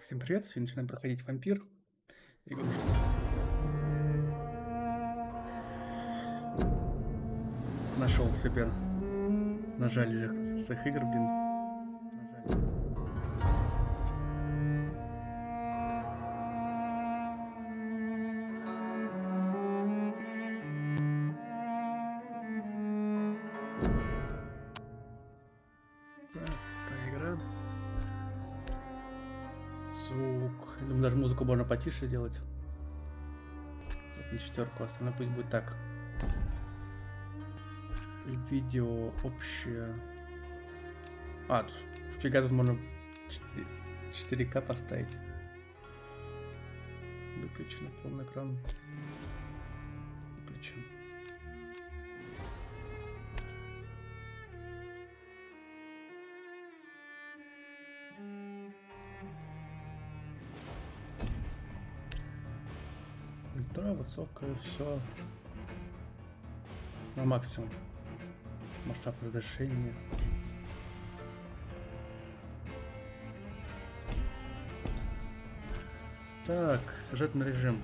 Всем привет, сегодня начинаем проходить Вампир. Игрушку. Нашел себе на жалюзях своих игр, блин. Пустая игра. Звук. Я думаю, даже музыку можно потише делать. На 4, остальное пусть будет так. Видео общее. А, тут фига, тут можно 4К поставить. Выключено полный экран. Выключен. Ультра, высокое, все на максимум. Масштаб разрешения. Так, сюжетный режим.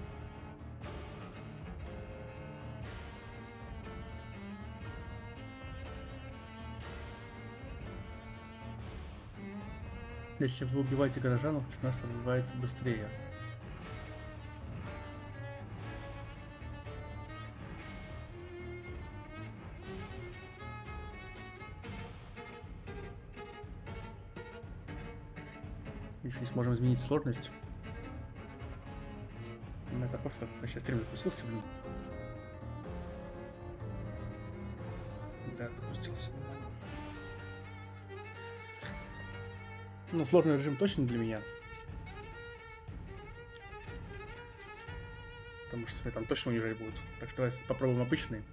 Если вы убиваете горожан, персонаж развивается быстрее. Еще здесь можем изменить сложность. Ну, это просто вообще стрим запустился, блин. Да, запустился. Ну, сложный режим точно для меня. Потому что меня там точно унижать будут. Так что давай попробуем обычный.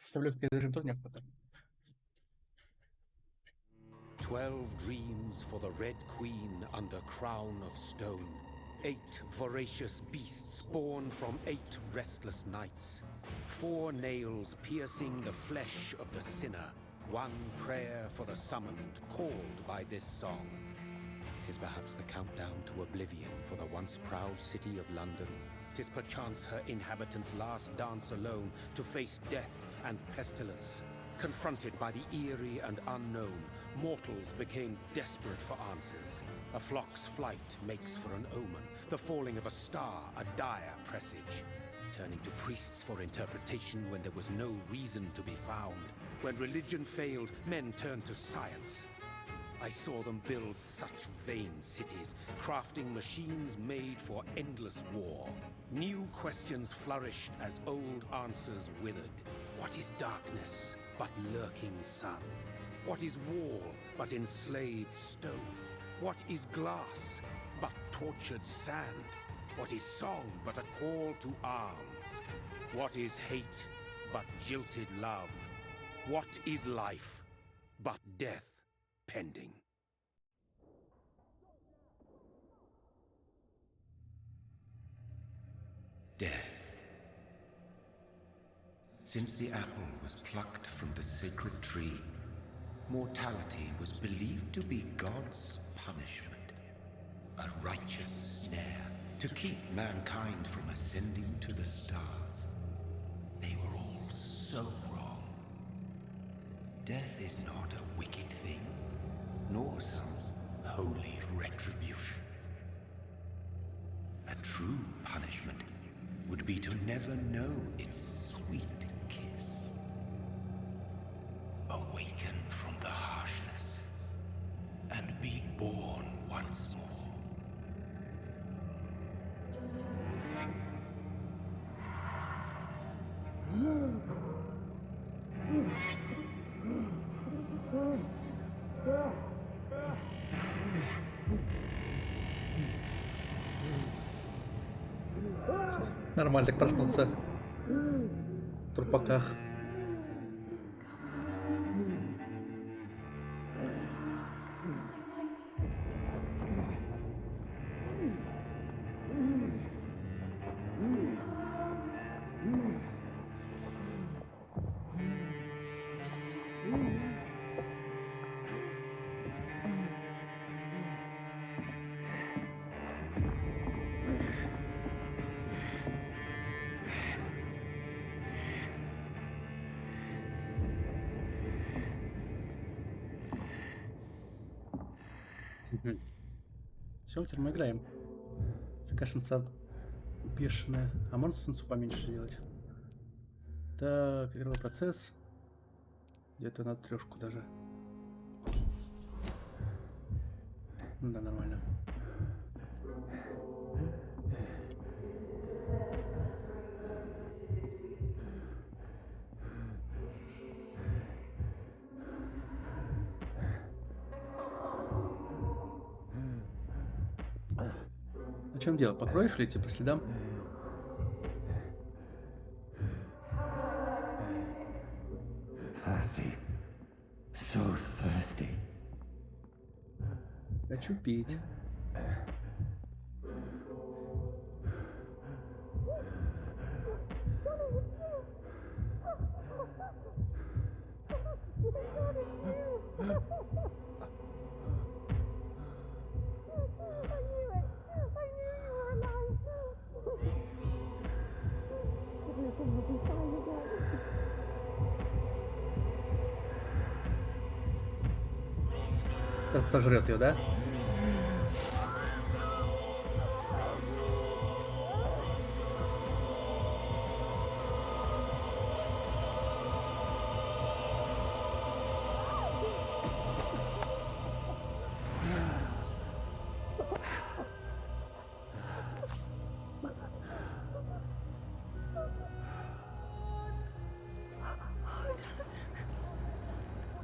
Ставлю режим тоже неохота. 12 dreams for the Red Queen under crown of stone. 8 voracious beasts born from 8 restless nights. 4 nails piercing the flesh of the sinner. 1 prayer for the summoned, called by this song. 'Tis perhaps the countdown to oblivion for the once proud city of London. 'Tis perchance her inhabitants' last dance alone to face death and pestilence. Confronted by the eerie and unknown, mortals became desperate for answers. A flock's flight makes for an omen, the falling of a star a dire presage. Turning to priests for interpretation when there was no reason to be found. When religion failed, men turned to science. I saw them build such vain cities, crafting machines made for endless war. New questions flourished as old answers withered. What is darkness but lurking sun? What is wall but enslaved stone? What is glass but tortured sand? What is song but a call to arms? What is hate but jilted love? What is life but death pending? Death. Since the apple was plucked from the sacred tree, mortality was believed to be God's punishment, a righteous snare to keep mankind from ascending to the stars. They were all so wrong. Death is not a wicked thing, nor some holy retribution. A true punishment would be to never know its sweet kiss. Awaken from the harshness and be born once more. Нормально так проснуться в трупаках. Все, теперь мы играем. Кажется, бешеная. А можно сенсу поменьше сделать? Так, игровой процесс. Где-то на 3 даже. Да, нормально. В чем дело? Покроешь ли идти по следам? Thirsty. So thirsty. Хочу пить. Как сожрет ее, да?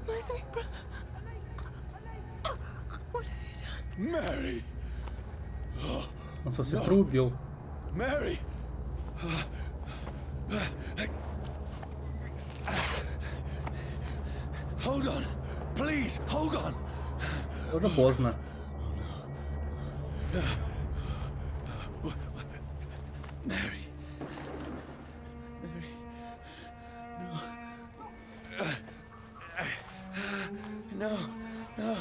My sweet brother. What have you done? Mary! Он свою сестру убил. Mary! Hold on! Please, hold on! Уже поздно. Mary! Mary! No! No!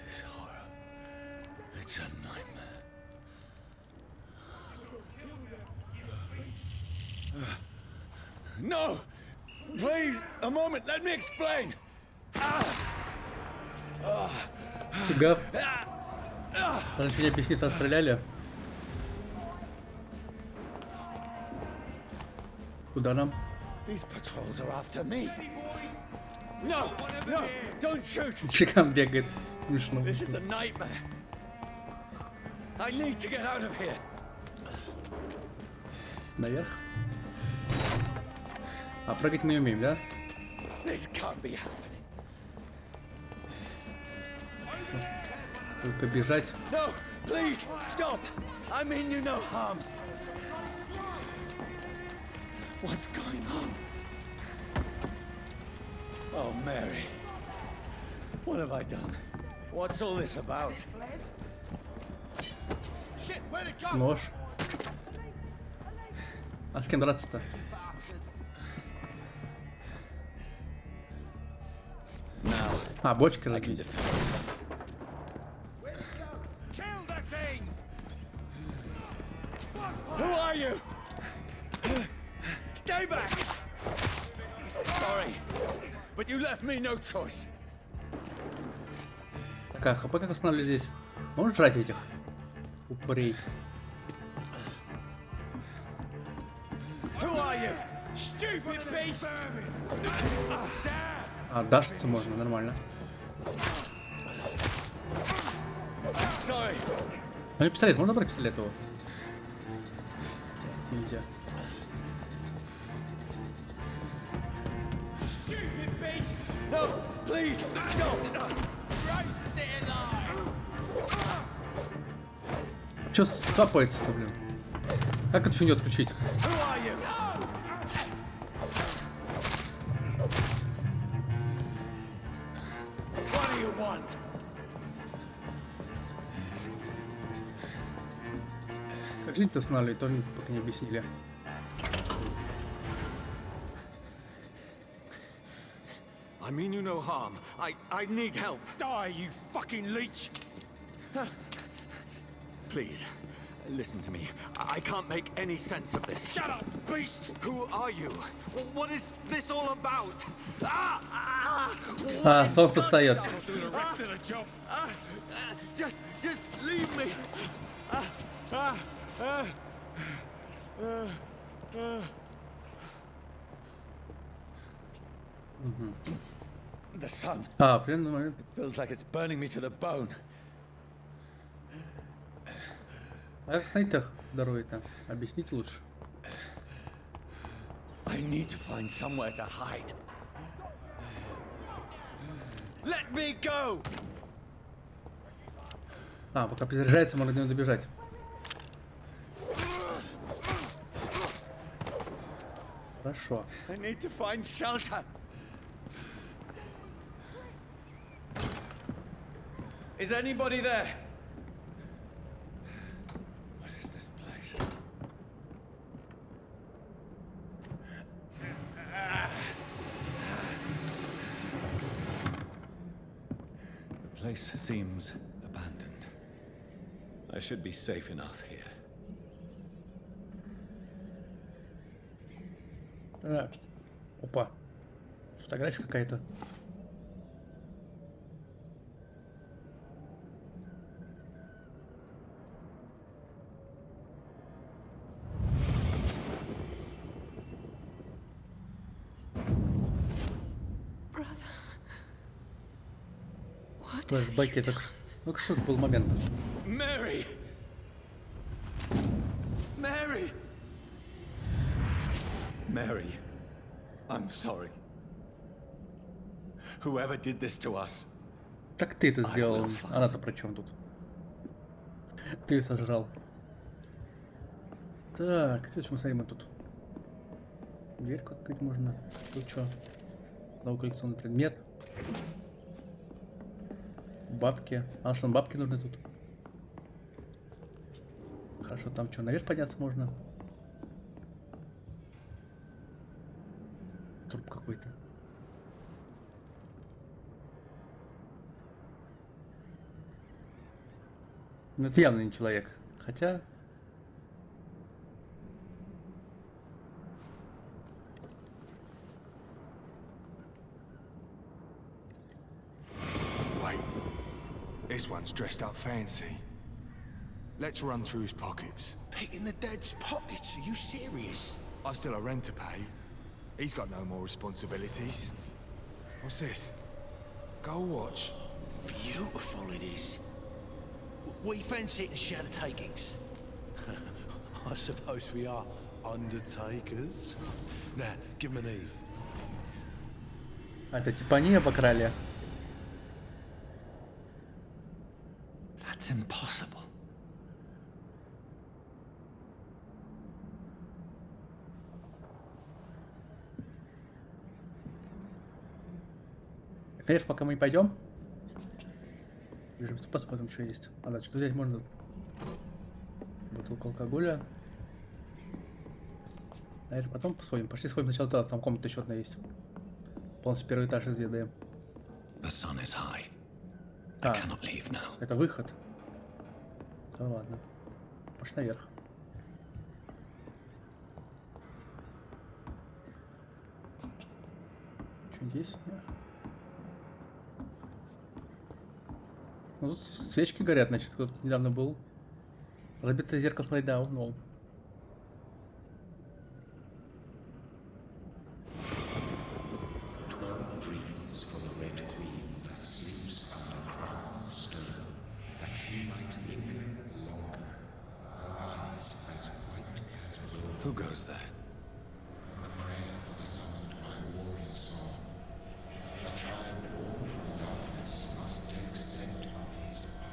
This horror. It's a nightmare. No! Please, a moment, let me explain! Фига. Раньше меня песница стреляли. Куда нам? These patrols are after me. No! No! Don't shoot! Чекам бегает. Смешно. This is a nightmare. I need to get out of here. Наверх. А прыгать мы не умеем, да? This can't be happening. Только бежать. No! Please, stop! I mean you no harm. What's going on? Oh, Mary. What have I done? What's all this about? Shit, where'd it go? Нож. А с кем драться-то? Now, А, бочки I can разбить. defend myself. Kill the thing! Who are you? Stay back! Sorry, but you left me no choice. Так, а ХП как останавливать здесь? Можешь жрать этих? Упырей. Who are you? Stupid beast! А, дашиться можно, нормально. Sorry. А пистолет, можно брать пистолет его? Нельзя. Stupid beast! No, please, stop! Чё сапается-то, блин? Как эту фигню отключить? Who are you? What do you want? Как жить-то останавливать, тоже пока не объяснили. I mean you no harm. I need help. Die, you fucking leech! Please, listen to me. I can't make any sense of this. Shut up, beast! Who are you? What is this all about? Ah! А, солнце встает. I'll do the rest of the job. Just leave me. The sun А, определенный момент. feels like it's burning me to the bone. А как снять-то дорогой-то? Объясните лучше. I need to find somewhere to hide. Let me go! А, пока перезаряжается, можно до него добежать. Хорошо. I need to find shelter. Is anybody there? What is this place? The place seems abandoned. I should be safe enough here. Так. Опа. Фотография какая-то. Brother. What? Флэшбэки. Только что был момент. Mary! Mary! Mary, I'm sorry. Whoever did this to us, Как ты это сделал? Она-то при чем тут? Ты ее сожрал. Так, что мы смотрим тут? Дверьку открыть можно. Тут что? Новый коллекционный предмет. Бабки. А что, нам бабки нужны тут? Хорошо, там что, наверх подняться можно? Труп какой-то. Ну это явно не человек. Хотя... Wait. This one's dressed up fancy. Let's run through his pockets. Picking the dead's pockets? Are you serious? I've still a rent to pay. He's got no more responsibilities. What's this? Gold watch. Beautiful it is. We fancy it and share the takings. I suppose we are undertakers. Now, give him an Eve. А это типа они обокрали. that's impossible. Конечно, пока мы не пойдем. Посмотрим, что есть. А да, что взять можно? Бутылка алкоголя. Наверное, потом посмотрим. Пошли сходим сначала туда, там комната еще одна есть. Полностью первый этаж изведаем. The sun is high. I А, cannot leave now. это выход. Да ладно. Пошли наверх. Что-нибудь есть? Нет. Ну тут свечки горят, значит, кто-то недавно был. Разбитое зеркало слайдаун, но... Who goes there?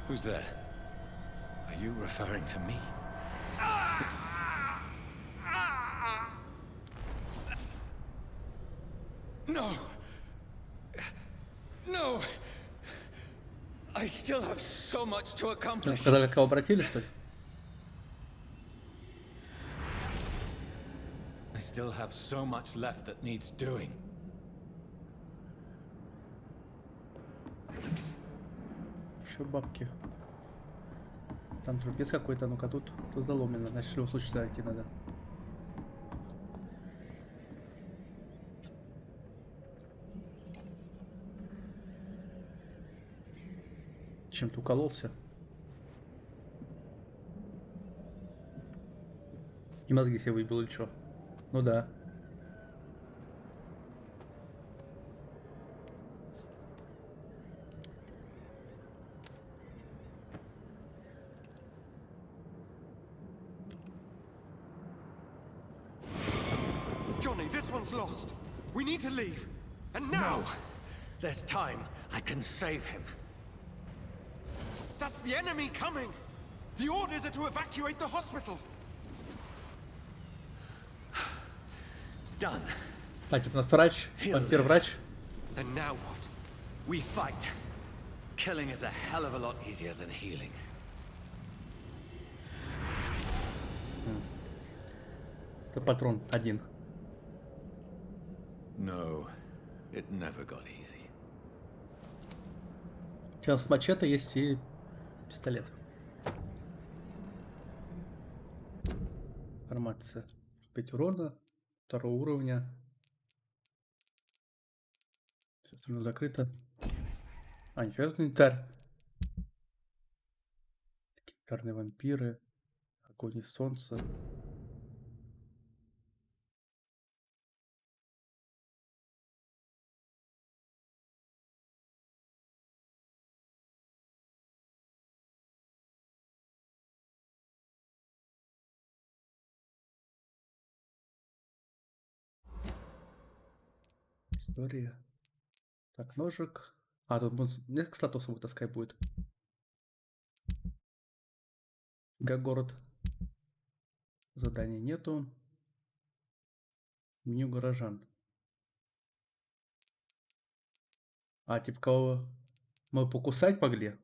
Who's there? Are you referring to me? No! No! I still have so much to accomplish. Сказали, кого обратили, что ли? I still have so much left that needs doing. Еще бабки. Там трупец какой-то, ну-ка тут заломлено, значит в любом случае зайти надо. Чем-то укололся. И мозги себе выбил или что? Ну да. Johnny, this one's lost. We need to leave. And now! No. There's time. I can save him. That's the enemy coming! The orders are to evacuate the hospital! Done. А, типа у нас врач, вампир-врач. And now what? We fight. Killing is a hell of a lot easier than healing. Это патрон один. No, it never got easy. Сейчас с мачете есть и пистолет. Информация. 5 урона, 2 уровня. Все остальное закрыто. А, нифига тут инвентарь. Гитарные вампиры. Огонь и солнце. История. Так, ножик. А, тут несколько слотов с собой таскать будет. Город. Заданий нету. Меню горожан. А, типа кого мы покусать могли?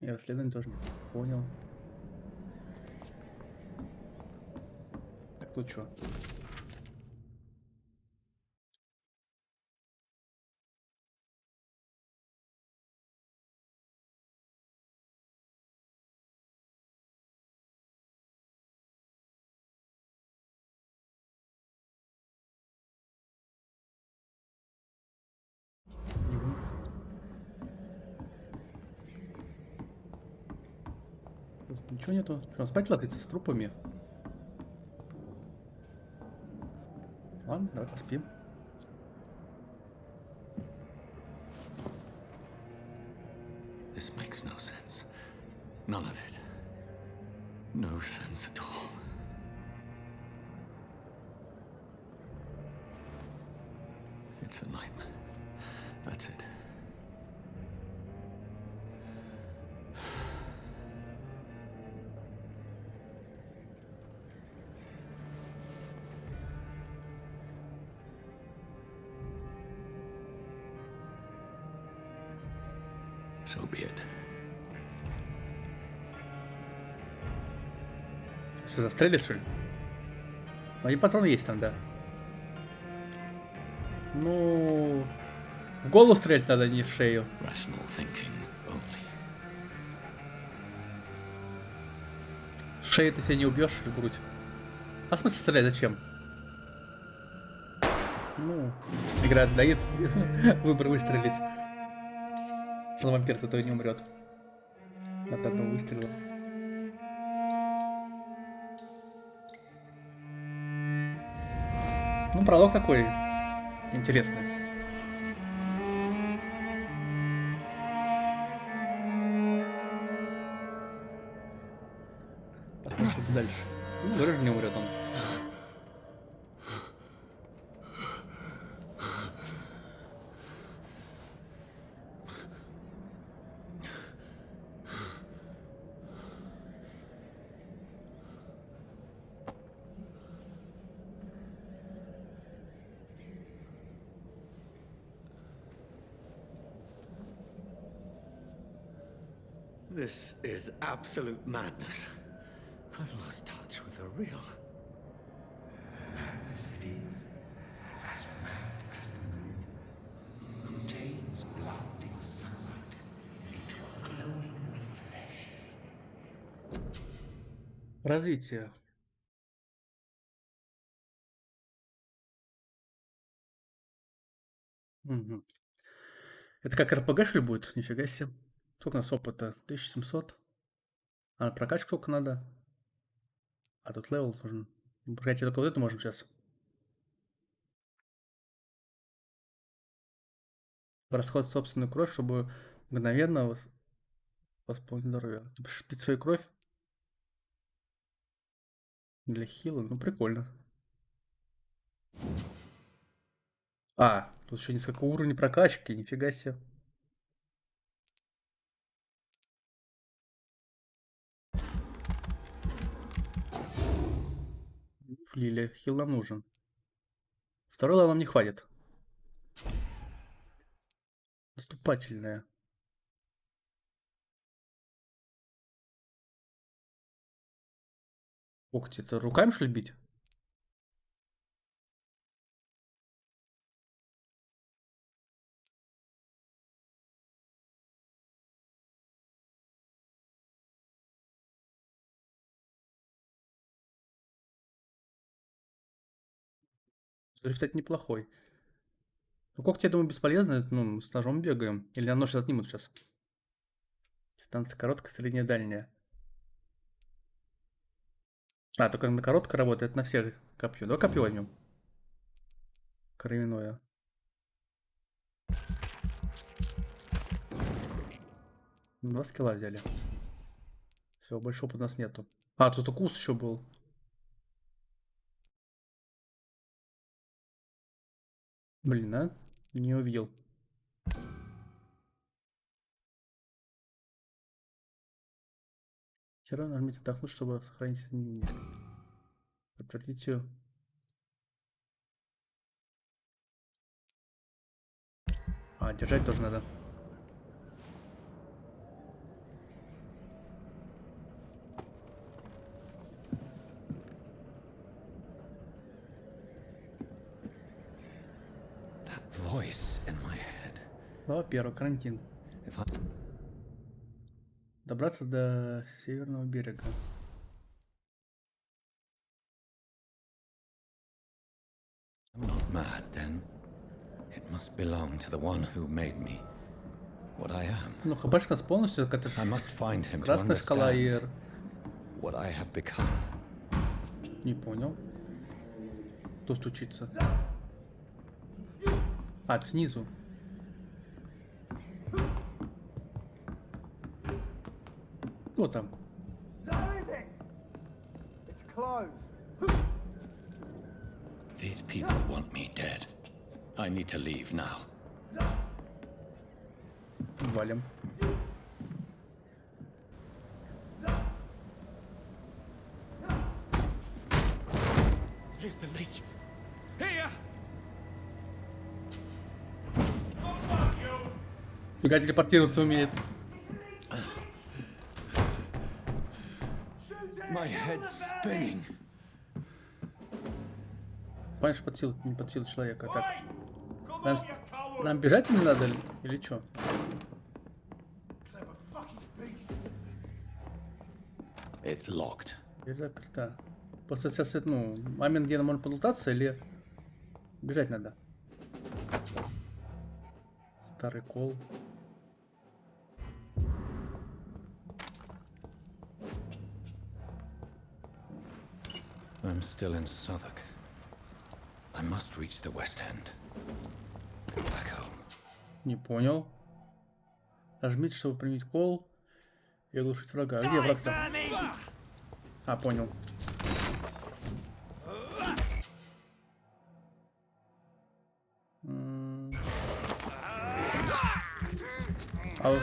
И расследование тоже нет. Понял. Так, тут что? Дневник. Просто ничего нету. Что, спать ложиться с трупами? Ладно, давай поспим. This makes no sense. None of it. No sense at all. It's a nightmare. That's it. So be it. Все, застрелили, что ли? Ну, и патроны есть там, да. Ну, в голову стрелять надо, не в шею. Rational thinking only. В шею ты себя не убьешь, в грудь. А смысл стрелять зачем? Ну, игра дает выбор выстрелить. Что вампир-то то и не умрет. От одного выстрела. Ну, пролог такой интересный. Посмотрим дальше. Ну, вроде не умрет он. This is absolute madness. I've lost touch with the real. Madness it is, as mad as the moon. Развитие. Мгм. Это как РПГ, что ли, будет? Нифига себе. Сколько у нас опыта? 1700. А на прокачку сколько надо? А тут левел нужен. Мы прокачать только вот это можем сейчас. Расход собственную кровь, чтобы мгновенно восполнить здоровье. Пить свою кровь для хила. Ну, прикольно. А, тут еще несколько уровней прокачки. Нифига себе. Флили. Хил нам нужен. Второй левел нам не хватит. Наступательная. Ух ты, это руками, что ли, бить? Результат неплохой. Ну, когти, я думаю, бесполезно. Ну, с ножом бегаем. Или нож отнимут сейчас. Дистанция короткая, средняя, дальняя. А, только на короткое работает на всех копье. Давай копье возьмем. Кровяное. Два скилла взяли. Все, больше опыта у нас нету. А, тут укус еще был. Блин, а? Не увидел. Вчера нажмите отдохнуть, чтобы сохранить изменения. Подтвердите. А, держать тоже надо. That voice in my head. Во-первых, карантин. If I... Добраться до северного берега. I'm not mad, then. It must belong to the one who made me what I am. Ну, хпшка с полностью, это I must find him to красная шкала и understand what I have become. не понял. Кто стучится? А, снизу. Кто там? These people want me dead. I need to leave now. Валим. Here's the leech. Here! Фига телепортироваться умеет. My head's spinning. Понимаешь, под силу, не под силу человека. Так. Нам бежать или надо, или что? It's locked. Заперта. Просто сейчас, ну, момент, где можно подлутаться, или бежать надо? Старый кол. I'm still in Southwark. I must reach the West End. Go back home. Не понял. Нажмите, чтобы применить кол и оглушить врага. Где враг-то? А, понял. А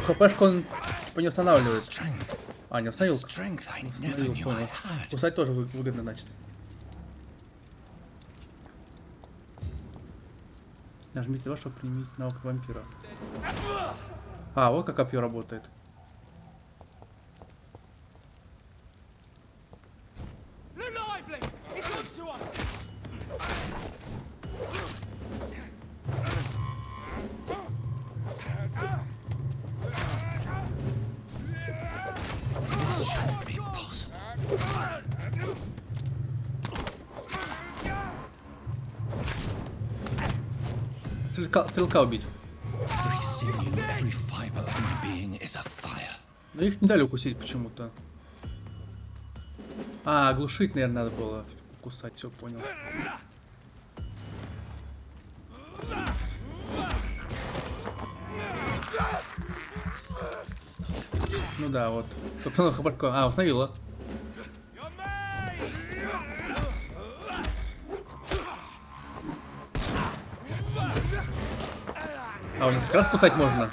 хпшку он типа не устанавливает. Strength. А, не установил? Strength I Не never установил, knew I понял. had. Кусать тоже выгодно, значит. Нажмите два, чтобы применить навык вампира. А, вот как копье работает. This shouldn't be possible. стрелка убить. Every sinew, every fiber of my being is afire. Но их не дали укусить почему-то. А, оглушить, наверное, надо было. Кусать, все понял. Ну да, вот. Только на хабарку. А, установила. А, у нас как раз кусать можно.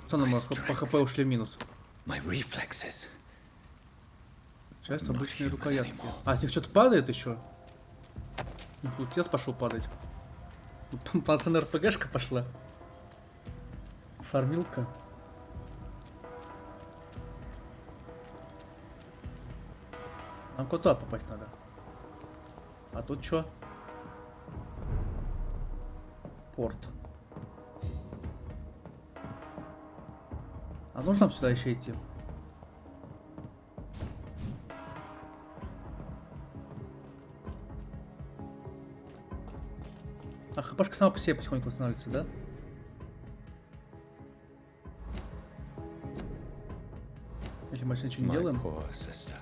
Пацаны, мы по хп ушли в минус. My reflexes. Сейчас обычные рукоятки. А, с них что-то падает еще? Вот я пошел падать. Пацаны, РПГшка пошла. Фармилка. Нам куда попасть надо? А тут что? Порт. А нужно нам сюда еще идти? А хпшка сама по себе потихоньку восстанавливается, да? Если мы ничего не My делаем. poor sister.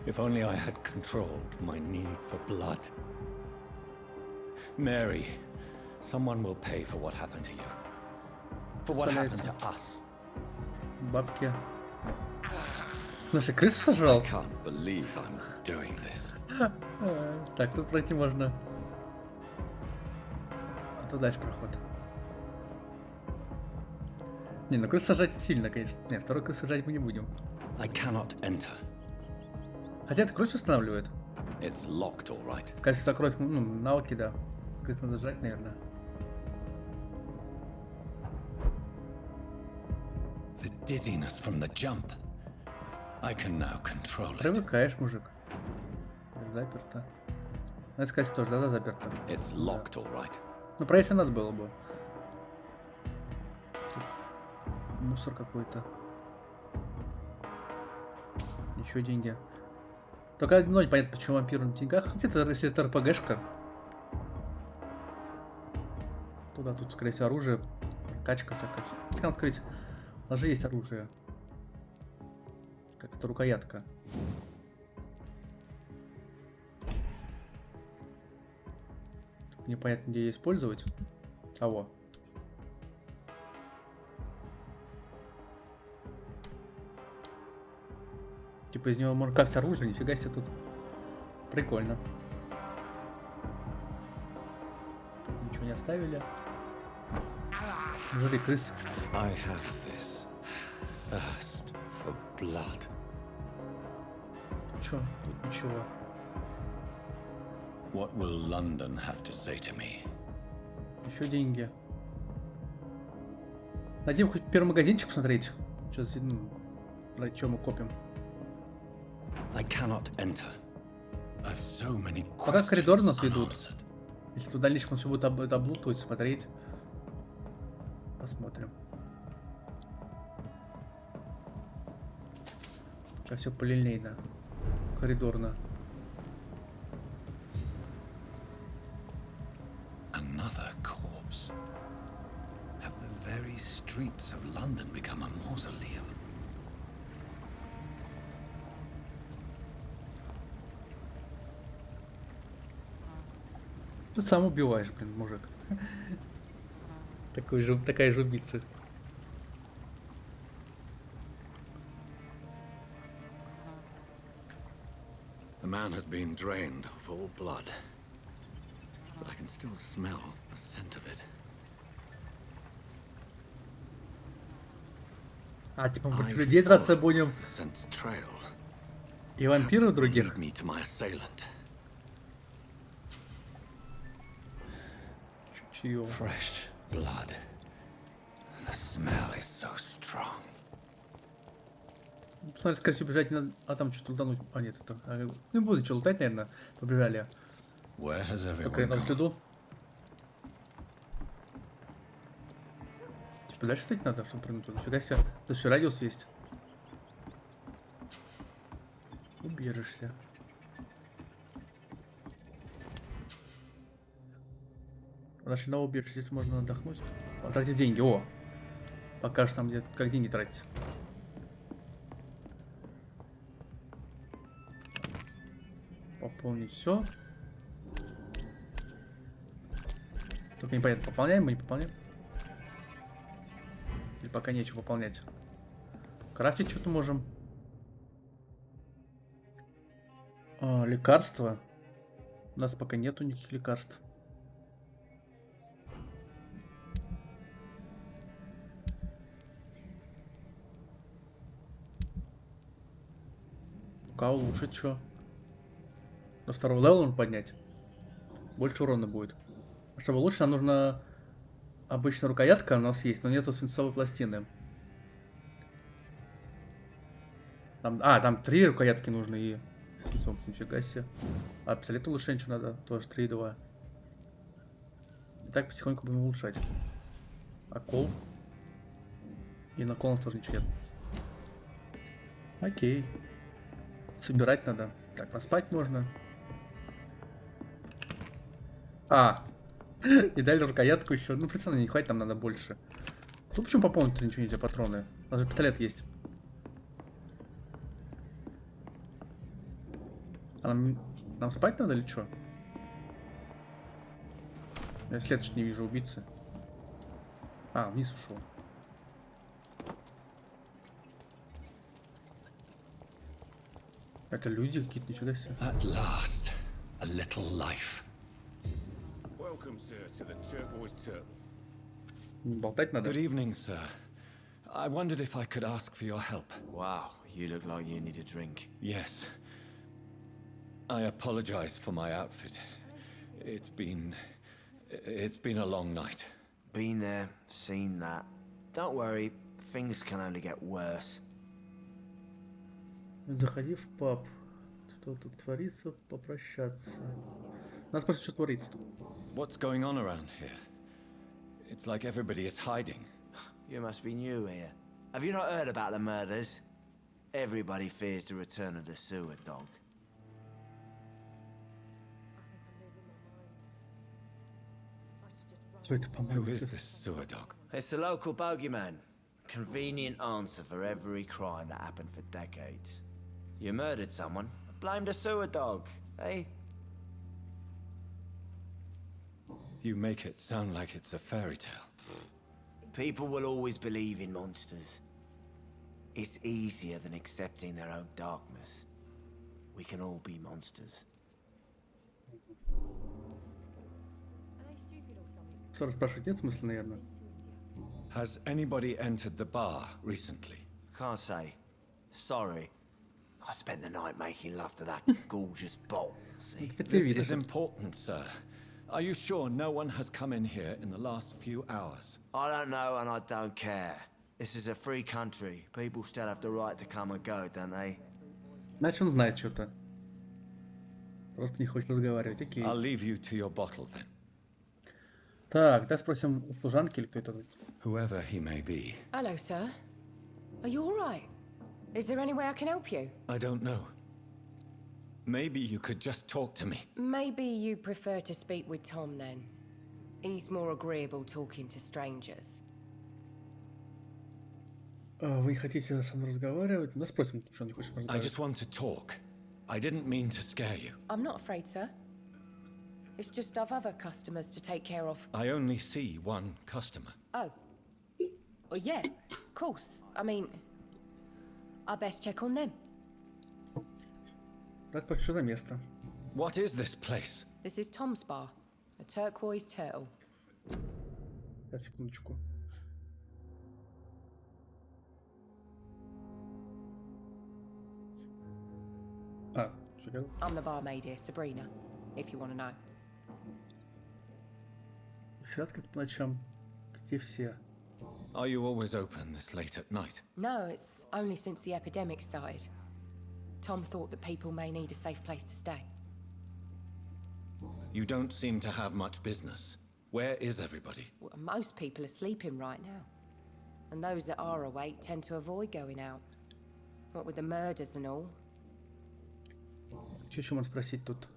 If only I had controlled my need for blood. Mary, someone will pay for what happened to you. For what happened to us. Бабки. Наши крысы сожрал. I can't believe I'm doing this. Так, тут пройти можно. А то дальше проход. Не, ну крыс сажать сильно, конечно. Нет, второй крыс сажать мы не будем. I cannot enter. Хотя это крыс устанавливает. It's locked, all right. Кажется, закроет, ну, навыки, да. Крыс надо жать, наверное. The dizziness from the jump. I can now control it. Привыкаешь, мужик. Заперто. Это, сказать, тоже, да, заперто. It's locked, all right. Ну, проехать надо было бы. Тут мусор какой-то. Еще деньги. Только одно непонятно, почему вампир на деньгах. Хотя, если это РПГшка. Туда тут, скорее всего, оружие. Качка всякая. Как открыть? Даже есть оружие. Как это рукоятка. Непонятно, где ее использовать. А во. Типа из него можно крафтить оружие, нифига себе тут. Прикольно. Ничего не оставили. Жри крыс. I have this thirst for blood. Чё? Тут ничего. What will London have to say to me? Еще деньги. Найдем хоть первый магазинчик посмотреть. Сейчас, ну, ради чего мы копим. I cannot enter. I've so many Пока коридор нас questions ведут. unanswered. Если в дальнейшем он все будет облутывать, смотреть. Посмотрим. Сейчас все полинейно. Коридорно. Another corpse. Have the very streets of London become a mausoleum? Ты сам убиваешь, блин, мужик. Такая же убийца. The man has been drained of all blood, but I can still smell the scent of it. А, типа, мы против людей драться будем. The scent's trail. И вампиров других. Lead me to my assailant. Чьё? Fresh blood. The smell is so strong. Смотри, скорее всего, бежать не надо. А там что-то лутануть. А, нет, это... не буду ничего лутать, наверное. Побежали. Where has Только я everyone там gone? следу. Типа дальше, кстати, надо, чтобы прыгнуть туда. Фига себе. Тут еще радиус есть. Убежишься. Значит, на убежище здесь можно отдохнуть. Потратить деньги. О! Покажешь нам, где, как деньги тратить. Пополнить все. Тут непонятно, пополняем мы, не пополняем. Или пока нечего пополнять. Крафтить что-то можем. Лекарства. У нас пока нету никаких лекарств. Кау улучшить что? До второго левела поднять. Больше урона будет. Чтобы лучше, нам нужна обычная рукоятка, у нас есть, но нету свинцовой пластины. Там 3 рукоятки нужны и свинцовым, нифига себе. А пистолет улучшение что надо, тоже 3 и 2. И так потихоньку будем улучшать. А кол? И на кол у нас тоже ничего нет. Окей. Собирать надо. Так, поспать можно. И дали рукоятку еще. Ну, пацаны, не хватит, нам надо больше. Ну, почему пополнить ничего нельзя, патроны? У нас же пистолет есть. А нам спать надо или что? Я след не вижу убийцы. Вниз ушел. Это люди какие-то, нифига себе. At last, a little life. Welcome, sir, to the Turbo's Turtle. Болтать надо. Good evening, sir. I wondered if I could ask for your help. Wow, you look like you need a drink. Yes. I apologize for my outfit. It's been a long night. Been there, seen that. Don't worry, things can only get worse. Заходи в паб. Что тут творится? Попрощаться. Нас просто что творится тут. What's going on around here? It's like everybody is hiding. You must be new here. Have you not heard about the murders? Everybody fears the return of the sewer dog. Who is this sewer dog? It's the local bogeyman. Convenient answer for every crime that happened for decades. You murdered someone, blame the sewer dog, eh? You make it sound like it's a fairy tale. People will always believe in monsters. It's easier than accepting their own darkness. We can all be monsters. Что спрашивать, нет смысла, наверное. Has anybody entered the bar recently? Can't say. Sorry. I spent the night making love to that gorgeous bottle. See? This is important, sir. Are you sure no one has come in here in the last few hours? I don't know and I don't care. This is a free country. People still have the right to come and go, don't they? Значит, он знает что-то. Просто не хочет разговаривать. Окей. I'll leave you to your bottle then. Так, да спросим у служанки или кто это. Whoever he may be. Hello, sir. Are you all right? Is there any way I can help you? I don't know. Maybe you could just talk to me. Maybe you prefer to speak with Tom then. He's more agreeable talking to strangers. Вы хотите со мной разговаривать? Да спросим, что он не хочет I разговаривать. just want to talk. I didn't mean to scare you. I'm not afraid, sir. It's just I've other customers to take care of. I only see one customer. Oh. Well, yeah, of course. I mean, I best check on them. Да спросим, что за место. What is this place? This is Tom's bar, the Turquoise Turtle. Сейчас, секундочку. Что говорил? I'm the barmaid here, Sabrina, if you want to know. Всегда открыт по ночам. Где все? Are you always open this late at night? No, it's only since the epidemic started. Tom thought that people may need a safe place to stay. You don't seem to have much business. Where is everybody? Well, most people are sleeping right now. And those that are awake tend to avoid going out. What with the murders and all. Что можно спросить тут?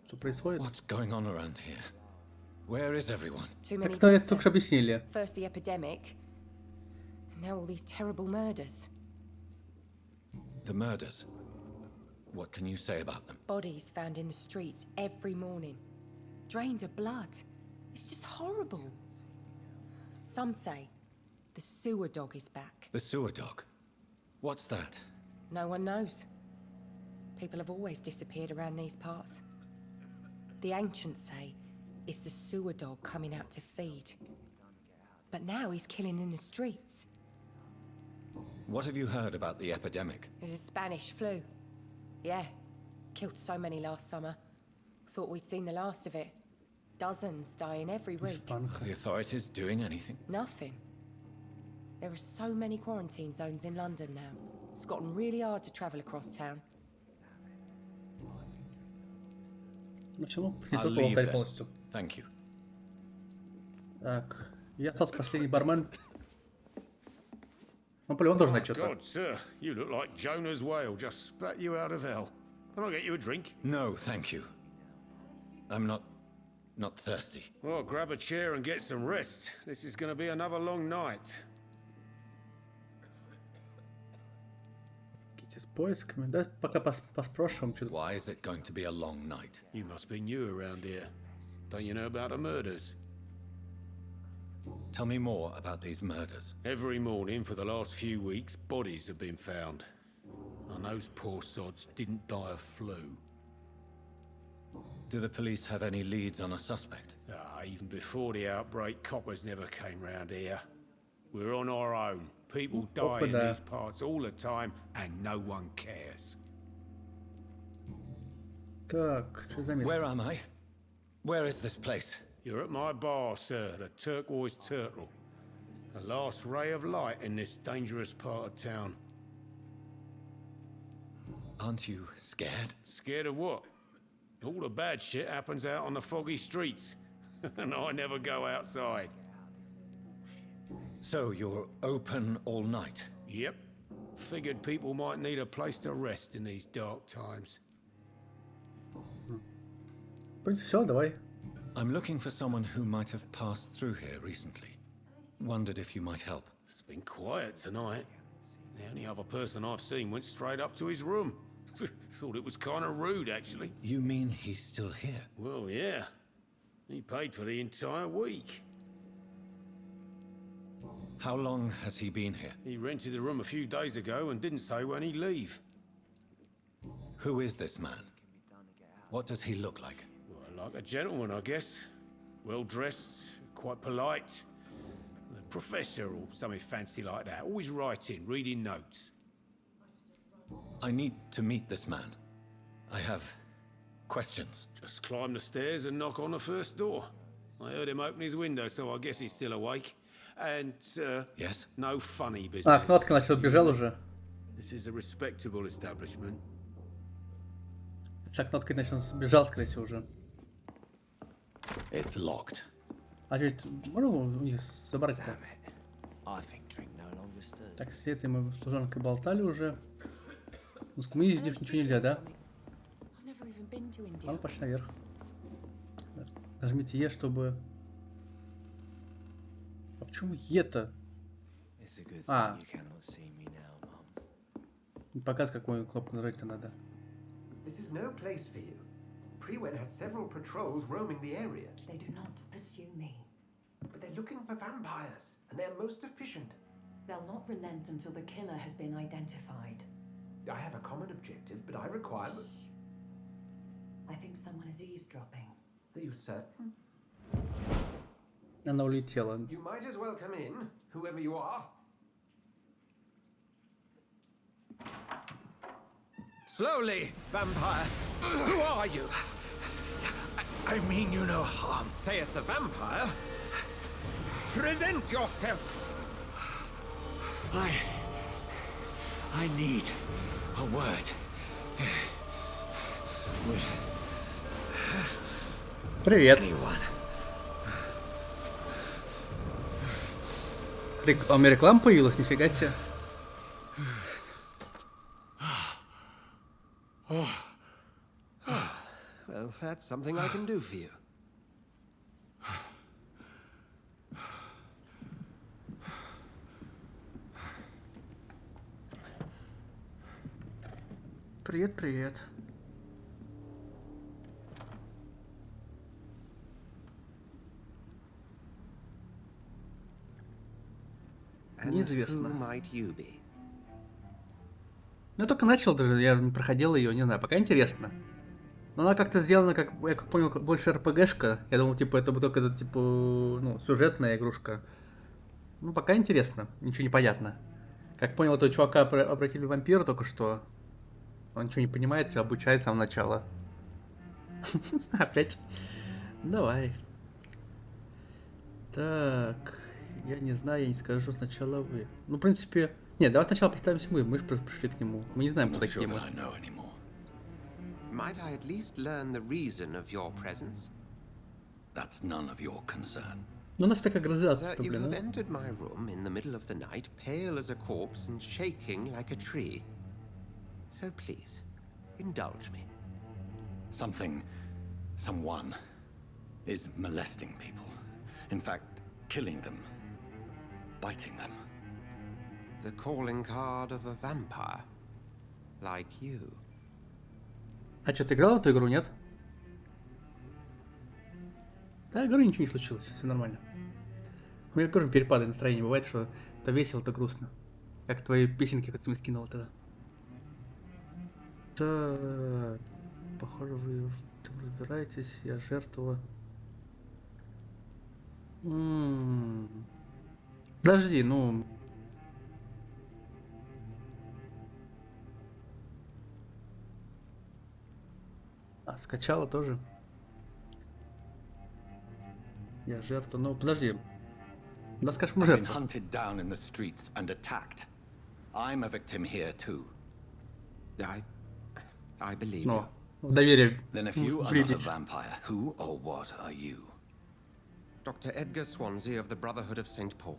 Что происходит? What's going on around here? Where is everyone? Too Так many это deaths, только что sir. объяснили. First the epidemic, and now all these terrible murders. The murders. What can you say about them? Bodies found in the streets every morning, drained of blood. It's just horrible. Some say the sewer dog is back. The sewer dog. What's that? No one knows. People have always disappeared around these parts. The ancients say it's the sewer dog coming out to feed. But now he's killing in the streets. What have you heard about the epidemic? There's a Spanish flu. Yeah, killed so many last summer. Thought we'd seen the last of it. Dozens dying every week. Are the authorities doing anything? Nothing. There are so many quarantine zones in London now. It's gotten really hard to travel across town. Ну почему? Не I'll только leave алтарь then. полностью. Thank you. Так, я остался последний бармен. Наполеон тоже знает что-то. God, sir, you look like Jonah's whale just spat you out of hell. Can I get you a drink? No, thank you. I'm not thirsty. Well, grab a chair and get some rest. This is going to be another long night. Какие-то с поисками. Да, пока поспрашиваем что-то. Why is it going to be a long night? You must be new around here. Don't you know about the murders? Tell me more about these murders. Every morning for the last few weeks, bodies have been found. And those poor sods didn't die of flu. Do the police have any leads on a suspect? Even before the outbreak, coppers never came round here. We're on our own. People die in да. these parts all the time, and no one cares. Так, что за место? Where am I? Where is this place? You're at my bar, sir, the Turquoise Turtle. The last ray of light in this dangerous part of town. Aren't you scared? Scared of what? All the bad shit happens out on the foggy streets. And I never go outside. So you're open all night? Yep. Figured people might need a place to rest in these dark times. В принципе, все, давай. I'm looking for someone who might have passed through here recently. Wondered if you might help. It's been quiet tonight. The only other person I've seen went straight up to his room. Thought it was kind of rude, actually. You mean he's still here? Well, yeah. He paid for the entire week. How long has he been here? He rented the room a few days ago and didn't say when he'd leave. Who is this man? What does he look like? Well, like a gentleman, I guess. Well-dressed, quite polite. A professor or something fancy like that. Always writing, reading notes. I need to meet this man. I have questions. Just climb the stairs and knock on the first door. I heard him open his window, so I guess he's still awake. And, Yes? no funny business. А, кнопка, значит, убежал уже. This is a respectable establishment. Так, кнопка, значит, он сбежал, скорее всего, уже. It's locked. А что, можно у них забрать-то? I think drink no longer stirs. Так, с этой мы служанкой болтали уже. Ну, с кумой из них ничего нельзя, да? I've never even been to India. Ладно, пошли наверх. Нажмите Е, чтобы... А почему Е-то? It's a good Ah. thing you cannot see me now, Mum. Не показывает, какую кнопку нажать-то надо. This is no place for you. Prewen has several patrols roaming the area, They do not pursue me. but they're looking for vampires, and they're most efficient. They'll not relent until the killer has been identified. I have a common objective, but I require... I think someone is eavesdropping. Are you certain? Она улетела. You might as well come in, whoever you are. Slowly, vampire. Who are you? I mean you no harm. Saith the vampire. Present yourself. I need a word. Привет. Anyone. А у меня реклама появилась, нифига себе. Well, that's something I can do for you. Привет, привет. Неизвестно. Who might you be? Ну, я только начал даже, я не проходил ее, не знаю, пока интересно. Но она как-то сделана, как я как понял, больше РПГшка. Я думал, типа, это бы только, типа, ну, сюжетная игрушка. Ну, пока интересно, ничего не понятно. Как понял, этого чувака обратили в вампира только что. Он ничего не понимает, обучает с самого начала. Опять. Давай. Так. Я не знаю, я не скажу, сначала вы. Ну, в принципе... Нет, давай сначала представимся мы же просто пришли к нему. Мы не знаем, кто такие мы. Might I at least learn the reason of your presence? That's none of your concern. Ну, она всякая грызаться, Sir, you блин, have а? entered my room in the middle of the night, pale as a corpse and shaking like a tree. So please, indulge me. Someone is molesting people. In fact, killing them. Biting them. The calling card of a vampire. Like you. А что, ты играл в эту игру, нет? Да, игру ничего не случилось, все нормально. У меня тоже перепады настроения бывает, что то весело, то грустно. Как твои песенки, которые ты мне скинул тогда. Так, похоже, вы разбираетесь, я жертва. Подожди, ну... А, скачала тоже. Я жертва, ну подожди. Да скажем, мы жертва. Hunted down in the streets and attacked. I'm a victim here too. I believe Ну, доверие. Then if you are not a vampire, who or what are you? Dr. Edgar Swansea of the Brotherhood of St. Paul.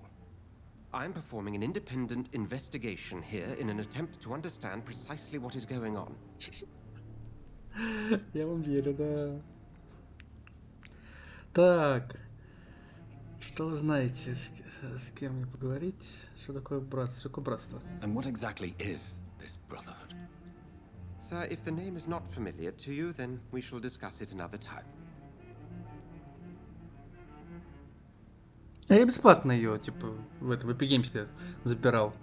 I'm performing an independent investigation here in an attempt to understand precisely what is going on. Я вам верю, да. Так. Что вы знаете, с кем мне поговорить? Что такое братство? Что такое братство? And what exactly is this brotherhood? Sir, if the name is not familiar to you, then we shall discuss it another time. Я бесплатно ее, типа, в Epidemic забирал.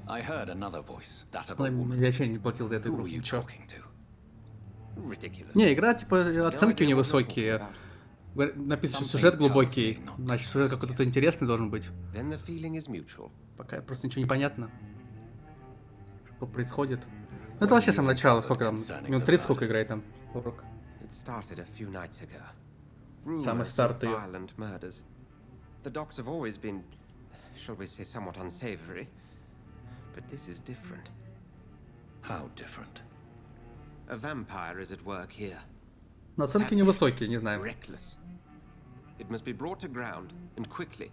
I heard another voice, that of a Я woman. вообще не платил за эту Who игру. were you Чё? talking to? Ridiculous. Не, игра, типа, оценки у нее высокие. Написано, сюжет глубокий. Значит, сюжет какой-то интересный должен быть. Then the feeling is mutual. Пока просто ничего не понятно. Что происходит. Ну, это вообще с самого начала. Сколько там? Минут 30 сколько играет там? Урок. It started a few nights ago. Самый Rumors старт of ее. violent murders. The docks have always been, shall we say, somewhat unsavory. But this is different. How different? A vampire is at work here. Но оценки невысокие, не знаю. Reckless. It must be brought to ground, and quickly.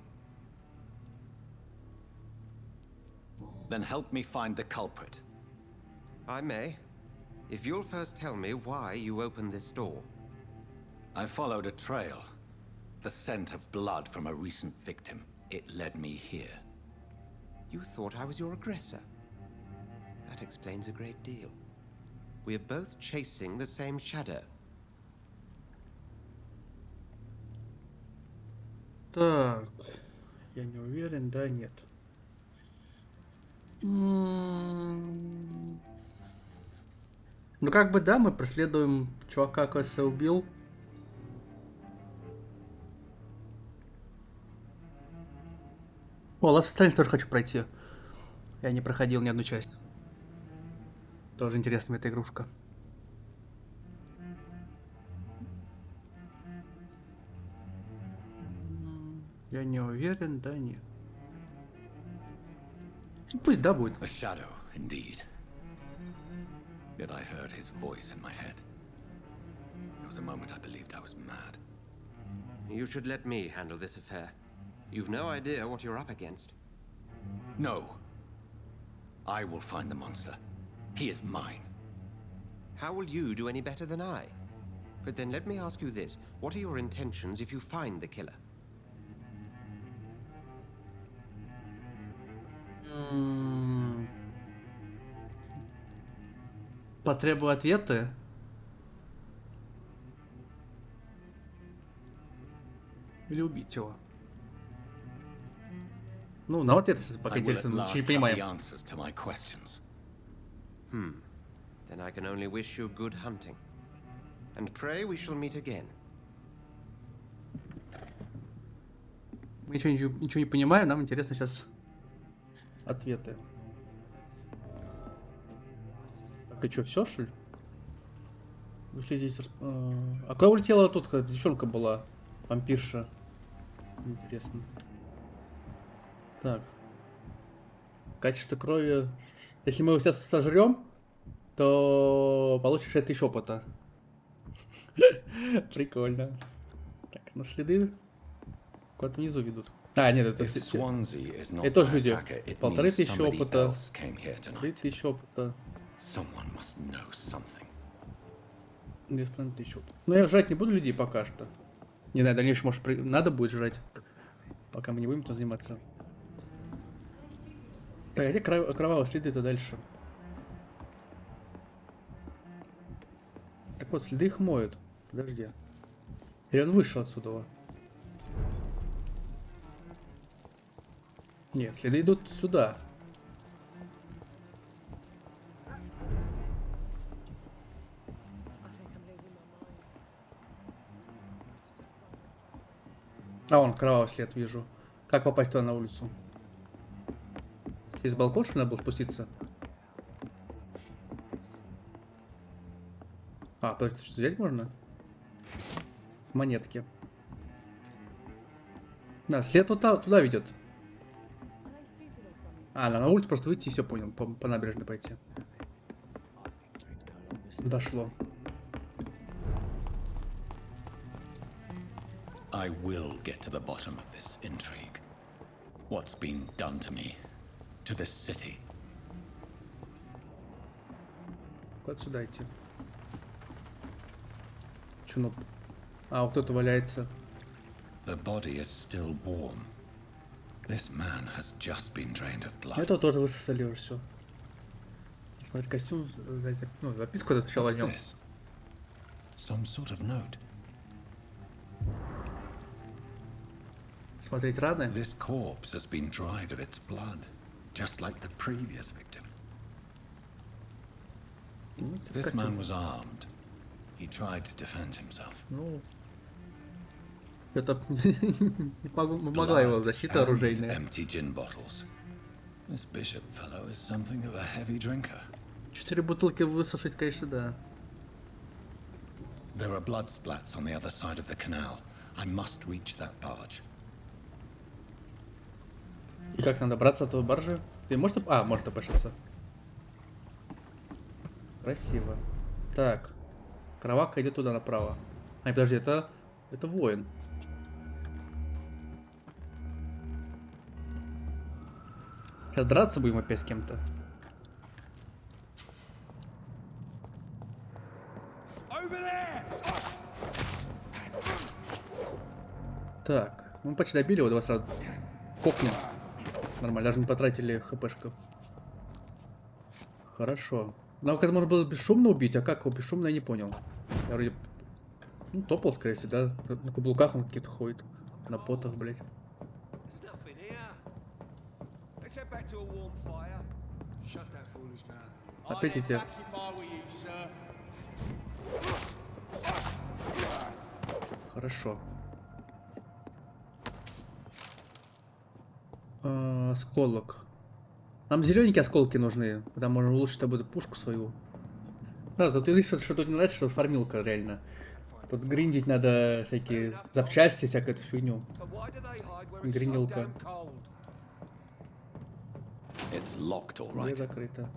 Then help me find the culprit. I may. If you'll first tell me why you opened this door. I followed a trail. The scent of blood from a recent victim. It led me here. You thought I was your aggressor. That explains a great deal. We are both chasing the same shadow. Так. Я не уверен, да, нет. Ну, как бы, да, мы преследуем чувака, который убил. О, Last of Us тоже хочу пройти. Я не проходил ни одну часть. Тоже интересная эта игрушка. Я не уверен, да, нет. Пусть да будет. A shadow, indeed. Yet I heard his voice in my head. There was a moment I believed I was mad. You should let me handle this affair. You've no idea what you're up against. No. I will find the monster. He is mine. How will you do any better than I? But then let me ask you this. What are your intentions if you find the killer? Потребую ответы. Или убить его. Ну, на ответ пока I will at интересно, last не have понимаем. the answers to my questions. Then I can only wish you good hunting. And pray we shall meet again. Мы ничего не понимаем, нам интересно сейчас ответы. Так, и что, все, что ли? Если здесь... А куда улетела тут, когда девчонка была? Вампирша. Интересно. Так. Качество крови. Если мы его сейчас сожрем, то получишь 6000 опыта. Прикольно. Так, ну следы куда-то внизу ведут. А, нет, это тоже люди. 1500 опыта. 3000 опыта. 2500 опыта. Ну я жрать не буду людей пока что. Не знаю, дальнейшем, может, надо будет жрать. Пока мы не будем этим заниматься. Так, а где кровавые следы-то дальше? Так вот, следы их моют. Подожди. Или он вышел отсюда? Нет, следы идут сюда. А, вон кровавый след вижу. Как попасть туда на улицу? Через балкон, что ли, надо было спуститься? А, подожди, что взять можно? Монетки. Да, след туда ведет. А, на улицу просто выйти и все, понял. По набережной пойти. Дошло. I will get to the bottom of this intrigue. What's been done to me, to this city. Куда сюда идти? Чё, ну... А, вот кто-то валяется. The body is still warm. This man has just been drained of blood. Это тоже высосали уже все. Смотри, костюм, ну, записку это сначала о нем. Some sort of note. Смотреть раны. This corpse has been dried of its blood, just like the previous victim. This man was armed. He tried to defend himself. Ну, это не помогла его защита оружейная. Empty gin bottles. This bishop fellow is something of a heavy drinker. 4 бутылки высосать, конечно, да. There are blood splats on the other side of the canal. I must reach that barge. И как надо браться от той баржи? Ты можешь... А, может опошиться. Красиво. Так. Кровака идет туда направо. Ай, подожди, это воин. Сейчас драться будем опять с кем-то. Так, мы почти добили его, давай сразу кокнем. Нормально, даже не потратили хпшку. Хорошо. Нам как-то можно было бесшумно убить, а как его бесшумно, я не понял. Я вроде... Ну, топал, скорее всего, да? На каблуках он какие-то ходит. На потах, блядь. Опять эти... Хорошо. Осколок. Нам зелененькие осколки нужны. Тогда можно улучшить тобой пушку свою. Да, тут есть что тут не нравится, что фармилка реально. Тут гриндить надо всякие запчасти, всякую эту фигню. Гринилка. Дверь закрыта.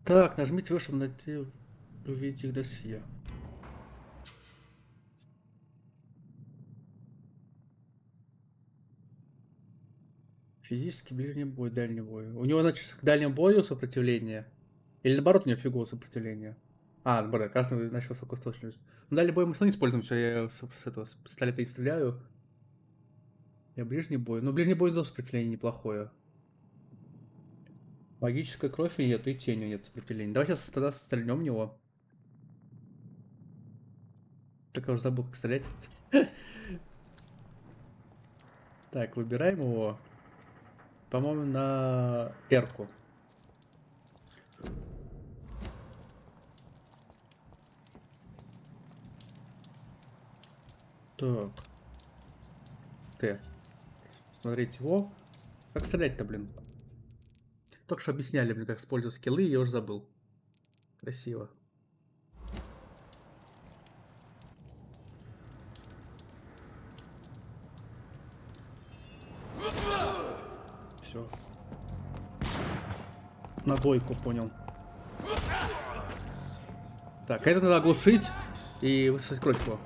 Так, нажмите вы, чтобы найти, увидеть их досье. Физический, ближний бой, дальний бой. У него, значит, к дальнему бою сопротивление. Или наоборот, у него фиговое сопротивление. А, наоборот, красный начал высокоустойчивость. Ну, дальний бой мы все равно не используем, все, я с этого с пистолета и стреляю. Я ближний бой. Ну, ближний бой тоже сопротивление неплохое. Магической крови нет, и тенью нет сопротивления. Давай сейчас тогда стрельнем в него. Так я уже забыл, как стрелять. Так, выбираем его. По-моему, на R-ку. Так. Т. Смотрите его. Как стрелять-то, блин? Только что объясняли, блин, как использовать скиллы, я уже забыл. Красиво. Все. На двойку, понял. Так, это надо оглушить и высосать кровь его.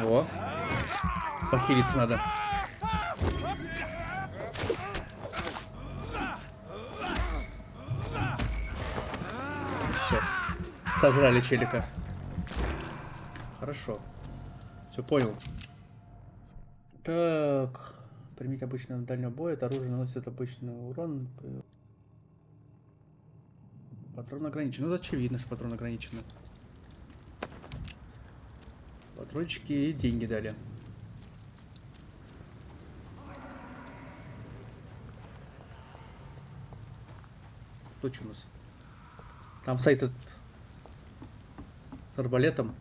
О. Похилиться надо. Все. Сожрали челика. Хорошо. Все, понял. Так. Примите обычного дальнего боя. Это оружие наносит обычный урон. Патрон ограничен. Ну, очевидно, что патрон ограничен. Патрончики и деньги дали. Что у нас? Там сайт этот с арбалетом.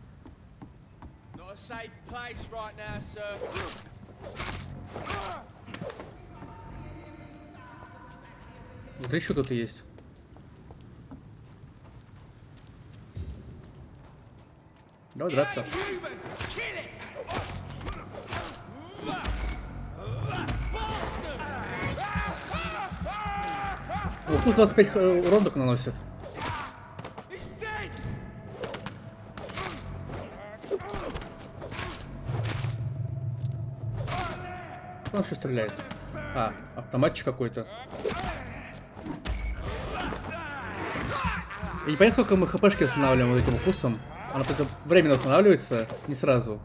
Вот еще кто-то есть. Давай драться. Вот тут 25 урон только наносит. Он вообще стреляет. А, автоматчик какой-то. Я не понятно, сколько мы хпшки останавливаем вот этим укусом. Она просто временно останавливается, не сразу.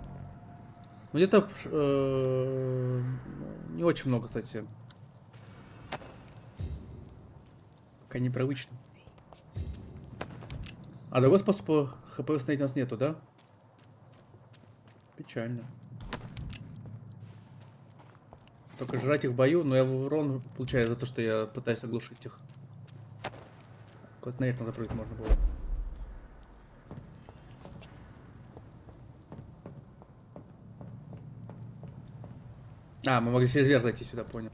Ну где-то не очень много, кстати. Пока непривычно. А другого способа хп восстановить у нас нету, да? Печально. Только жрать их в бою, но я в урон получаю за то, что я пытаюсь оглушить их. Вот на этом запрыгнуть можно было. А, мы могли через верх зайти сюда, понял.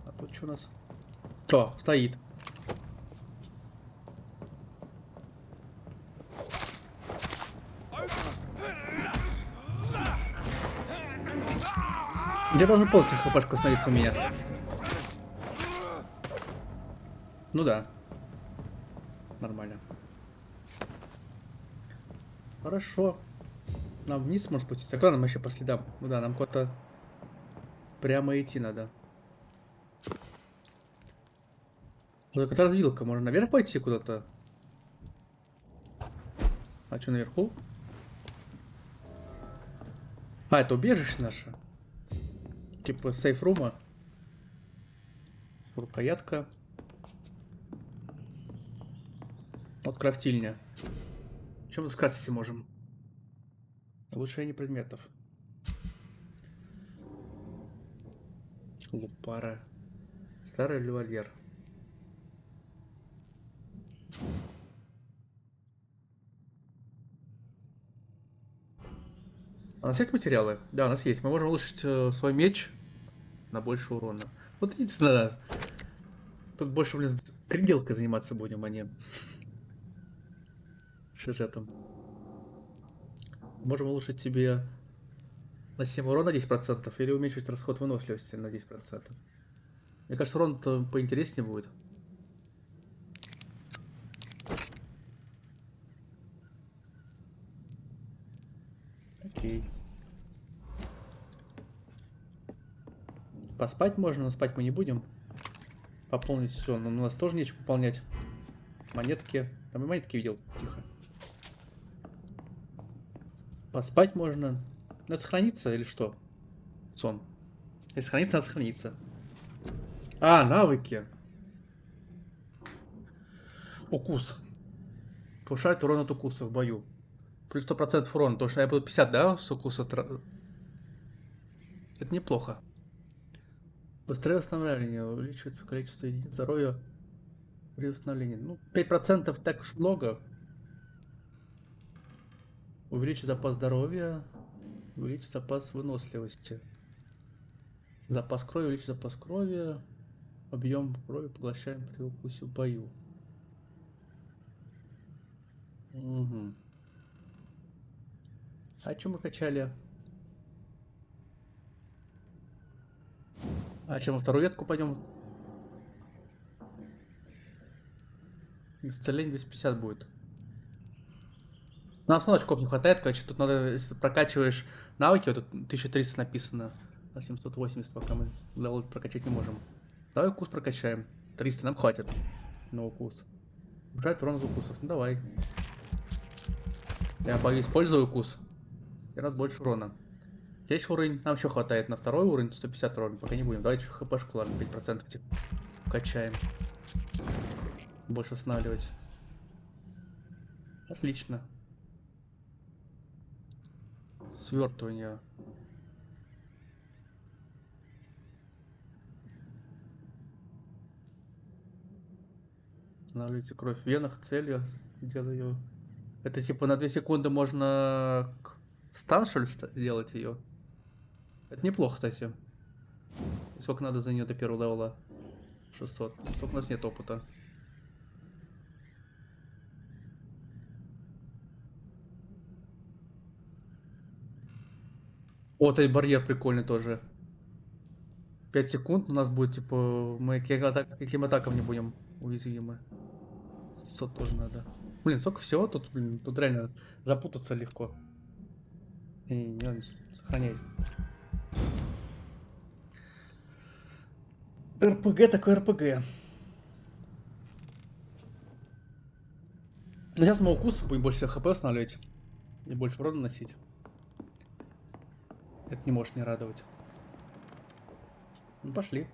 А тут что у нас? О, стоит. Где должен полностью хпшку остановиться у меня? Ну да. Нормально. Хорошо. Нам вниз может спуститься. Куда нам еще по следам? Ну да, нам куда-то прямо идти надо. Вот какая-то развилка. Можно наверх пойти куда-то? А что наверху? А, это убежище наше. Типа сейф-рума. Рукоятка. Вот крафтильня. Чем мы тут скрафтить можем? Улучшение предметов. Лупара. Старый револьвер. А у нас есть материалы? Да, у нас есть. Мы можем улучшить свой меч на больше урона. Вот единственное, тут больше, блин, переделкой заниматься будем, а не сюжетом. Можем улучшить себе на 7 урона 10% или уменьшить расход выносливости на 10%. Мне кажется, урон-то поинтереснее будет. Окей. Поспать можно, но спать мы не будем. Пополнить все, но у нас тоже нечего пополнять. Монетки. Там и монетки видел. Тихо. Поспать можно. Надо сохраниться или что? Сон. Если сохраниться, надо сохраниться. А, навыки. Укус. Повышает урон от укуса в бою. Плюс 100% урона. Потому что я буду 50, да, с укуса. Это неплохо. Быстрее восстановление. Увеличивается количество единиц здоровья при восстановлении. Ну, 5% так уж много. Увеличить запас здоровья. Увеличить запас выносливости. Запас крови. Увеличить запас крови. Объем крови поглощаем при укусе в бою. Угу. А что мы качали? А чем во вторую ветку пойдем? Исцеление 250 будет. Нам снова очков не хватает, короче, тут надо, если прокачиваешь навыки, вот тут 1300 написано, на 780 пока мы левел прокачать не можем. Давай укус прокачаем. 300 нам хватит на укус. Убирает урон из укусов, ну давай. Я использую укус. И раз больше урона. Здесь уровень нам еще хватает на второй уровень, 150 урона, пока не будем. Давайте еще хпшку, ладно, 5% качаем. Больше останавливать. Отлично. Свертывание. Останавливайте кровь в венах, целью делаю. Это типа на 2 секунды можно стан, что ли, сделать ее? Это неплохо, кстати. Сколько надо за нее до первого левела? 600. Только у нас нет опыта. Вот и барьер прикольный тоже. 5 секунд у нас будет, типа, мы каким атакам не будем уязвимы. 500 тоже надо. Блин, сколько всего тут, блин, тут реально запутаться легко. Не надо сохранять. РПГ такой РПГ. Но сейчас мы укус будем больше хп восстанавливать. И больше урона наносить. Это не может не радовать. Ну пошли.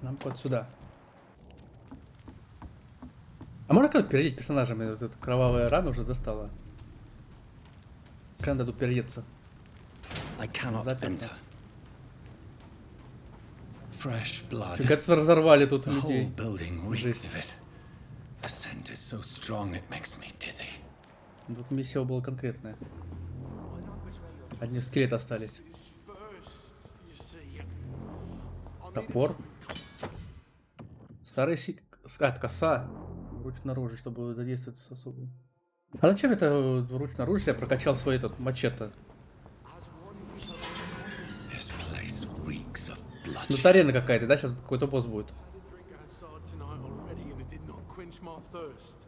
Нам вот сюда. А можно как-то переодеть персонажами? Вот эта кровавая рана уже достала. Как надо тут переодеться? Фига тут разорвали тут людей. Жесть. Тут миссия была конкретная. Одни скелеты остались. Топор. Старый коса. Ручное оружие, чтобы задействовать особо. А зачем это ручное оружие? Я прокачал свой этот мачете. Ну, это арена какая-то, да? Сейчас какой-то босс будет.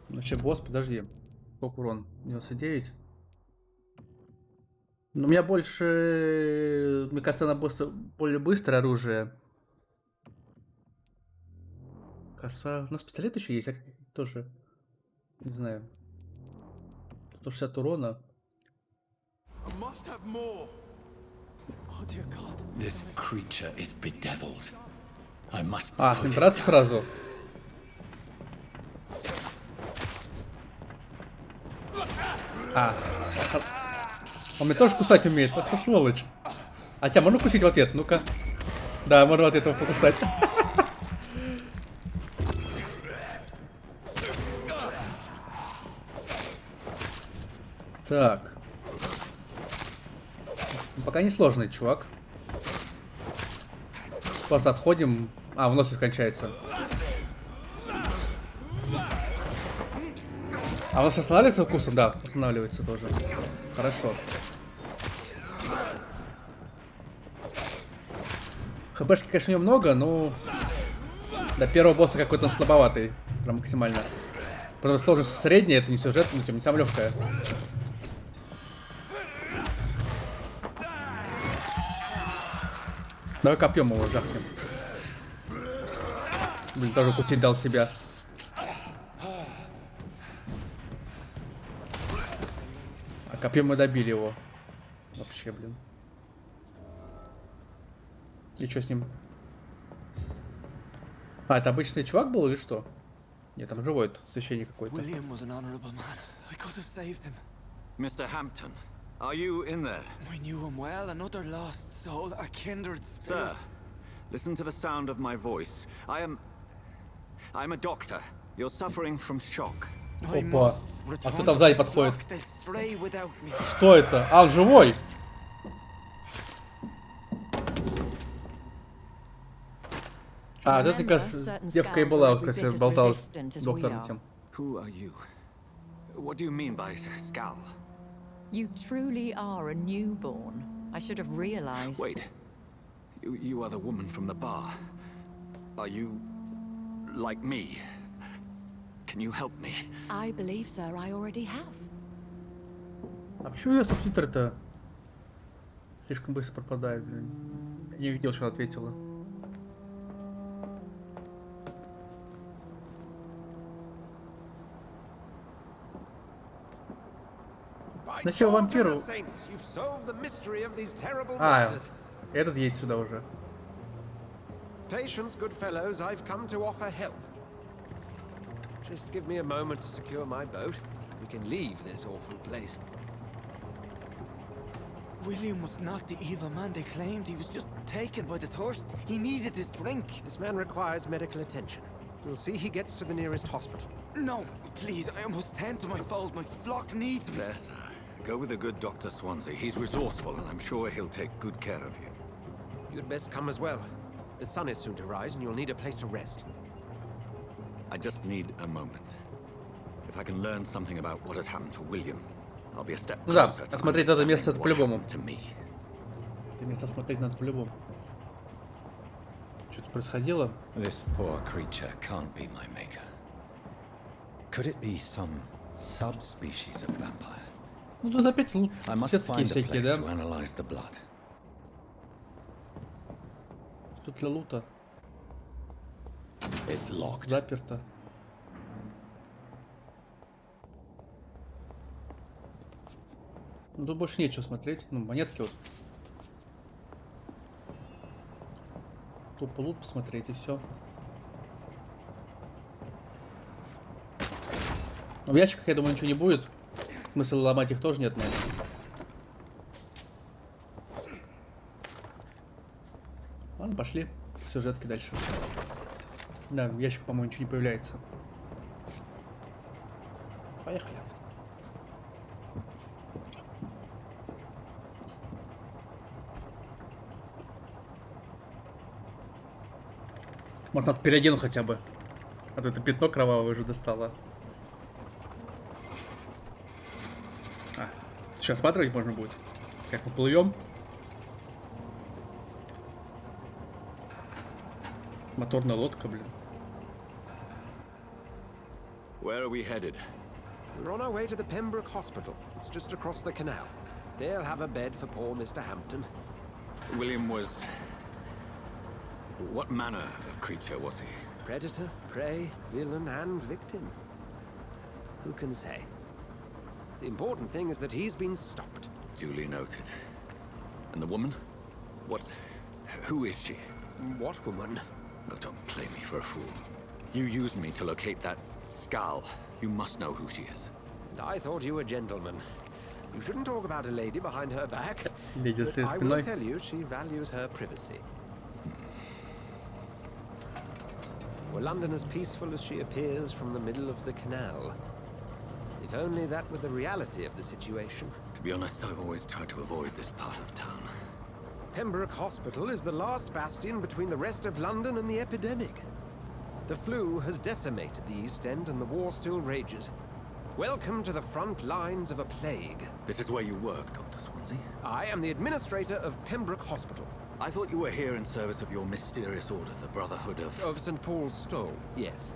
Вообще босс, подожди. Сколько урон? 99. Но у меня больше... Мне кажется, на босса более быстрое оружие. Коса. У нас пистолет еще есть, тоже. Не знаю. 160 урона. А, не драться сразу. А. Он мне тоже кусать умеет, это сволочь. А тебя можно кусить в ответ? Ну-ка. Да, можно в ответ его покусать. Так. Пока не сложный, чувак. Просто отходим. А, выносливость кончается. А у нас останавливается укусом? Да, останавливается тоже. Хорошо. ХПшки, конечно, немного, но до первого босса какой-то слабоватый. Прям максимально. Потому что сложность средняя, это не сюжет, но тем не самое легкая. Давай копьем его жахнем. Блин, тоже кусить дал себя. А копьем мы добили его. Вообще, блин. И что с ним? А, это обычный чувак был или что? Нет, там живой священник какой-то. Mr. Hampton, are you in there? We knew him well, another lost soul, a kindred spirit. Sir, listen to the sound of my voice. I'm a doctor. You're suffering from shock. Опа. А кто там сзади подходит? Что это? А, он живой! А, это как раз девка и была, как раз болталась с доктором тем. Who are you? What do you mean by scowl? You truly are a newborn. I should have realized. Wait. You are the woman from the bar. Are you like me? Can you help me? I believe, sir, I already have. А почему ее субтитры-то слишком быстро пропадают, блин? Я не видел, что она ответила. Начал вампиру. А, этот едет сюда уже. Patience, good fellows, I've come to offer help. Just give me a moment to secure my boat. We can leave this awful place. William was not the evil man they claimed. He was just taken by the thirst. He needed this drink. This man requires medical attention. We'll see he gets to the nearest hospital. No, please, I must tend to my fold. My flock needs me. There, sir. Go with the good Dr. Swansea. He's resourceful, and I'm sure he'll take good care of you. You'd best come as well. The sun is soon to rise, and you'll need a place to rest. I just need a moment. If I can learn something about what has happened to William, I'll be a step closer to осмотреть это место по-любому. to me. Это место осмотреть надо по-любому. Что-то происходило? This poor creature can't be my maker. Could it be some subspecies of vampire? Ну тут опять I must детские find a всякие, place да? to analyze the blood. Тут для лута. It's locked. Заперто. Ну тут больше нечего смотреть. Ну, монетки вот. Тупо лут посмотреть и все. В ящиках, я думаю, ничего не будет. Смысла ломать их тоже нет, наверное. Ладно, пошли. Сюжетки дальше. Да, в ящик, по-моему, ничего не появляется. Поехали. Может, надо переодену хотя бы. А то это пятно кровавое уже достало. А, сейчас осматривать можно будет. Как мы плывем. Моторная лодка, блин. Where are we headed? We're on our way to the Pembroke Hospital. It's just across the canal. They'll have a bed for poor Mr. Hampton. William was... What manner of creature was he? Predator, prey, villain, and victim. Who can say? The important thing is that he's been stopped. Duly noted. And the woman? What... Who is she? What woman? Oh, don't play me for a fool. You used me to locate that skull. You must know who she is. And I thought you a gentleman. You shouldn't talk about a lady behind her back. But I will tell you, she values her privacy. Were London as peaceful as she appears from the middle of the canal? If only that were the reality of the situation. To be honest, I've always tried to avoid this part of town. Pembroke Hospital is the last bastion between the rest of London and the epidemic. The flu has decimated the East End and the war still rages. Welcome to the front lines of a plague. This is where you work, Dr. Swansea? I am the administrator of Pembroke Hospital. I thought you were here in service of your mysterious order, the Brotherhood of... Of St. Paul's Stole, yes.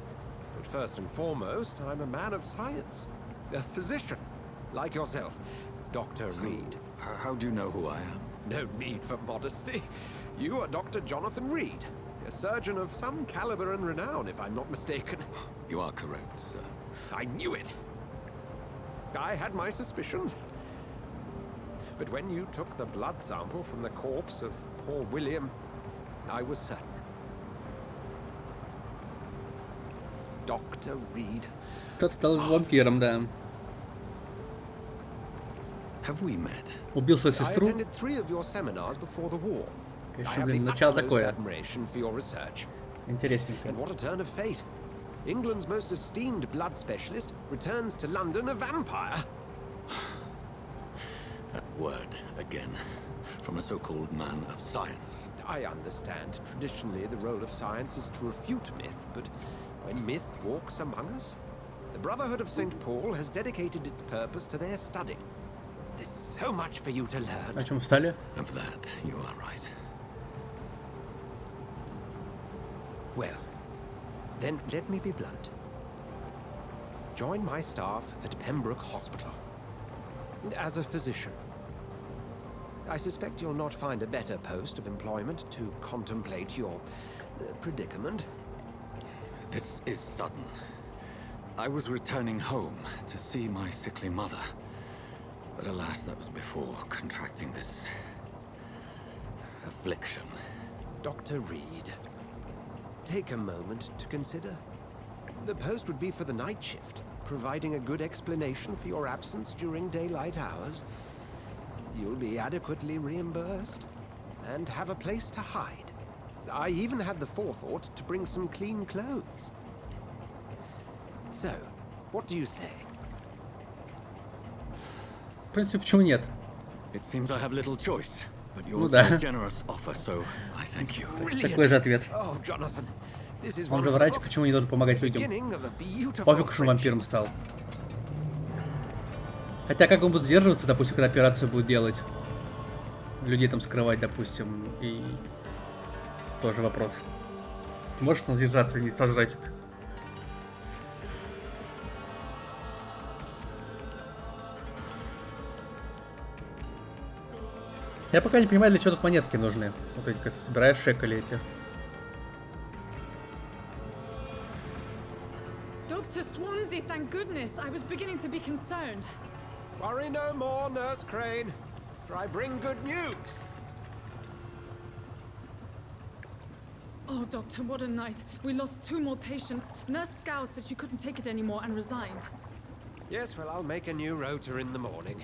But But first and foremost, I'm a man of science. A physician, like yourself, Dr. Reed. How do you know who I am? No need for modesty. You are Dr. Jonathan Reed, a surgeon of some caliber and renown, if I'm not mistaken. You are correct, sir. I knew it. I had my suspicions. But when you took the blood sample from the corpse of poor William, I was certain. Dr. Reed. Тот стал вампиром, да. Have we met? Убил свою I сестру. attended 3 of your seminars before the war. I Конечно, have the блин, начало utmost такое. admiration for your research. Интересненько. And what a turn of fate. England's most esteemed blood specialist returns to London a vampire. That word again. From a so-called man of science. I understand. Traditionally, the role of science is to refute myth, but when myth walks among us, the Brotherhood of St. Paul has dedicated its purpose to their study. There's so much for you to learn. О чем встали? Of that, you are right. Well, then let me be blunt. Join my staff at Pembroke Hospital. As a physician. I suspect you'll not find a better post of employment to contemplate your predicament. This is sudden. I was returning home to see my sickly mother. But alas, that was before contracting this affliction. Dr. Reed, take a moment to consider. The post would be for the night shift, providing a good explanation for your absence during daylight hours. You'll be adequately reimbursed and have a place to hide. I even had the forethought to bring some clean clothes. So, what do you say? В принципе, почему нет? It seems I have little choice, but Ну yours да. is a generous offer, so I thank you. Такой же ответ. Oh, Jonathan, this is Он же врач, почему не должен помогать людям? Пофиг, что он вампиром стал. Хотя как он будет сдерживаться, допустим, когда операцию будет делать? Людей там скрывать, допустим, и... Тоже вопрос. Сможет он сдержаться и не сожрать? Я пока не понимаю, для чего тут монетки нужны. Вот эти, когда собираешь шекели эти. Dr. Swansea, thank goodness. I was beginning to be concerned. Worry no more, Nurse Crane, for I bring good news. Oh, Doctor, what a night. We lost 2 more patients. Nurse Scow said she couldn't take it anymore and resigned. Yes, well, I'll make a new rota in the morning.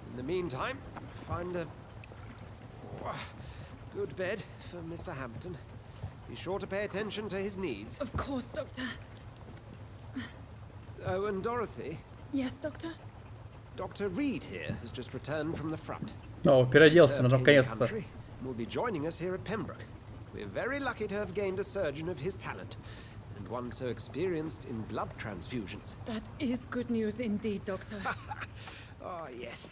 In the meantime, find a good bed for Mr. Hampton. Be sure to pay attention to his needs. Of course, Doctor. Oh, and Dorothy? Yes, Doctor? Dr. Reed here has just returned from the front. О, переоделся, наконец-то. Will be joining us here at Pembroke. We're very lucky to have gained a surgeon of his talent, and one so experienced in blood transfusions. That is good news indeed, Doctor. Oh, yes.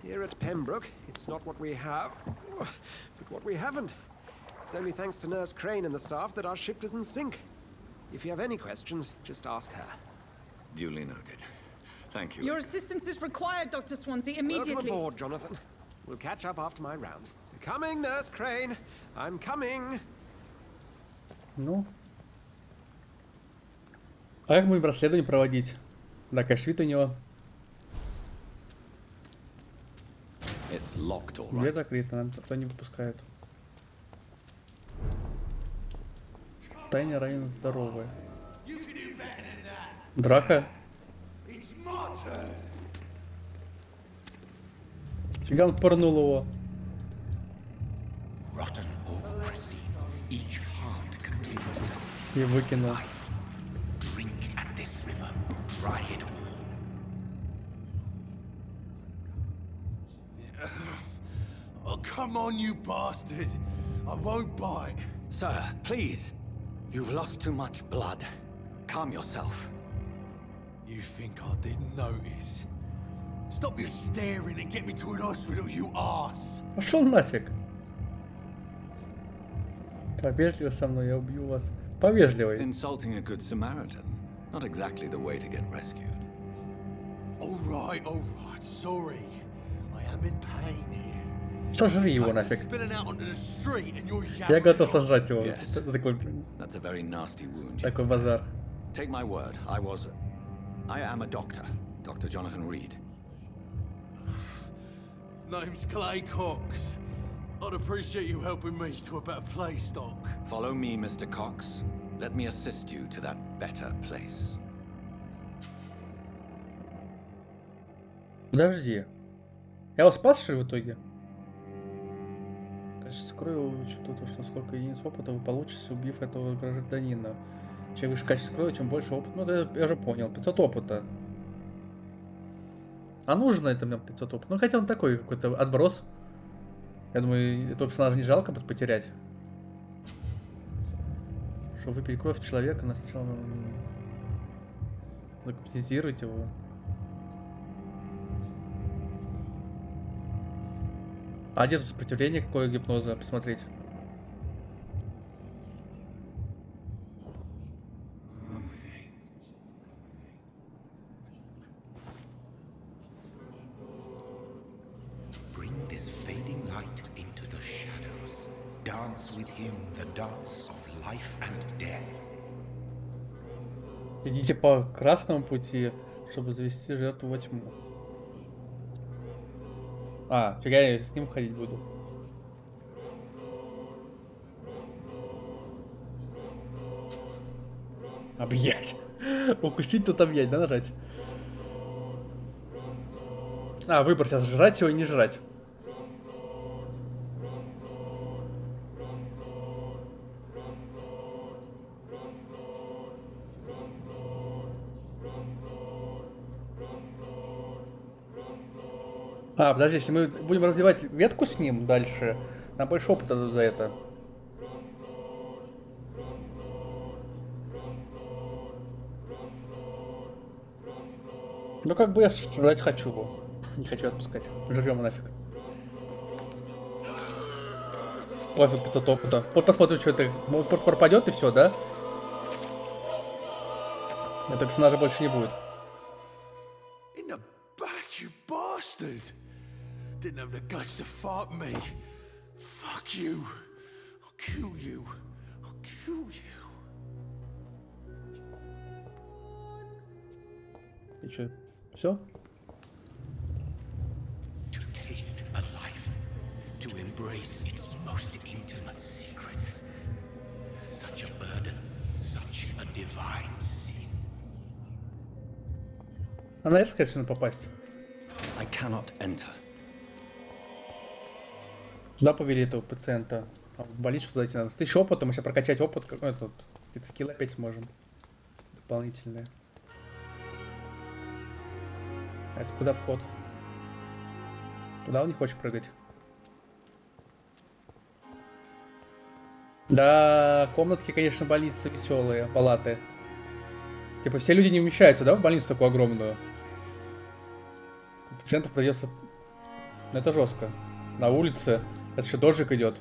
Here at Pembroke, it's not what we have, but what we haven't. It's only thanks to Nurse Crane and the staff that our ship doesn't sink. If you have any questions, just ask her. Duly noted. Thank you. Your assistance is required, Dr. Swansea, immediately. Welcome aboard, Jonathan. We'll catch up after my rounds. Coming, Nurse Crane. I'm coming. Ну. А как мы будем расследование проводить? Да, конечно, вид у него. It's locked, all right. Дверь закрыта, нам никто не выпускает. Состояние района здоровое. Драка? Фига он пырнул его. И выкинул. Oh, come on, you bastard. I won't bite. Sir, please. You've lost too much blood. Calm yourself. You think I didn't notice? Stop your staring and get me to an hospital, you arse. Пошел нафиг. Повежливо со мной, я убью вас. Повежливый. Insulting a good Samaritan. Not exactly the way to get rescued. All right, sorry. I am in pain here. Сожри его нафиг. Spilling out onto the street and you're Я yapping готов on. сожрать его. Yes. Такой, That's a very nasty wound. такой базар. Take my word, I am a doctor. Dr. Jonathan Reed. Name's Clay Cox. I'd appreciate you helping me to a better place, Doc. Follow me, Mr. Cox. Let me assist you to that better place. Подожди. Я его спас, что ли, в итоге? Качество крови что-то, что сколько единиц опыта вы получите, убив этого гражданина. Чем выше качество крови, тем больше опыта. Ну, это я уже понял. 500 опыта. А нужно это мне 500 опыта? Ну, хотя он такой какой-то отброс. Я думаю, этого персонажа не жалко будет потерять. Чтобы выпить кровь человека, надо сначала закапитализировать его. А где тут сопротивление какое гипноза посмотреть? Bring this fading light into the shadows. Dance with him the dance of life and death. Идите по красному пути, чтобы завести жертву во тьму. А, фига, я с ним ходить буду. Объять. Укусить тут объять, да, нажать? А, выбор сейчас, жрать его и не жрать. А, подожди, если мы будем развивать ветку с ним дальше, нам больше опыта дадут за это. Ну как бы я жрать хочу его. Не хочу отпускать. Жрем нафиг. Пофиг 500 опыта. Вот посмотрим, что это. Может, просто пропадет и все, да? Этого персонажа больше не будет. In the back, you bastard! Didn't have the guts to fight me. Fuck you. I'll kill you. I'll kill you. И что? Все? To taste a life, to embrace its most intimate secrets. Such a burden, such a divine sin. А на это, конечно, попасть. I cannot enter. Куда повели этого пациента? А в больницу зайти надо. С 1000 опыта, мы сейчас прокачать опыт, какой-то какие-то скиллы опять сможем. Дополнительные. А это куда вход? Туда он не хочет прыгать. Да, комнатки, конечно, больницы веселые, палаты. Типа все люди не вмещаются, да, в больницу такую огромную? Пациентов придется... Ну это жестко. На улице. Это еще дождик идет.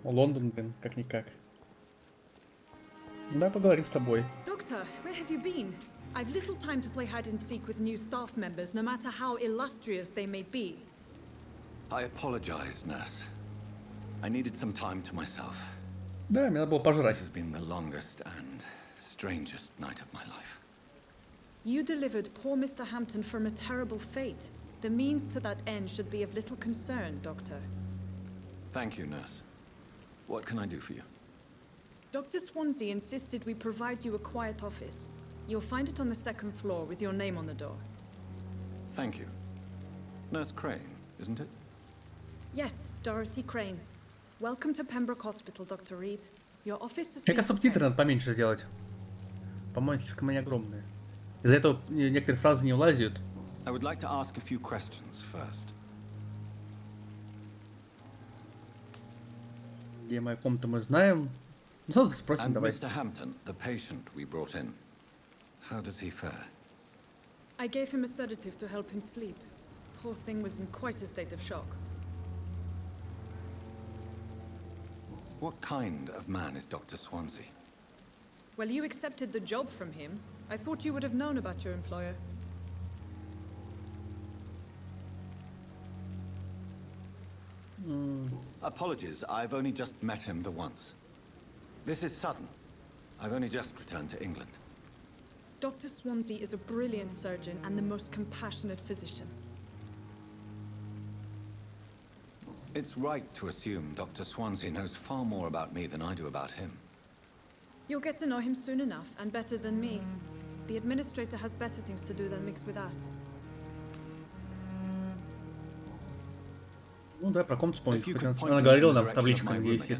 Лондон, блин, как-никак. Давай поговорим с тобой. Doctor, where have you been? I've little time to play hide and seek with new staff members, no matter how illustrious they may be. I apologize, nurse. I needed some time to myself. Да, мне надо было пожрать. This has been the longest and strangest night of my life. You delivered poor Mr. Hampton from a terrible fate. The means to that end should be of little concern, Doctor. Thank you, nurse. What can I do for you? Dr. Swansea insisted we provide you a quiet office. You'll find it on the second floor with your name on the door. Thank you. Nurse Crane, isn't it? Yes, Dorothy Crane. Welcome to Pembroke Hospital, Dr. Reed. Your office has Мне been... субтитры надо поменьше сделать. По-моему, слишком они огромные. Из-за этого некоторые фразы не влазят. I would like to ask a few questions first. Где моя комната, мы знаем. Ну, сразу спросим, And давай. Mr. Hampton, the patient we brought in, how does he fare? I gave him a sedative to help him sleep. Poor thing was in quite a state of shock. What kind of man is Dr. Swansea? Well, you accepted the job from him. I thought you would have known about your employer. Apologies, I've only just met him the once. This is sudden. I've only just returned to England. Dr. Swansea is a brilliant surgeon and the most compassionate physician. It's right to assume Dr. Swansea knows far more about me than I do about him. You'll get to know him soon enough, and better than me. The administrator has better things to do than mix with us. Ну да, про комнату вспомнить. Она говорила нам, табличка висит.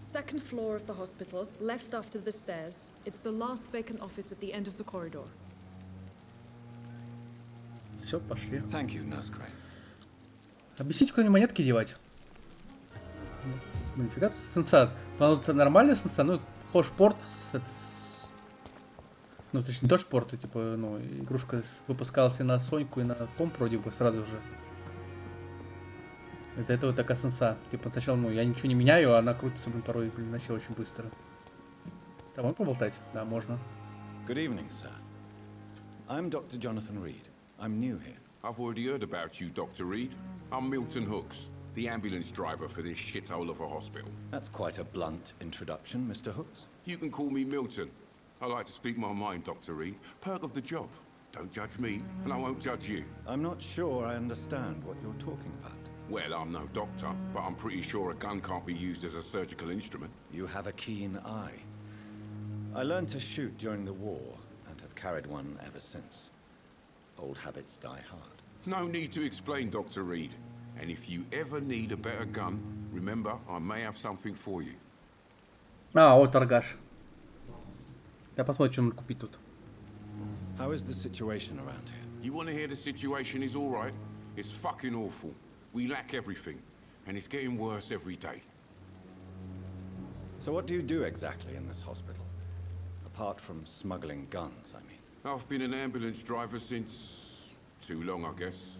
Second floor of the hospital, left after the stairs. It's the last vacant office at the end of the corridor. Все, пошли. Thank you, Nurse Crane. Объясните, куда мне монетки девать. Ну, нифига тут сенсат. Тут нормальный сенсат, ну, похож порт ну, точнее, не то шпорт, типа, ну, игрушка выпускалась и на Соньку, и на комп вроде бы сразу же. Из-за этого такая сенса. Типа, сначала, ну, я ничего не меняю, а она крутится, блин, порой, блин, вообще очень быстро. Там можно поболтать? Да, можно. Good evening, sir. I'm Dr. Jonathan Reed. I'm new here. I've already heard about you, Dr. Reed. I'm Milton Hooks, the ambulance driver for this shithole of a hospital. That's quite a blunt introduction, Mr. Hooks. You can call me Milton. I like to speak my mind, Dr. Reed. Perk of the job. Don't judge me, and I won't judge you. I'm not sure I understand what you're talking about. Well, I'm no doctor, but I'm pretty sure a gun can't be used as a surgical instrument. You have a keen eye. I learned to shoot during the war, and have carried one ever since. Old habits die hard. No need to explain, Dr. Reed. And if you ever need a better gun, remember, I may have something for you. А, вот торгаш. Я посмотрю, что можно купить тут. How is the situation around here? You want to hear the situation is all right? It's fucking awful. We lack everything, and it's getting worse every day. So what do you do exactly in this hospital? Apart from smuggling guns, I mean. I've been an ambulance driver since... too long, I guess.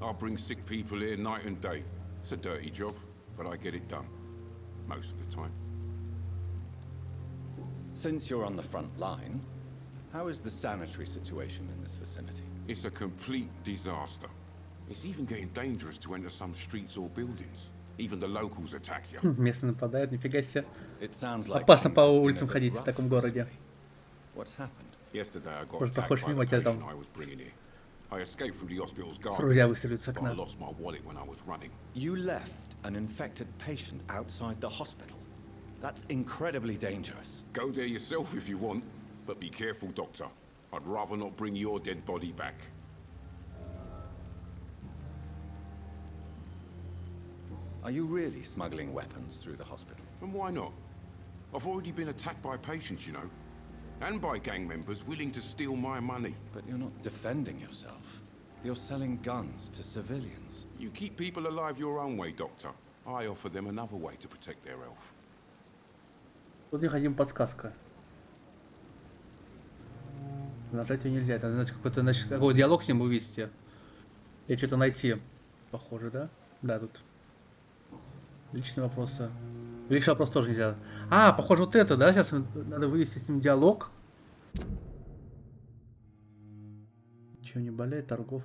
I bring sick people here night and day. It's a dirty job, but I get it done. Most of the time. Since you're on the front line, how is the sanitary situation in this vicinity? It's a complete disaster. It's even getting dangerous to enter some streets or buildings. Even the locals attack you. Местные нападают, нифига себе. It sounds like опасно по улицам ходить в таком городе. What's happened? Yesterday I got Может, attacked проходишь by мимо, the тебя patient там I was bringing here. I escaped from the hospital's с guards, ружья выстрелят с but I окна. lost my wallet when I was running. You left an infected patient outside the hospital. That's incredibly dangerous. Go there yourself if you want, but be careful, Doctor. I'd rather not bring your dead body back. Are you really smuggling weapons through the hospital? And why not? I've already been attacked by patients, you know. And by gang members willing to steal my money. But you're not defending yourself. You're selling guns to civilians. You keep people alive your own way, Doctor. I offer them another way to protect their health. Тут необходима подсказка. Нажать ее нельзя. Это значит какой-то, значит, какой диалог с ним увидите. И что-то найти. Похоже, да? Да, тут. Личные вопросы. Личный вопрос тоже нельзя. А, похоже, вот это, да? Сейчас надо вывести с ним диалог. Ничего не болеет, торгов.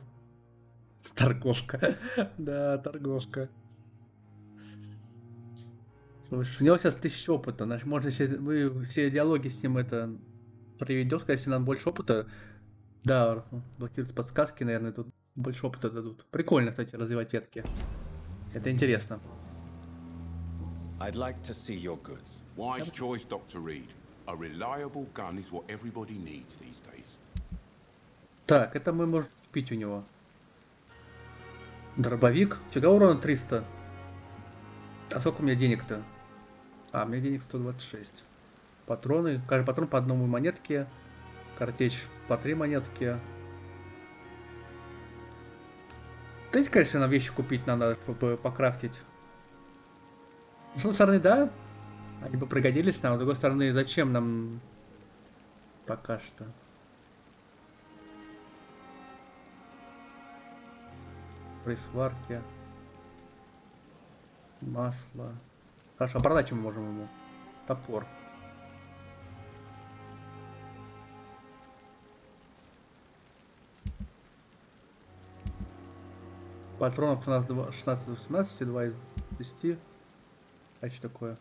Торговка. Да, торговка. Слушай, у него сейчас 1000 опыта. Значит, можно, если вы все диалоги с ним это приведете, если нам больше опыта. Да, блокируются подсказки, наверное, тут больше опыта дадут. Прикольно, кстати, развивать ветки. Это интересно. I'd like to see your goods. Wise choice, Dr. Reed. A reliable gun is what everybody needs these days. Так, это мы можем купить у него. Дробовик. Фига урона 300. А сколько у меня денег-то? А, у меня денег 126. Патроны. Каждый патрон по одной монетке. Картечь по 3 монетки. Эти, конечно, нам вещи купить надо, чтобы покрафтить. С одной стороны, да, они бы пригодились нам, а с другой стороны, зачем нам пока что? При сварке. Масло. Хорошо, продать мы можем ему. Топор. Патронов у нас 16 из 18, 2 из 10. А что такое?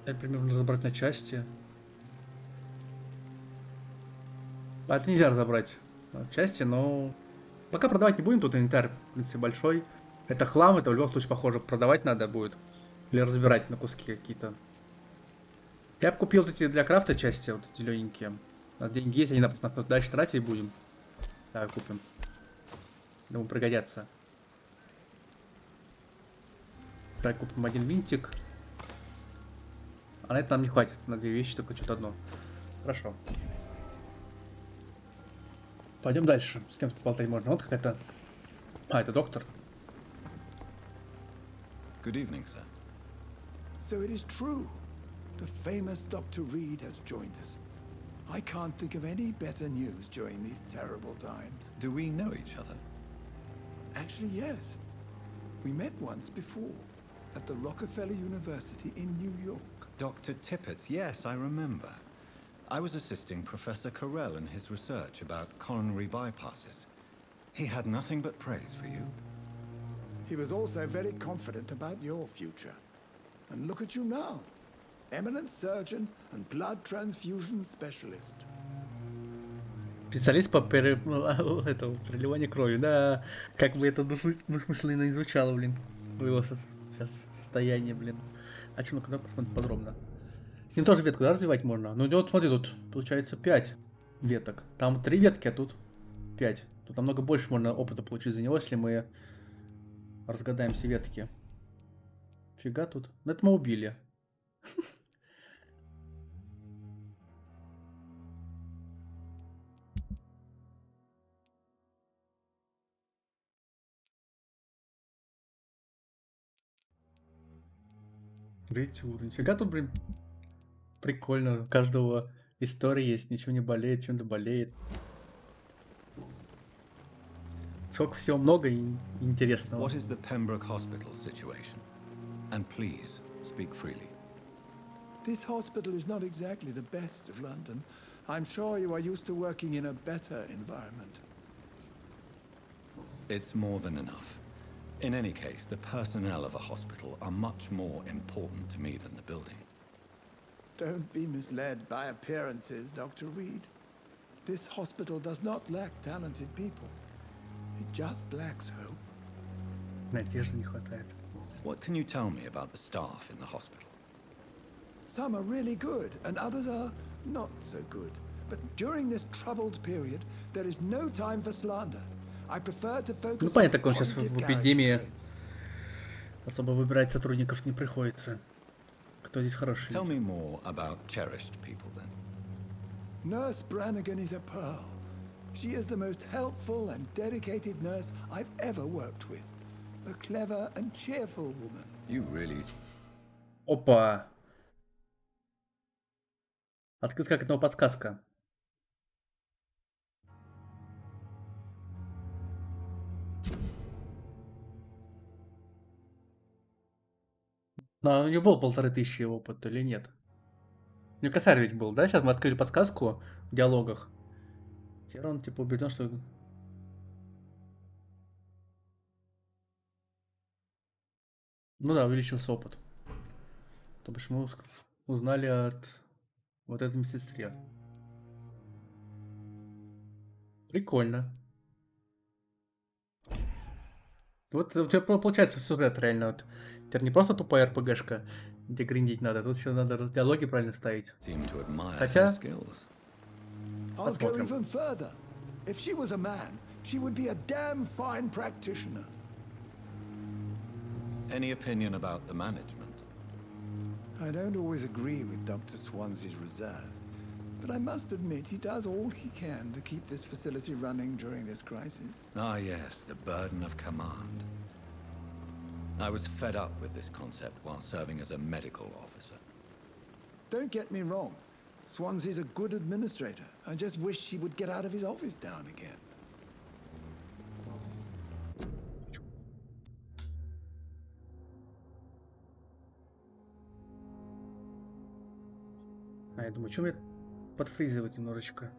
Это примерно разобрать на части. А это нельзя разобрать на части, но пока продавать не будем, тут инвентарь, в принципе, большой. Это хлам, это в любом случае, похоже, продавать надо будет. Или разбирать на куски какие-то. Я бы купил вот эти для крафта части, вот эти зелененькие. У нас деньги есть, они на дальше тратить будем. Давай купим. Думаю, пригодятся. Так, купим один винтик. А на это нам не хватит. На две вещи, только что-то одно. Хорошо. Пойдем дальше. С кем-то поболтать можно. Вот какая-то... А, это доктор. Good evening, sir. So it is true. The famous Dr. Reed has joined us. I can't think of any better news during these terrible times. Do we know each other? Actually, yes. We met once before, at the Rockefeller University in New York. Dr. Tippett, yes, I remember. I was assisting Professor Carell in his research about coronary bypasses. He had nothing but praise for you. He was also very confident about your future. And look at you now. Eminent surgeon and blood transfusion specialist. Специалист по переливанию крови. Да, как бы это двусмысленно не звучало, блин. Его сейчас состояние, блин. А что, ну-ка, посмотрим подробно. С ним тоже ветку, да, развивать можно? Ну, вот смотри, тут получается 5 веток. Там 3 ветки, а тут 5. Тут намного больше можно опыта получить за него, если мы разгадаем все ветки. Фига тут. Ну, это мы убили. Третий уровень. Фига тут, блин, прикольно. У каждого история есть. Ничего не болеет, чем-то болеет. Сколько всего много и интересного. What is the Pembroke Hospital situation? And please, speak freely. This hospital is not exactly the best of London. I'm sure you are used to working in a better environment. It's more than enough. In any case, the personnel of a hospital are much more important to me than the building. Don't be misled by appearances, Dr. Reed. This hospital does not lack talented people. It just lacks hope. Надежды не хватает. What can you tell me about the staff in the hospital? Some are really good, and others are not so good. But during this troubled period, there is no time for slander. I prefer to focus Ну, понятно, как он сейчас в эпидемии. Особо выбирать сотрудников не приходится. Кто здесь хороший? Tell me more about cherished people, then. Nurse Brannigan is a pearl. She is the most helpful and dedicated nurse I've ever worked with. A clever and cheerful woman. You really... Опа! Открыть как одного подсказка. Но у него было 1500 опыта или нет? У него косарь ведь был, да? Сейчас мы открыли подсказку в диалогах. Теперь он типа убежден, что... Ну да, увеличился опыт. То бишь мы узнали от вот этой медсестре. Прикольно. Вот у тебя получается все реально. Вот. Теперь не просто тупая РПГшка, где гриндить надо, тут еще надо диалоги правильно ставить. Хотя... I'll go even further. If she was a man, she would be a damn fine practitioner. Any opinion about the management? I don't always agree with Dr. Swansea's reserve, but I must admit he does all he can to keep this facility running during this crisis. Ah, yes, the burden of command. I was fed up with this concept while serving as a medical officer. Don't get me wrong. Swansea's a good administrator. I just wish he would get out of his office down again. Я думаю, что мне подфризывать немножечко?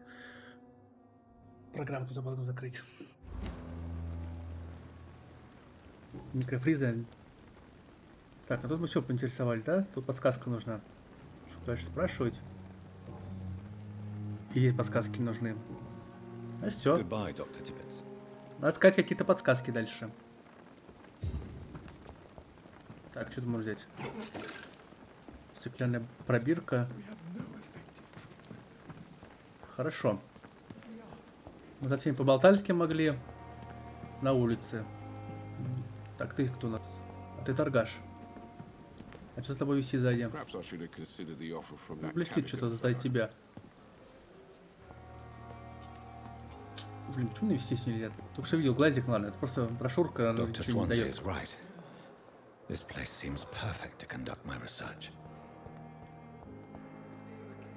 Программку забыл закрыть. Микрофриза. Так, а тут мы все поинтересовали, да? Тут подсказка нужна. Что дальше спрашивать? И есть подсказки нужны. А все. Надо сказать какие-то подсказки дальше. Так, что тут можно взять? Стеклянная пробирка. Хорошо. Мы со всеми поболтали, с кем могли. На улице. Так, ты кто у нас? А ты торгаш. А что с тобой висит сзади? Ну, блестит что-то сзади тебя. Блин, почему навестись нельзя? Только что видел глазик, ладно, это просто брошюрка, она ничего не дает. This place seems perfect to conduct my research.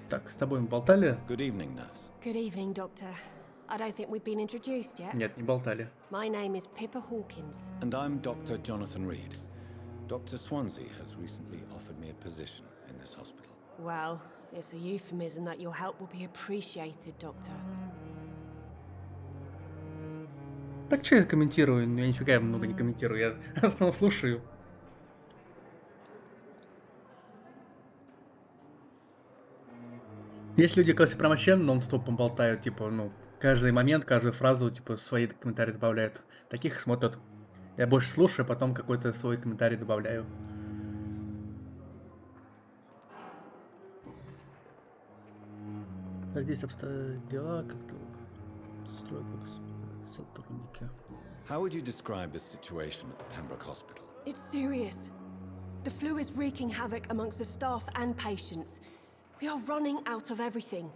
Так, с тобой мы болтали? Good evening, nurse. Good evening, Doctor. I don't think we've been introduced yet. Нет, не болтали. My name is Pippa Hawkins. And I'm Dr. Jonathan Reed. Dr. Swansea has recently offered me a position in this hospital. Well, it's a euphemism that your help will be appreciated, Doctor. Так что я комментирую? Я нифига много не комментирую, я в основном слушаю. Есть люди, которые прям вообще нон-стопом болтают, типа, ну, каждый момент, каждую фразу, типа, свои комментарии добавляют. Таких смотрят. Я больше слушаю, а потом какой-то свой комментарий добавляю. Как здесь обстоят дела, как-то строят сотрудники. How would you describe the situation at the Pembroke Hospital? It's serious. The flu is wreaking havoc amongst the staff and patients. We are running out of everything.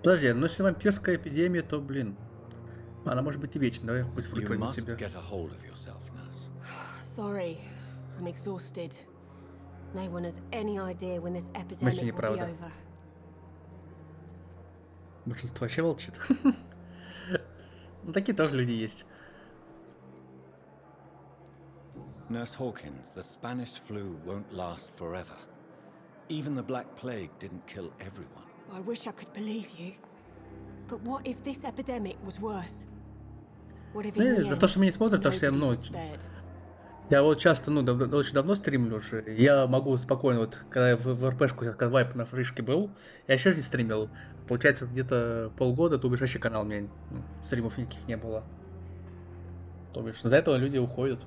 Подожди, ну если вампирская эпидемия, то, блин, она может быть и вечной. Давай пусть выкладывает на себя. Sorry, I'm exhausted. No one has any idea when this epidemic will be over. Большинство вообще молчит. Ну, такие тоже люди есть. Nurse Hawkins, the Spanish flu won't last forever. Even the Black Plague didn't kill everyone. I wish I could believe you. But what if this epidemic was worse? What if За то, что меня не смотрят, то, что я, ну, я вот часто, ну, очень давно стримлю уже. Я могу спокойно, вот, когда я в РПшку, когда вайп на фришке был, я еще не стримил. Получается, где-то полгода, то бишь вообще канал у меня, ну, стримов никаких не было. То бишь, за этого люди уходят.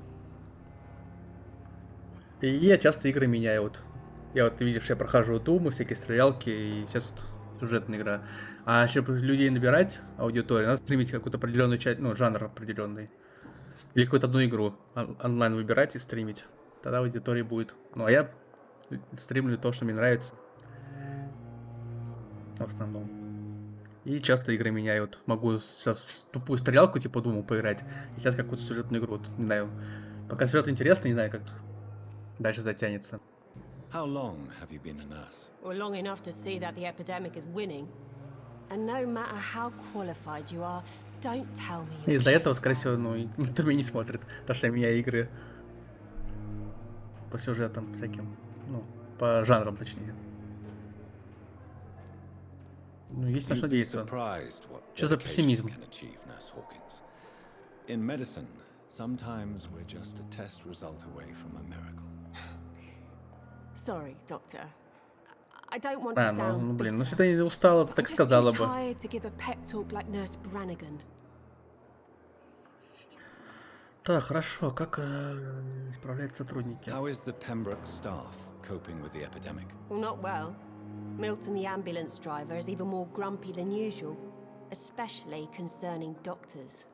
И я часто игры меняю, вот. Я вот, видишь, я прохожу Думы, всякие стрелялки, и сейчас вот сюжетная игра. А чтобы людей набирать, аудиторию, надо стримить какую-то определенную часть, ну, жанр определенный. Или какую-то одну игру онлайн выбирать и стримить. Тогда аудитория будет. Ну, а я стримлю то, что мне нравится. В основном. И часто игры меняю. Вот могу сейчас тупую стрелялку, типа, Думу поиграть. И сейчас какую-то сюжетную игру. Вот, не знаю. Пока сюжет интересный, не знаю, как дальше затянется. How long have you been a nurse? Well, long enough to see that the epidemic is winning. And no matter how qualified you are, don't tell me. Из-за этого, скорее всего, ну, никто меня не смотрит. Потому что я меняю игры по сюжетам всяким. Ну, по жанрам, точнее. Ну, есть на что надеяться. Что за пессимизм? In medicine, sometimes we're just a test result away from a miracle. Sorry, doctor. I don't want to sound ну, блин, ну, если ты устала, так сказала бы. Tired to give a pep talk like Nurse Brannigan. Так, хорошо. Как справляются сотрудники? How is the Pembroke staff coping with the epidemic? Well, not well. Milton, the ambulance driver, is even more grumpy than usual, especially concerning doctors.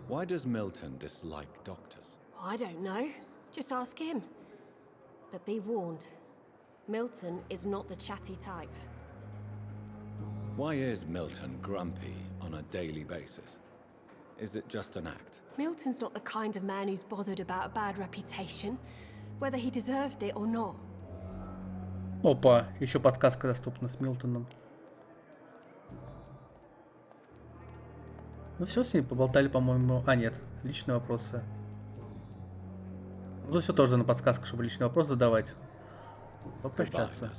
Why does Milton dislike doctors? I don't know. Just ask him. But be warned, Milton is not the chatty type. Why is Milton grumpy on a daily basis? Is it just an act? Milton's not the kind of man who's bothered about a bad reputation, whether he deserved it or not. Опа, еще подсказка доступна с Милтоном. Ну все, с ней поболтали, по-моему. А, нет, личные вопросы. Ну, все тоже на подсказку, чтобы личный вопрос задавать. Попрощаться.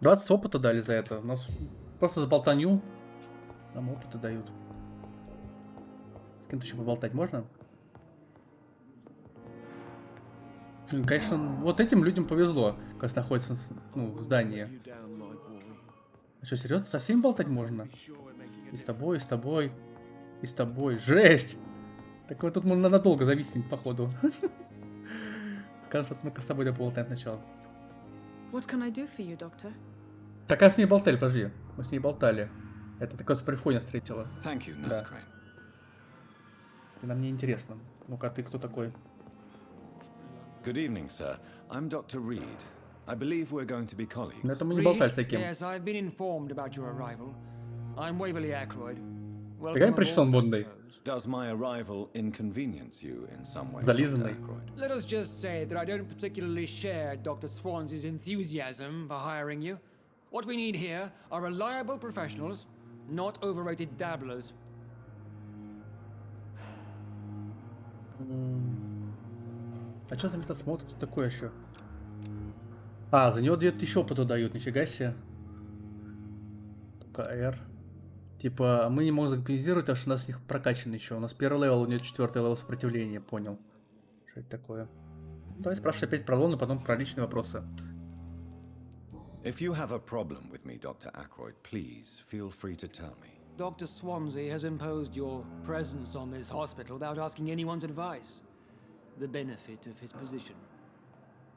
20 опыта дали за это. У нас просто за болтанью нам опыты дают. С кем-то еще поболтать можно? Конечно, вот этим людям повезло, когда находятся в здании. А что, серьезно? Со всеми болтать можно? И с тобой, и с тобой, и с тобой. Жесть! Так вот тут можно надолго зависнуть, походу. Скажем, мы-ка с тобой поболтаем сначала. What can I do for you, doctor? Так, а с ней болтали, подожди. Мы с ней болтали. Это такое с прифоня встретила. Thank you, да. И нам не интересно. Ну-ка, ты кто такой? Good evening, sir. I'm Dr. Reed. I believe we're going to be colleagues. Но это мы не болтали с таким. Yes, I've been informed about your arrival. I'm Waverly Ackroyd. Какая причина модной? Does my arrival inconvenience you in some way? Зализанный. Let us just say that I don't particularly share Dr. Swansea's enthusiasm for hiring you. What we need here are reliable professionals, not overrated dabblers. А что за метасмотр? Что такое еще? А, за него 2000 опыта дают, нифига себе. Только R. Типа, мы не можем закомпенсировать, потому что у нас них прокачан еще. У нас первый левел, у него 4-й левел сопротивления, понял. Что это такое? Давай спрашивай опять про лон, а потом про личные вопросы. If you have a problem with me, Dr. Ackroyd, please feel free to tell me. Dr. Swansea has imposed your presence on this hospital without asking anyone's advice. The benefit of his position.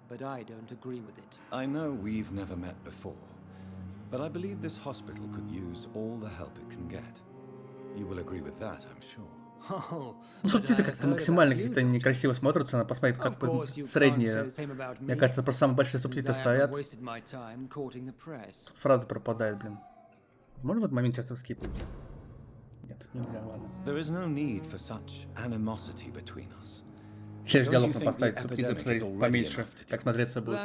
But I don't agree with it. I know we've never met before, but I believe this hospital could use all the help it can get. You will agree with that, I'm sure. Ну, субтитры как-то максимально какие-то некрасиво смотрятся, надо посмотреть, как средние. Мне кажется, просто самые большие субтитры стоят. Фраза пропадает, блин. Можно в этот момент сейчас скипнуть? Нет, нельзя, ладно. Следующий диалог надо поставить, субтитры посмотреть поменьше, как смотреться будет.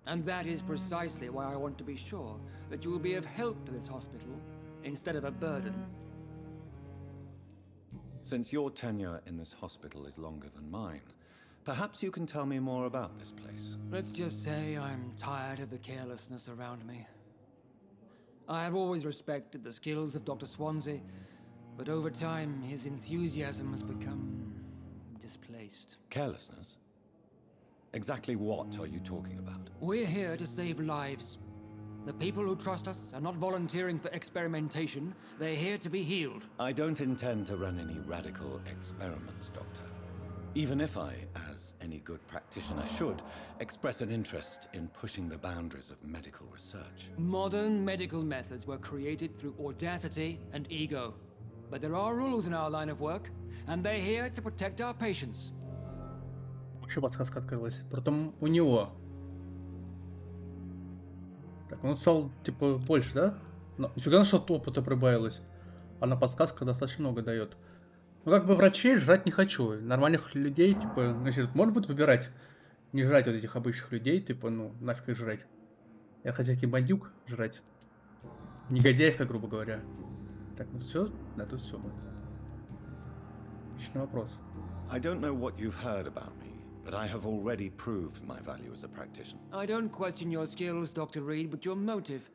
And that is precisely why I want to be sure that you will be of help to this hospital instead of a burden. Since your tenure in this hospital is longer than mine, perhaps you can tell me more about this place. Let's just say I'm tired of the carelessness around me. I have always respected the skills of Dr. Swansea, but over time his enthusiasm has become displaced. Carelessness? Exactly what are you talking about? We're here to save lives. The people who trust us are not volunteering for experimentation. They're here to be healed. I don't intend to run any radical experiments, Doctor. Even if I, as any good practitioner should, express an interest in pushing the boundaries of medical research. Modern medical methods were created through audacity and ego. But there are rules in our line of work, and they're here to protect our patients. Еще подсказка открылась. Притом у него. Так, он стал, типа, больше, да? Но, нифига на что опыта прибавилось. А на подсказках достаточно много дает. Ну, как бы врачей жрать не хочу. Нормальных людей, типа, значит, можно будет выбирать. Не жрать вот этих обычных людей, типа, ну, нафиг их жрать. Я хочу таких бандюк жрать. Негодяев, как грубо говоря. Так, ну все? Да, тут все. Отличный вопрос. I don't know what you've heard about me. But I have already proved my value as a practitioner. I don't question your skills, Dr. Reed, but your motive.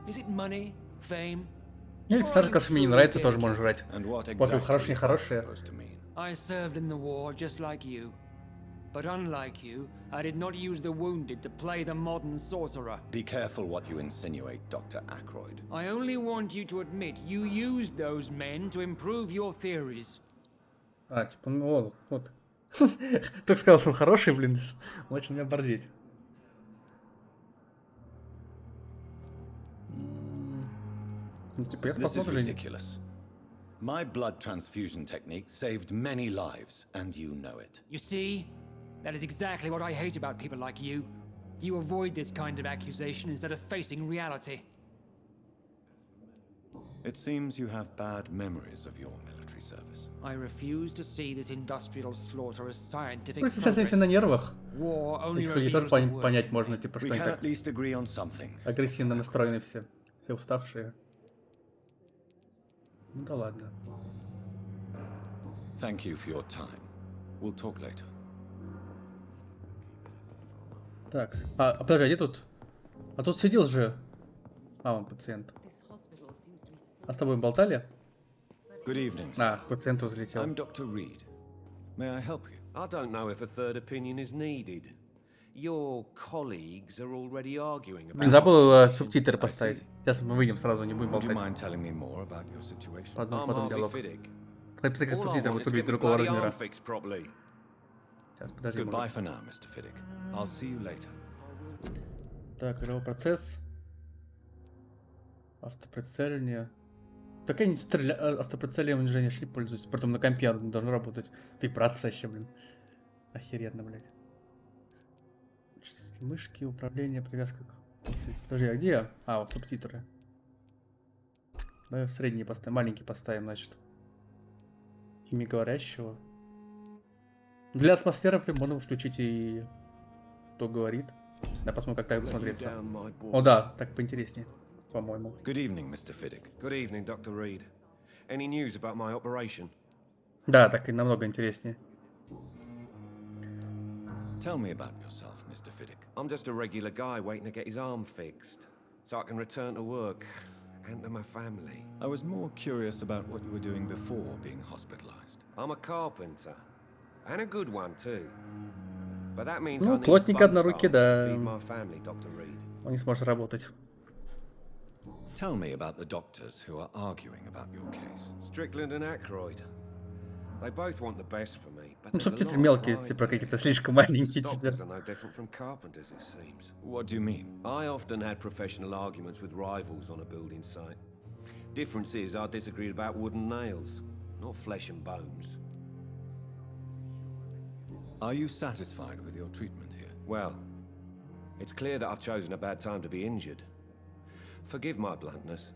Is it money, fame? Или пистолет, конечно, мне не нравится, тоже можно жрать. Пофиг, хорошие, нехорошие. I served in the war just like you. But unlike you, I did not use the wounded to play the modern sorcerer. Be careful what you insinuate, Dr. Ackroyd. I only want you to admit you used those men to improve your theories. А, типа, ну вот. Только сказал, что он хороший, блин, начал меня борзеть. Ну, типа, я This is ridiculous. My blood transfusion technique saved many lives, and you know it. You see, that is exactly what I hate about people like you. You avoid this kind of accusation instead of facing reality. It seems you have bad memories of your military service. I refuse to see this industrial slaughter as scientific Ну, если на progress. нервах, War only этих людей тоже reveals the worst понять in можно, me. типа, We что они can так at least agree on something. агрессивно настроены все уставшие. Ну да ладно. Thank you for your time. We'll talk later. Так, подожди, а где тут? А тут сидел же. А, он пациент. А с тобой болтали? Good evening, sir. А, пациент взлетел. I'm Dr. Reed. May I help you? I don't know if a third opinion is needed. Your colleagues are already arguing about... Блин, забыл субтитры поставить. Сейчас мы выйдем сразу, не будем Would you болтать. mind telling me more about your situation? Потом диалог. Написать как субтитры будут выглядеть другого размера. Сейчас, подожди. Goodbye for now, Mr. Fiddick. I'll see you later. Так, игровой процесс. Автоприцеливание. Так я не стреляю. Автоприцеливание же не пользуюсь. Потом на компе должно работать. Вибрация еще, блин. Охеренно, блядь. Мышки, управление, привязка. Подожди, а где я? А, вот субтитры. Давай средний поставим, маленький поставим, значит. Имя говорящего. Для атмосферы можно включить и кто говорит. Да, посмотрим, как так будет смотреться. О, да, так поинтереснее, по-моему. Good evening, Mr. Fiddick. Good evening, Dr. Reed. Any news about my operation? Да, так и намного интереснее. Tell me about yourself, Mr. Fiddick. I'm just a regular guy waiting to get his arm fixed, so I can return to work and to my family. I was more curious about what you were doing before being hospitalized. I'm a carpenter, and a good one too. But that means Ну, I need плотник both однорукий, arms да. to feed my family, Dr. Reed. Он не сможет работать. Tell me about the doctors who are arguing about your case. Strickland and Aykroyd. They both want the best for me, but Ну, there's a субтитры lot of мелкие, pride типа there. какие-то слишком маленькие теперь. Doctors are no different from carpenters, it seems. What do you mean? I often had professional arguments with rivals on a building site. Difference is I disagreed about wooden nails, not flesh and bones. Are you satisfied with your treatment here? Well, it's clear that I've chosen a bad time to be injured. Forgive my bluntness,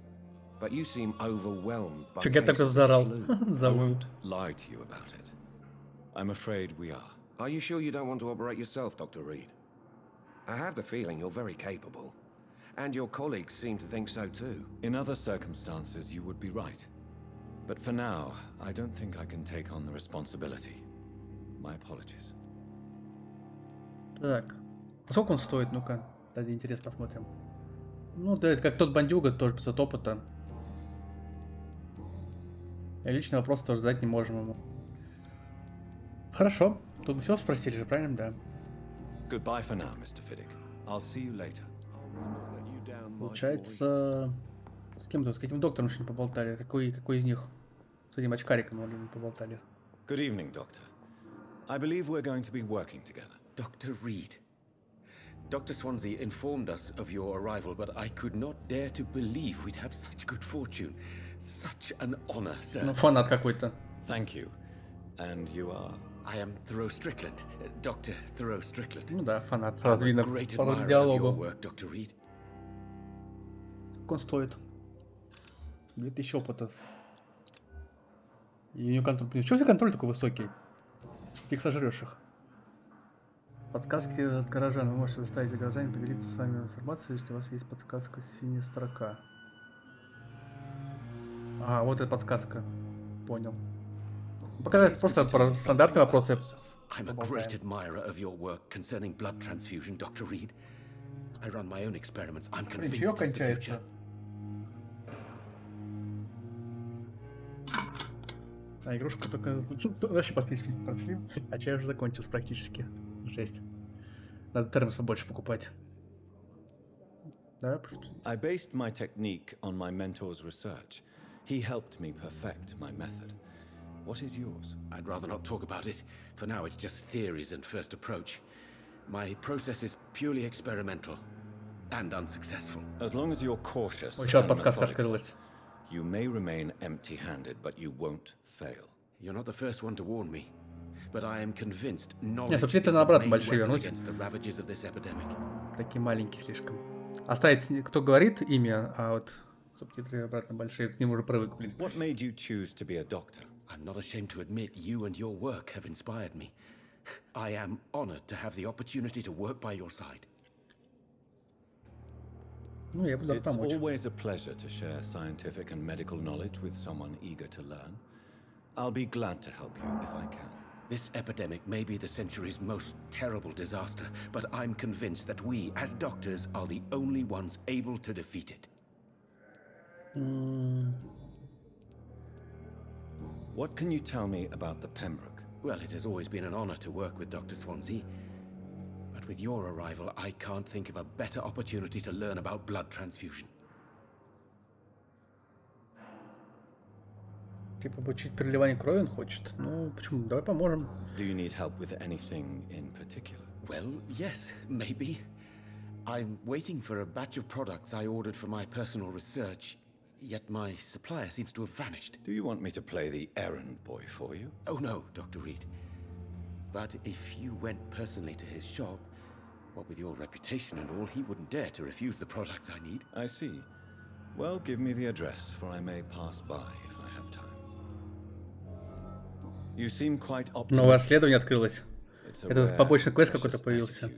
but you seem overwhelmed by Чё я так cases of заорал? flu. I won't lie to you about it. I'm afraid we are. Are you sure you don't want to operate yourself, Dr. Reed? I have the feeling you're very capable, and your colleagues seem to think so too. In other circumstances, you would be right. But for now, I don't think I can take on the responsibility. My apologies. Так. Сколько он стоит? Ну-ка, ради интерес посмотрим. Ну, да, это как тот бандюга, тоже 500 опыта. И личный вопрос тоже задать не можем ему. Хорошо. Тут мы все спросили же, правильно? Да. Goodbye for now, Mr. Fiddick. I'll see you later. Получается... С кем тут? С каким доктором еще не поболтали? Какой из них? С этим очкариком мы не поболтали. Good evening, Doctor. I believe we're going to be working together. Dr. Reed. Dr. Swansea informed us of your arrival, but I could not dare to believe we'd have such good fortune. Such an honor, sir. Ну, фанат какой-то. Thank you. And you are? I am Thoreau Strickland, Dr. Thoreau Strickland. Ну да, фанат. Сразу видно по admirer of your диалогу. work, Dr. Reed. Сколько он стоит? 2000 опыта. И у него контроль... Чего у тебя контроль такой высокий? Фиг сожрешь их. Подсказки от горожан. Вы можете выставить для горожан, поделиться с вами информацией, если у вас есть подсказка синяя строка. А, вот эта подсказка. Понял. Показать просто стандартные вопросы. I'm a great admirer of your work concerning blood transfusion, Dr. Reed. I run my own experiments. I'm convinced Ничего it's the кончается. future. А игрушка только... Вообще прошли. А чай уже закончился практически. Жесть. Надо термос побольше покупать. Да, I based my technique on my mentor's research. He helped me perfect my method. What is yours? I'd rather not talk about it. For now, it's just theories and first approach. My process is purely experimental and unsuccessful. As long as you're cautious Еще and подсказка methodical, открылась. you may remain empty-handed, but you won't fail. You're not the first one to warn me, but I am convinced knowledge Нет, is субтитры the на обратно main большие weapon вернуть. against the ravages of this epidemic. Такие маленькие слишком. Оставить, кто говорит имя, а вот Субтитры обратно большие, к ним уже привык, блин. What made you choose to be a doctor? I'm not ashamed to admit you and your work have inspired me. I am honored to have the opportunity to work by your side. Ну, я буду It's помочь. always a pleasure to share scientific and medical knowledge with someone eager to learn. I'll be glad to help you if I can. This epidemic may be the century's most terrible disaster, but I'm convinced that we, as doctors, are the only ones able to defeat it. What can you tell me about the Pembroke? Well, it has always been an honor to work with Dr. Swansea. But with your arrival, I can't think of a better opportunity to learn about blood transfusion. Типа обучить переливание крови он хочет. Ну, почему? Давай поможем. Do you need help with anything in particular? Well, yes, maybe. I'm waiting for a batch of products I ordered for my personal research, yet my supplier seems to have vanished. Do you want me to play the errand boy for you? Oh no, Dr. Reed. But if you went personally to his shop, what with your reputation and all, he wouldn't dare to refuse the products I need. I see. Well, give me the address, for I may pass by if I have time. You seem quite optimistic. Новое расследование открылось. Это побочный квест какой-то появился.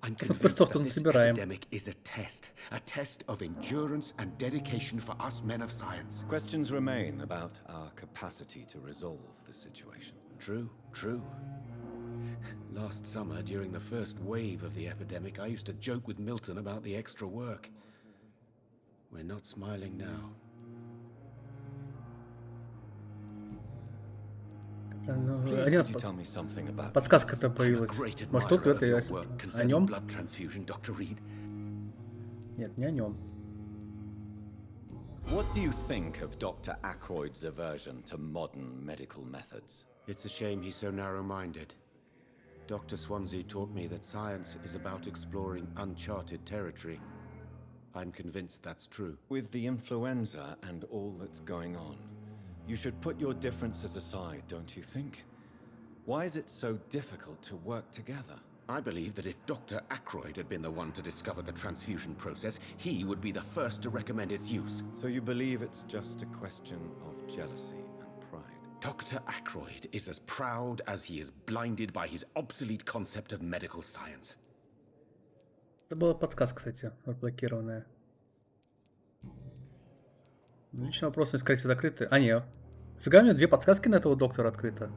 I'm convinced that this epidemic is a test of endurance and dedication for us men of science. Questions remain about our capacity to resolve the situation. True, true. Last summer, during the first wave of the epidemic, I used to joke with Milton about the extra work. We're not smiling now. Подсказка-то появилась. Может, тут это о нем? Нет, не о нем. What do you think of Dr. Ackroyd's aversion to modern medical methods? It's a shame he's so narrow-minded. Dr. Swansea taught me that science is about exploring uncharted territory. I'm convinced that's true. With the influenza and all that's going on, you should put your differences aside, don't you think? Why is it so difficult to work together? I believe that if Dr. Ackroyd had been the one to discover the transfusion process, he would be the first to recommend its use. So you believe it's just a question of jealousy and pride? Dr. Ackroyd is as proud as he is blinded by his obsolete concept of medical science. Это была подсказка, кстати, разблокированная. Личные вопросы, скорее всего, закрыты. А, нет. Фига, у меня 2 подсказки на этого доктора открыто.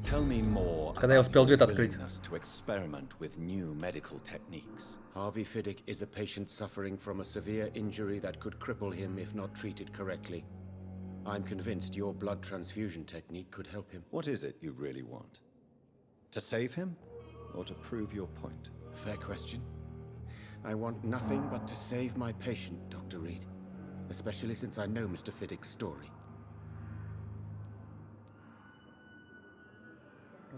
Когда я успел 2 открыть. Harvey Fiddick is a patient suffering from a severe injury that could cripple him if not treated correctly. I'm convinced your blood transfusion technique could help him. What is it you really want? To save him, or to prove your point? Fair question. I want nothing but to save my patient, Dr. Reed. Especially since I know Mr. Fiddick's story.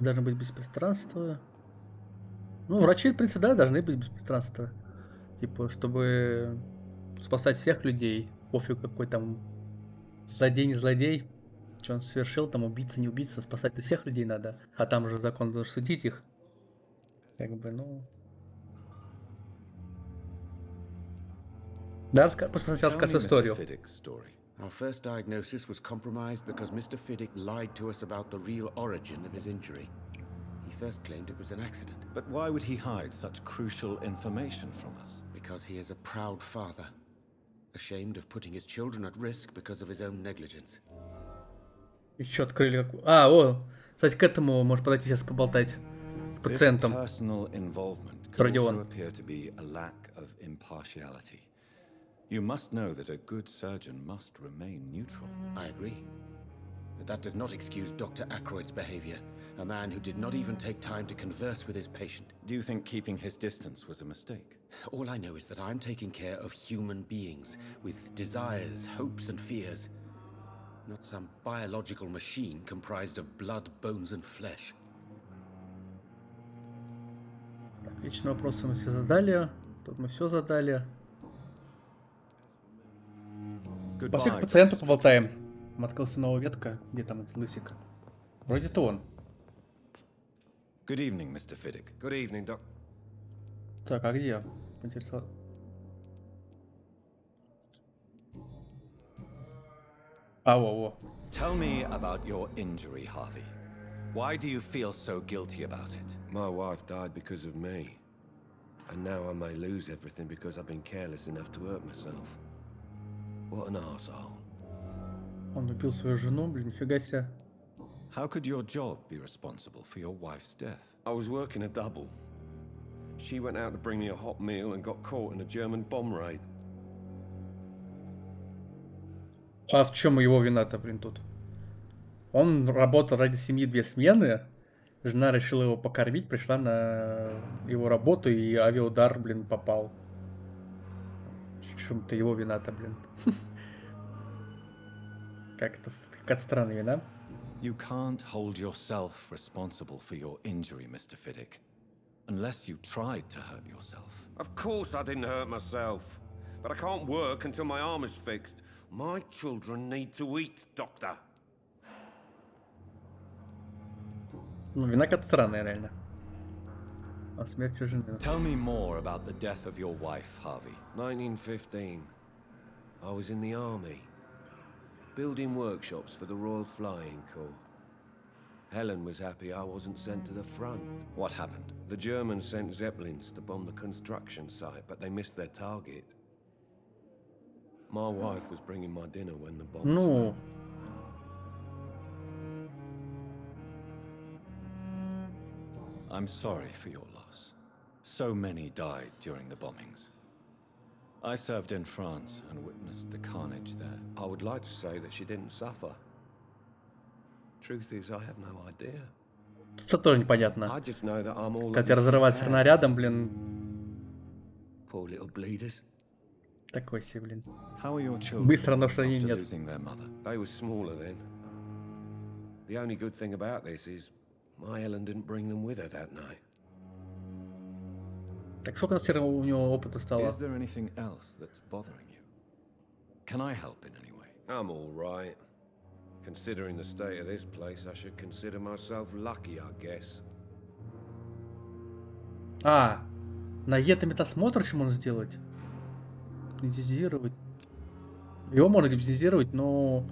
Должно быть беспристрастство. Ну, врачи, в принципе, да, должны быть беспристрастны. Типа, чтобы спасать всех людей. Пофиг, какой там злодей, не злодей. Что он совершил, там убийца, не убийца. Спасать всех людей надо. А там же закон должен судить их. Как бы, ну... Да, сначала расскажи историю. Our first diagnosis was compromised because Mr. Fiddick lied to us about the real origin of his injury. He first claimed it was an accident. But why would he hide such crucial information from us? Because he is a proud father, ashamed of putting his children at risk because of his own negligence. Еще открыли какую... А, о! Кстати, к этому можешь подойти сейчас поболтать. Пациентам. Родион. You must know that a good surgeon must remain neutral. I agree. But that does not excuse Dr. Ackroyd's behavior, a man who did not even take time to converse with his patient. Do you think keeping his distance was a mistake? All I know is that I'm taking care of human beings, with desires, hopes and fears. Not some biological machine comprised of blood, bones and flesh. Личные вопросы мы все задали. Тут мы все задали. По всех пациентов поболтаем. Открылся новая ветка. Где там этот лысик? Вроде то он. Good evening, Mr. Fiddick. Good evening, Doc. Так, а где? Поинтересовал. Во. Tell me about your injury, Harvey. Why do you feel so guilty about it? My wife died because of me. And now I may lose everything because I've been careless enough to hurt myself. What an arsehole. Он убил свою жену, блин, нифига себе. How could your job be responsible for your wife's death? I was working a double. She went out to bring me a hot meal and got caught in a German bomb raid. А в чем его вина-то, блин, тут? Он работал ради семьи 2 смены, жена решила его покормить, пришла на его работу, и авиаудар, блин, попал. В чем-то его вина-то, блин. Какая-то странная вина. You can't hold yourself responsible for your injury, Mr. Fiddick, unless you tried to hurt yourself. Of course I didn't hurt myself. But I can't work until my arm is fixed. My children need to eat, Doctor. Ну, вина какая-то странная, реально. А смерть жены. Tell me more about the death of your wife, Harvey. 1915. I was in the army, building workshops for the Royal Flying Corps. Helen was happy I wasn't sent to the front. What happened? The Germans sent Zeppelins to bomb the construction site, but they missed their target. My wife was bringing my dinner when the bombs fell. I'm sorry for your loss. So many died during the bombings. I served in France and witnessed the carnage there. I would like to say that she didn't suffer. Truth is, I have no idea. Это тоже непонятно. I just know that I'm all Когда тебя разрывают снарядом, блин. Poor little bleeders. Такой себе, блин. How are your children Быстро ношения after нет. losing their mother? They were smaller then. The only good thing about this is my Helen didn't bring them with her that night. Так сколько у него опыта стало? Is there anything else that's bothering you? Can I help in any way? I'm all right. Considering the state of this place, I should consider myself lucky, I guess. А, на метасмотр что можно сделать? Гипнотизировать. Его можно гипнотизировать, но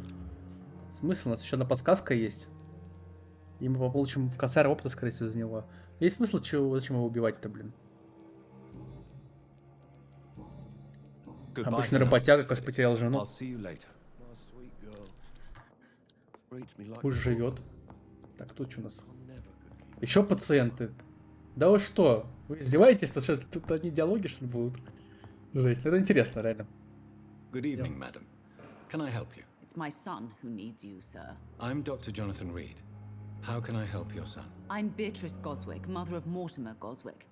смысл, у нас еще одна подсказка есть. И мы получим косарь опыта, скорее всего, из него. Есть смысл, зачем его убивать-то, блин? Обычный работяга, как потерял жену. Пусть живет. Так, тут что у нас? Еще пациенты. Да вы что? Вы издеваетесь? Тут одни диалоги, что ли, будут? Жесть. Это интересно, реально. Good evening, madam. Can I help you? It's my son who needs you, sir. I'm Dr. Jonathan Reed. How can I help your son? I'm Beatrice Goswick, mother of Mortimer Goswick.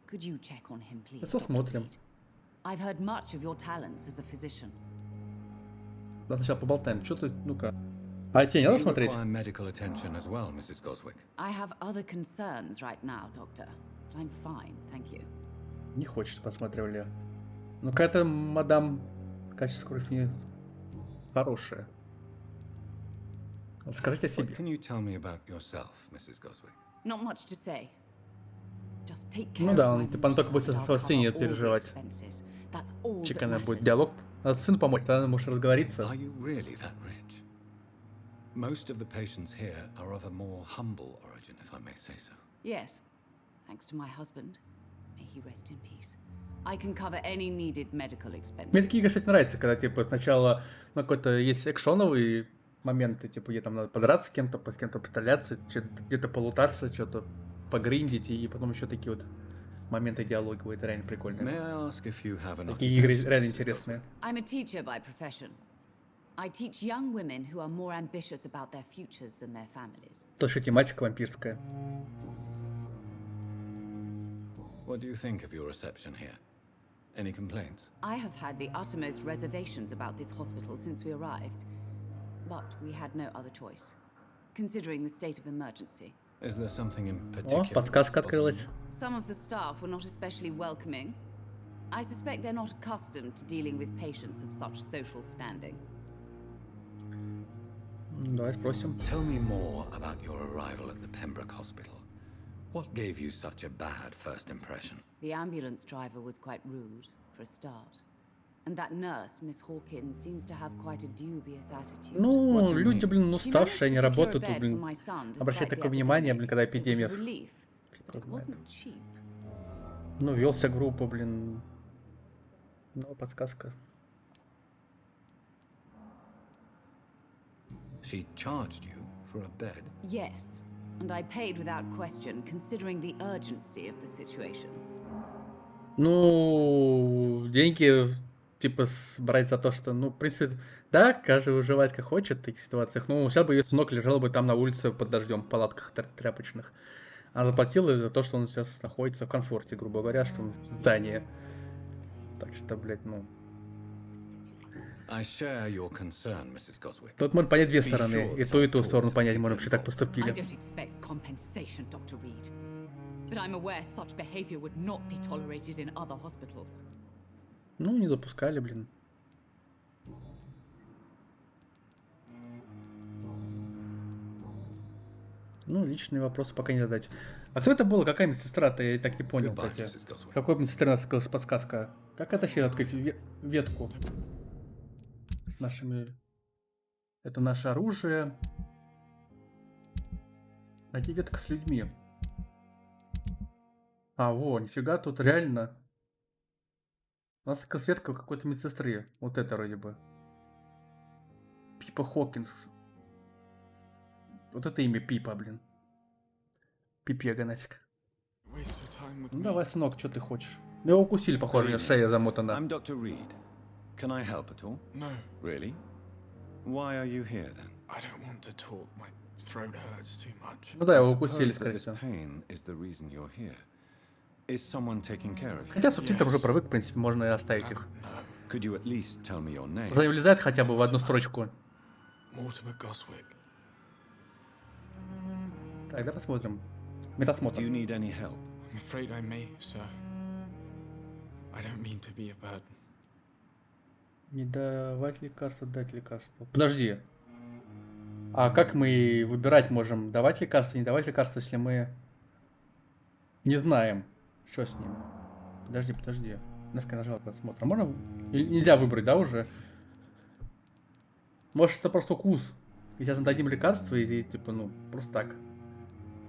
Could you check on him, please? Это смотрим. I've heard much of your talents as a physician. Давай сначала поболтаем. Что ты, ну-ка. А тебе не надо смотреть? Medical attention as well, Mrs. Goswick. I have other concerns right now, doctor. But I'm fine, thank you. Не хочет, посмотрели. Ну, какая-то мадам, качество крови хорошее. Расскажите о себе. What can you tell me about yourself, Mrs. Goswick? Not much to say. Just take care Ну да, of my он типа только будет за своего сына переживать. Чеканный будет диалог. Надо сыну помочь, тогда можешь разговориться. Are you really that rich? Most of the patients here are of a more humble origin, if I may say so. Yes, thanks to my husband. May he rest in peace. I can cover any needed medical expenses. Мне такие игры, кстати, нравятся, когда типа сначала ну, какой-то есть экшоновые моменты, типа где там надо подраться с кем-то постреляться, где-то полутаться, что-то погриндить, и потом еще такие вот моменты диалоговые, это реально прикольно. Такие игры реально интересные. I'm a teacher by profession. I teach young women who are more ambitious about their futures than their families. Тоже тематика вампирская. What do you think of your reception here? Any complaints? I have had the uttermost reservations about this hospital since we arrived, but we had no other choice, considering the state of emergency. Is there something in particular? О, подсказка открылась. Some of the staff were not especially welcoming. I suspect they're not accustomed to dealing with patients of such social standing. Давай спросим. Tell me more about your arrival at the Pembroke Hospital. What gave you such a bad first impression? The ambulance driver was quite rude, for a start. And that nurse, Miss Hawkins, seems to have quite a dubious attitude. Ну, люди, блин, уставшие, они работают, тут, блин, обращать такое внимание, блин, когда эпидемия. Ну, велся группа, блин. Ну, подсказка. She charged you for a bed? Yes, and I paid without question, considering the urgency of the situation. Ну, деньги, типа, брать за то, что, ну, в принципе, да, каждый выживает как хочет в таких ситуациях. Ну, сейчас бы ее сынок лежал бы там на улице под дождем, в палатках тряпочных. Она заплатила за то, что он сейчас находится в комфорте, грубо говоря, что он в здании. Так что, блядь, ну... I share your concern, Mrs. Goswick. Тут можно понять две стороны. И ту сторону понять, можно вообще так I поступили. don't expect compensation, Dr. Reed. But I'm aware such behavior would not be tolerated in other hospitals. Ну, не допускали, блин. Ну, личные вопросы пока не задать. А кто это было? Какая медсестра-то? Я и так не понял, кстати. Какой медсестра у нас оказалась подсказка? Как это вообще открыть ветку? С нашими... Это наше оружие. А где ветка с людьми? А, во, нифига, тут реально... У нас такая ветка какой-то медсестры. Вот это вроде бы. Пипа Хокинс. Вот это имя Пипа, блин. Пипега нафиг. Ну давай, сынок, что ты хочешь? Его укусили, похоже, у него шея замотана. I'm Dr. Reed. Can I help at all? No. Really? Why are you here then? I don't want to talk. My throat hurts too much. Ну да, его укусили, скорее всего. Pain is the reason you're here. Is someone taking care of you? Хотя субтитры уже привык, в принципе, можно и оставить их. Could you at least tell me your name? Пускай влезает хотя бы в одну строчку. Mortimer Goswick. Так, да посмотрим. Метасмотр. Do you need any help? I'm afraid I may, sir. I don't mean to be a burden. Не давать лекарства, дать лекарства. Подожди. А как мы выбирать можем, давать лекарства, не давать лекарства, если мы не знаем, что с ним? Подожди. Нафиг я нажал просмотр. А можно... Нельзя выбрать, да, уже? Может, это просто укус. И сейчас мы дадим лекарство или, типа, ну, просто так.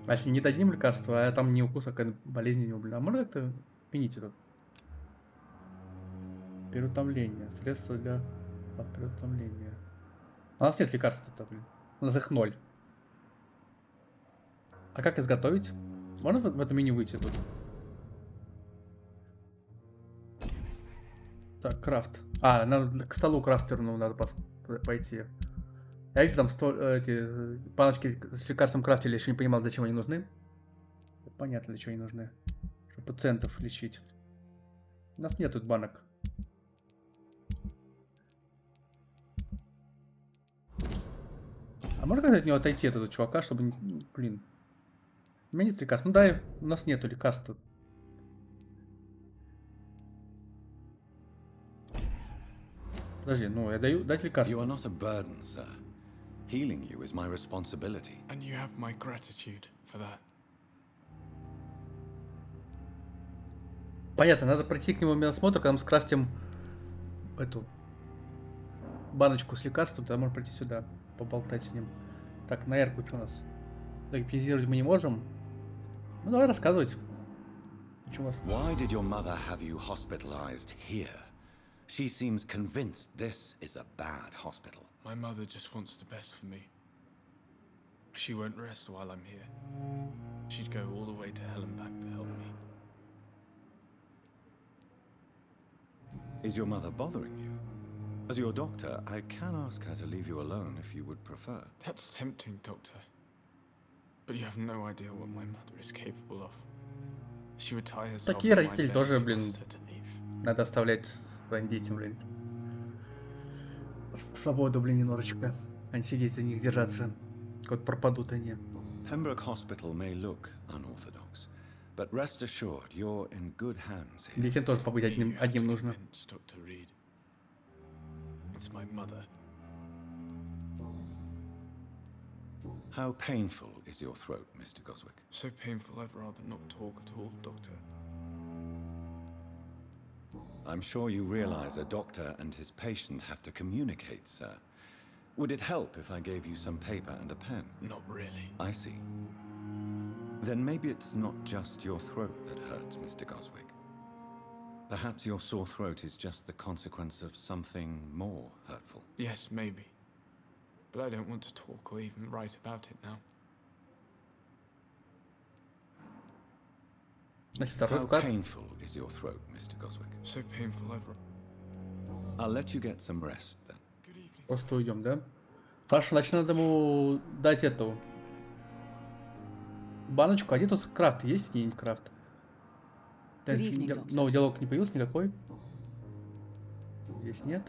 А если не дадим лекарства, а там не укус, а какая-то болезнь у него, блин. А можно как-то изменить это? Переутомление. Средства для переутомления. У нас нет лекарств-то, блин. У нас их 0. А как изготовить? Можно в это меню выйти тут? Так, крафт. А, надо к столу крафтерному надо пойти. Я видел, там эти баночки с лекарством крафтили, еще не понимал, для чего они нужны. Понятно, для чего они нужны. Чтобы пациентов лечить. У нас нет тут банок. А можно как-то от него отойти, от этого чувака, чтобы... Блин. У меня нет лекарств. Ну дай, у нас нету лекарств. Подожди, ну я даю дать лекарство. You are not a burden, sir. Healing you is my responsibility. And you have my gratitude for that. Понятно, надо пройти к нему медосмотр, когда мы скрафтим эту баночку с лекарством, тогда можно пройти сюда, поболтать с ним. Так, на Эрку что у нас? Эпизировать мы не можем. Ну давай рассказывать. Что у вас? Why did your mother have you hospitalized here? She seems convinced this is a bad hospital. My mother just wants the best for me. She won't rest while I'm here. She'd go all the way to hell and back to help me. Is your mother bothering you? As your doctor, I can ask her to leave you alone if you would prefer. That's tempting, Doctor. But you have no idea what my mother is capable of. She would tie herself Такие to my родители bed тоже, if you блин, asked her to leave. надо оставлять своим детям, блин. Свободу, блин, немножечко. А не сидеть за них держаться. Вот пропадут они. Pembroke Hospital may look unorthodox, but rest assured you're in good hands here. Детям тоже побыть одним нужно. Dr. Reed. It's my mother. How painful is your throat, Mr. Goswick? So painful I'd rather not talk at all, Doctor. I'm sure you realize a doctor and his patient have to communicate, sir. Would it help if I gave you some paper and a pen? Not really. I see. Then maybe it's not just your throat that hurts, Mr. Goswick. Perhaps your sore throat is just the consequence of something more hurtful. Yes, maybe. But I don't want to talk or even write about it now. How painful is your throat, Mr. Goswick? So painful I'll let you get some rest then. Просто уйдем, да? Хорошо, значит, надо ему дать эту баночку. А где тут крафт? Есть где-нибудь крафт? Новый диалог не появился никакой. Здесь нет.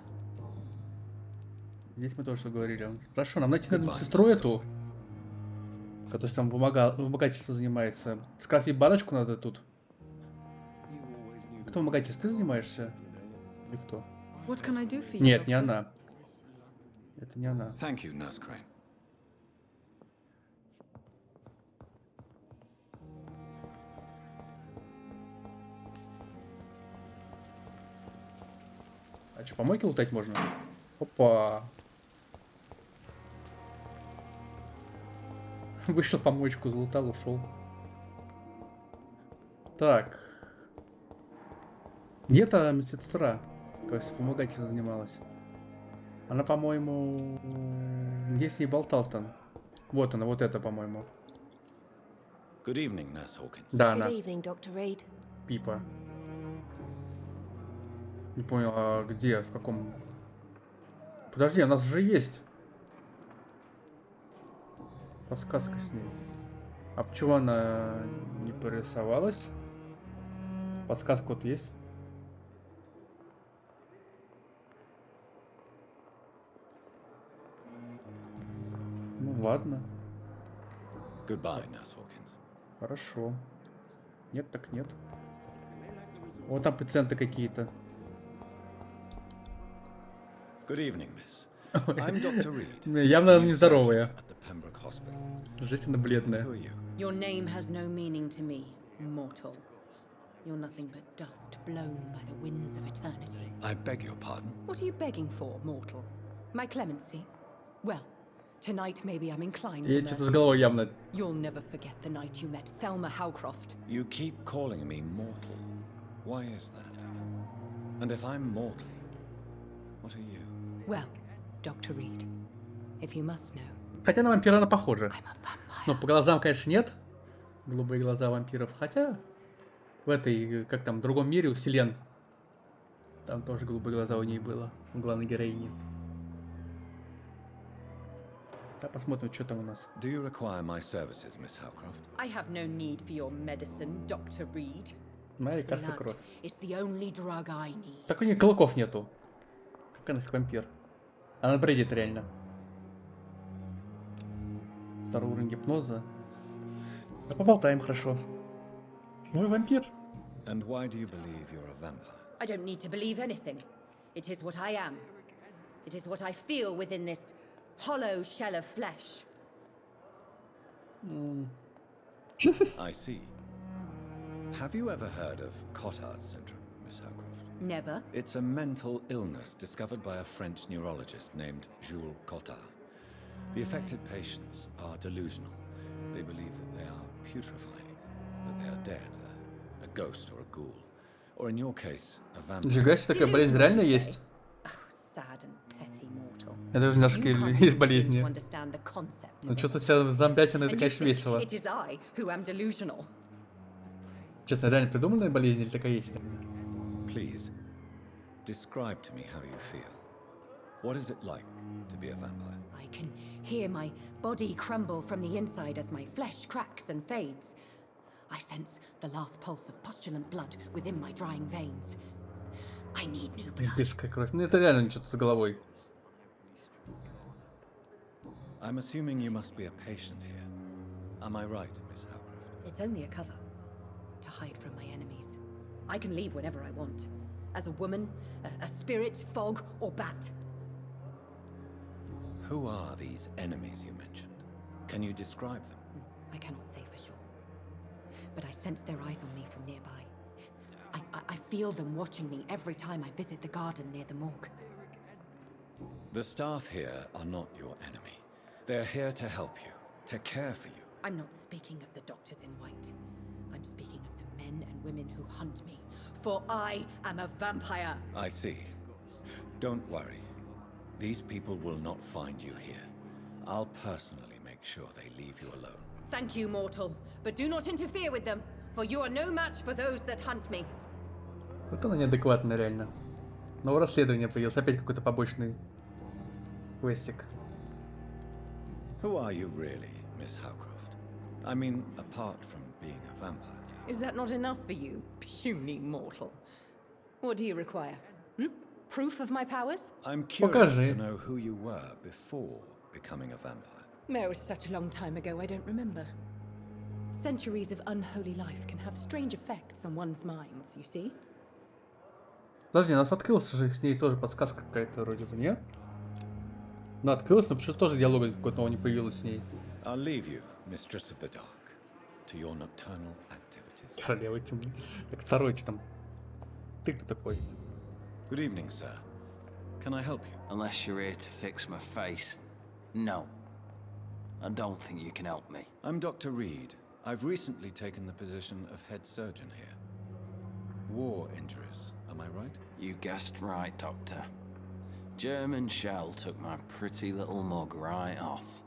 Здесь мы тоже что говорили. Хорошо, нам найти надо сестру эту, которая там вымогательством занимается. Скрафтить баночку надо тут. Кто вымогательством? Ты занимаешься? Или кто? What can I do for you, Нет, не doctor? она. Это не она. Thank you, Nurse Crane. А что, помойки лутать можно? Опа. Вышел помоечку, залутал, ушел. Так. Где-то медсестра, которая вспомогательством занималась. Она, по-моему... Где с ней болтал-то? Вот она, вот это, по-моему. Good evening, Nurse Hawkins. Да, она. Good evening, Dr. Reed. Пипа. Не понял, а где, в каком... Подожди, у нас же есть подсказка с ней. А почему она не порисовалась? Подсказка вот есть. Ну ладно. Goodbye, Nurse Hawkins. Хорошо. Нет, так нет. Вот там пациенты какие-то. Good evening, miss. I'm Dr. Reed. Явно нездоровая. At the Pembroke Hospital. Жизненно бледная. Who are you? Your name has no meaning to me, mortal. You're nothing but dust blown by the winds of eternity. I beg your pardon. What are you begging for, mortal? My clemency? Well, tonight maybe I'm inclined to Ей что-то с mercy. головой явно. You'll never forget the night you met Thelma Howcroft. You keep calling me mortal. Why is that? And if I'm mortal, what are you? Well, Dr. Reed, if you must know, Хотя на вампира она похожа. Но по глазам, конечно, нет. Голубые глаза вампиров. Хотя в этой, как там, в другом мире у Селен. Там тоже голубые глаза у ней было. У главной героини. Да, посмотрим, что там у нас. Do you require my services, Miss Howcroft? I have no need for your medicine, Dr. Reed. Моя лекарство кровь. It's the only drug I need. Так у нее клыков нету. Как она вампир. Она бредит реально. Второй уровень гипноза. Да поболтаем хорошо. Мой вампир. And why do you believe you're a vampire? I don't need to believe anything. It is what I am. It is what I feel within this hollow shell of flesh. I see. Have you ever heard of Cottage Syndrome, Miss Howcroft? Never. It's a mental illness discovered by a French neurologist named Jules Cotard. The affected patients are delusional. They believe that they are putrefying, that they are dead, a ghost or a ghoul. Or in your case, a vampire. Нифига себе, такая болезнь реально есть. Sad and petty mortal. Это уже немножко есть болезни. Understand the concept. Ну, чувствовать себя зомбятиной, это, конечно, весело. It is I who am delusional. Честно, реально придуманная болезнь или такая есть? Please, describe to me how you feel. What is it like to be a vampire? I can hear my body crumble from the inside as my flesh cracks and fades. I sense the last pulse of postulant blood within my drying veins. I need new blood. Вампирская кровь. Ну, это реально что-то с головой. I'm assuming you must be a patient here. Am I right, Miss Howcroft? It's only a cover to hide from my enemies. I can leave whenever I want. As a woman, a spirit, fog, or bat. Who are these enemies you mentioned? Can you describe them? I cannot say for sure. But I sense their eyes on me from nearby. I feel them watching me every time I visit the garden near the morgue. The staff here are not your enemy. They're here to help you, to care for you. I'm not speaking of the doctors in white. I'm speaking of the men and women who hunt me. For I am a vampire. I see. Don't worry. These people will not find you here. I'll personally make sure they leave you alone. Thank you, mortal. But do not interfere with them, for you are no match for those that hunt me. Вот она неадекватная реально. Новое расследование появилось, опять какой-то побочный квестик. Who are you really, Miss Howcroft? I mean, apart from being a vampire. Is that not enough for you, puny mortal? What do you require? Proof of my powers? I'm curious to know who you were before becoming a vampire. It was such a long time ago, I don't remember. Centuries of unholy life can have strange effects on one's minds, you see? Подожди, у нас открылся же с ней тоже подсказка какая-то вроде бы, нет? Ну, открылась, но почему-то тоже диалога какого-то не появилось с ней. I'll leave you, Mistress of the Dark, to your nocturnal activities. Королева тьмы. Так второй, что там? Ты кто такой? Good evening, sir. Can I help you? Unless you're here to fix my face. No. I don't think you can help me. I'm Dr. Reed. I've recently taken the position of head surgeon here. War injuries, am I right? You guessed right, Doctor. German shell took my pretty little mug right off.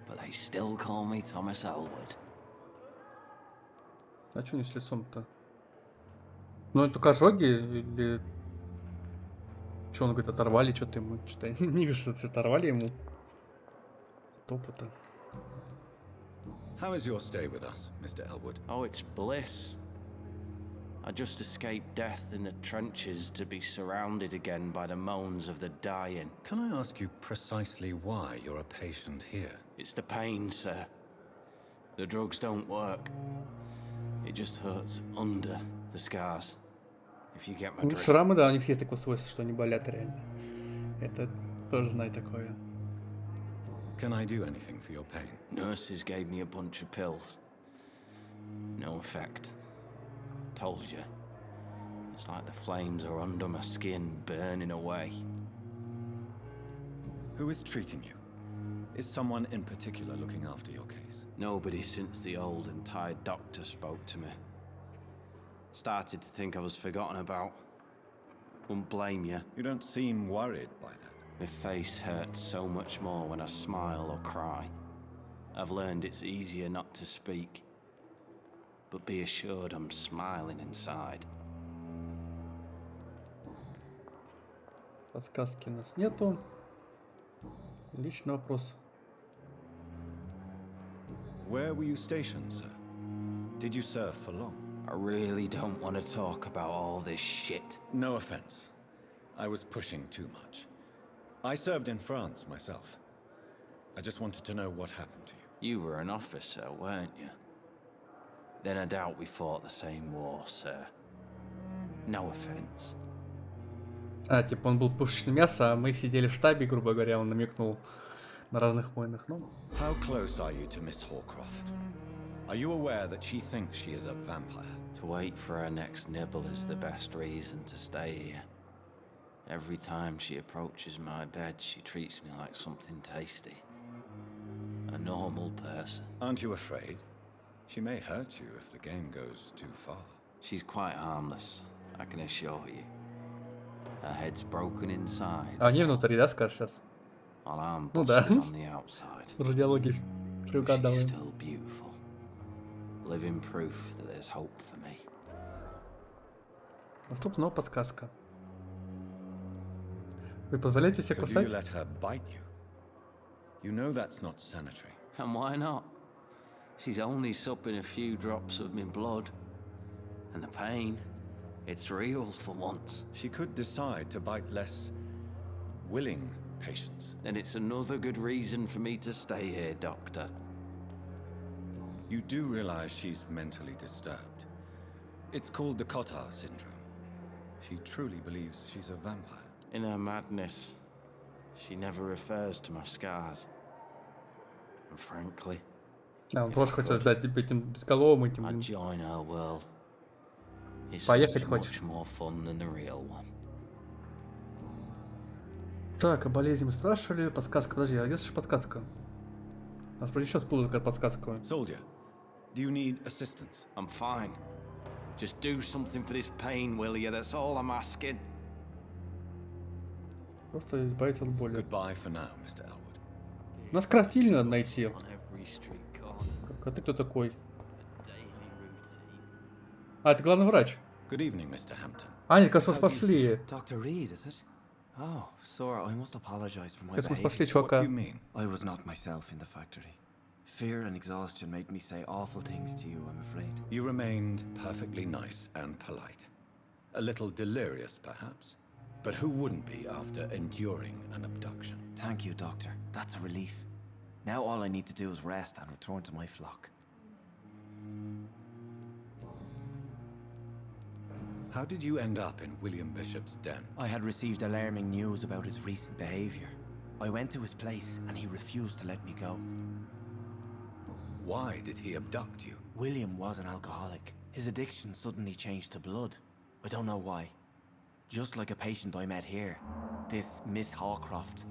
But they still call me Thomas Elwood. А что у него с лицом-то? Ну, это только ожоги или... Что он говорит, оторвали что-то ему? Что-то я не вижу, что оторвали ему. Опыта. How is your stay with us, Mr. Elwood? Oh, it's bliss. I just escaped death in the trenches to be surrounded again by the moans of the dying. Can I ask you precisely why you're a patient here? It's the pain, sir. The drugs don't work. It just hurts under the scars. If you get my drift. Шрамы, да, у них есть такое свойство, что они болят реально. Это тоже знаю такое. Can I do anything for your pain? Nurses gave me a bunch of pills. No effect. Told you. It's like the flames are under my skin, burning away. Who is treating you? Is someone in particular looking after your case? Nobody since the old and tired doctor spoke to me. Started to think I was forgotten about. Wouldn't blame you. You don't seem worried by that. My face hurts so much more when I smile or cry. I've learned it's easier not to speak. But be assured I'm smiling inside. Подсказки у нас нету. Личный вопрос. Where were you stationed, sir? Did you serve for long? I really don't want to talk about all this shit. No offense. I was pushing too much. I served in France myself. I just wanted to know what happened to you. You were an officer, weren't you? Then I doubt we fought the same war, sir. No offense. А, типа он был пушечным мясом, а мы сидели в штабе, грубо говоря, он намекнул на разных войнах. Ну. How close are you to Miss Hawcroft? Are you aware that she thinks she is a vampire? To wait for her next nibble is the best reason to stay here. Every time she approaches my bed, she treats me like something tasty. A normal person. Aren't you afraid? She may hurt you if the game goes too far. She's quite harmless, I can assure you. Her head's broken inside. А они внутри, да, скажешь сейчас? Ну да. Уже диалоги приугадываем. Still beautiful. Living proof that there's hope for me. Наступная подсказка. Вы позволяете себе кусать? So do you let her bite you? You know that's not sanitary. And why not? She's only supping a few drops of my blood. And the pain, it's real for once. She could decide to bite less willing patients. Then it's another good reason for me to stay here, Doctor. You do realize she's mentally disturbed. It's called the Cottage Syndrome. She truly believes she's a vampire. In her madness, she never refers to my scars. And frankly, он тоже хочет ждать этим безголовым этим. I'd join her world. It's Поехать much хочешь? more fun than the real one. Так, о болезни мы спрашивали. Подсказка, подожди, а где слышишь подсказка? Нас вроде еще всплыла какая-то подсказка. Soldier, do you need assistance? I'm fine. Just do something for this pain, will you? That's all I'm asking. Просто избавиться от боли. Goodbye for now, Mr. Elwood. Нас крафтильню надо найти. On every street corner. А ты кто такой? А, ты главный врач. Good evening, Mr. Hampton. А, нет, кажется, спасли. Dr. Reed, is it? Oh, sir, I must apologize for my Кажется, мы спасли behavior. чувака. What do you mean? I was not myself in the factory. Fear and exhaustion made me say awful things to you, I'm afraid. You remained perfectly nice and polite. A little delirious, perhaps. But who wouldn't be after enduring an abduction? Thank you, Doctor. That's a relief. Now all I need to do is rest and return to my flock. How did you end up in William Bishop's den? I had received alarming news about his recent behavior. I went to his place and he refused to let me go. Why did he abduct you? William was an alcoholic. His addiction suddenly changed to blood. I don't know why. Just like a patient I met here. This Miss Hawcroft.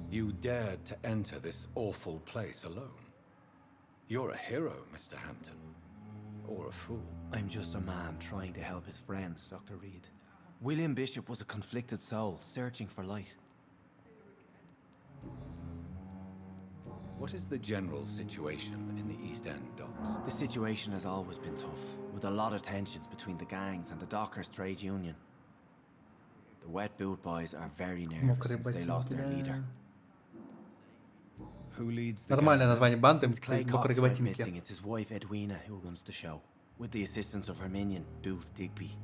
You dared to enter this awful place alone. You're a hero, Mr. Hampton. Or a fool. I'm just a man trying to help his friends, Dr. Reed. William Bishop was a conflicted soul, searching for light. What is the general situation in the East End docks? The situation has always been tough, with a lot of tensions between the gangs and the Dockers trade union. The Wet Boot Boys are very nervous since they lost their leader. Who leads the Нормальное название банды. Since Clay Cox Мокрые went ботинки. missing, it's his wife Edwina who runs the show, with the assistance of her minion, Booth Digby.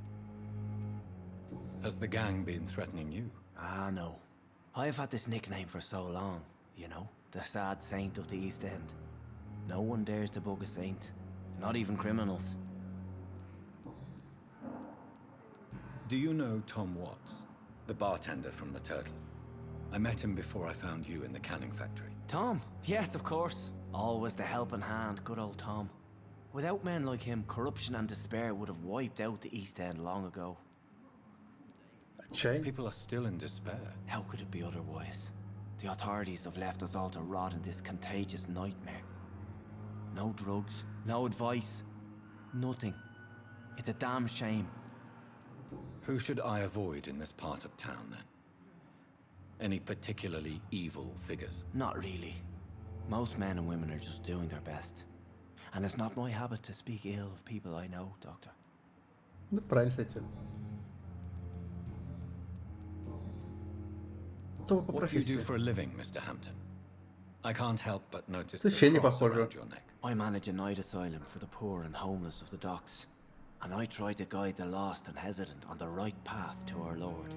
Has the gang been threatening you? Ah, no. I've had this nickname for so long, you know, the sad saint of the East End. No one dares to bug a saint, not even criminals. Do you know Tom Watts, the bartender from the Turtle? I met him before I found you in the canning factory. Tom? Yes, of course. Always the helping hand, good old Tom. Without men like him, corruption and despair would have wiped out the East End long ago. People are still in despair. How could it be otherwise? The authorities have left us all to rot in this contagious nightmare. No drugs, no advice, nothing. It's a damn shame. Who should I avoid in this part of town, then? Any particularly evil figures? Not really. Most men and women are just doing their best. And it's not my habit to speak ill of people I know, Doctor. Ну, правильно, кстати. What do you do for a living, Mr. Hampton? I can't help but notice Священник, the cross похоже. around your neck. I manage a night asylum for the poor and homeless of the docks. And I try to guide the lost and hesitant on the right path to our Lord.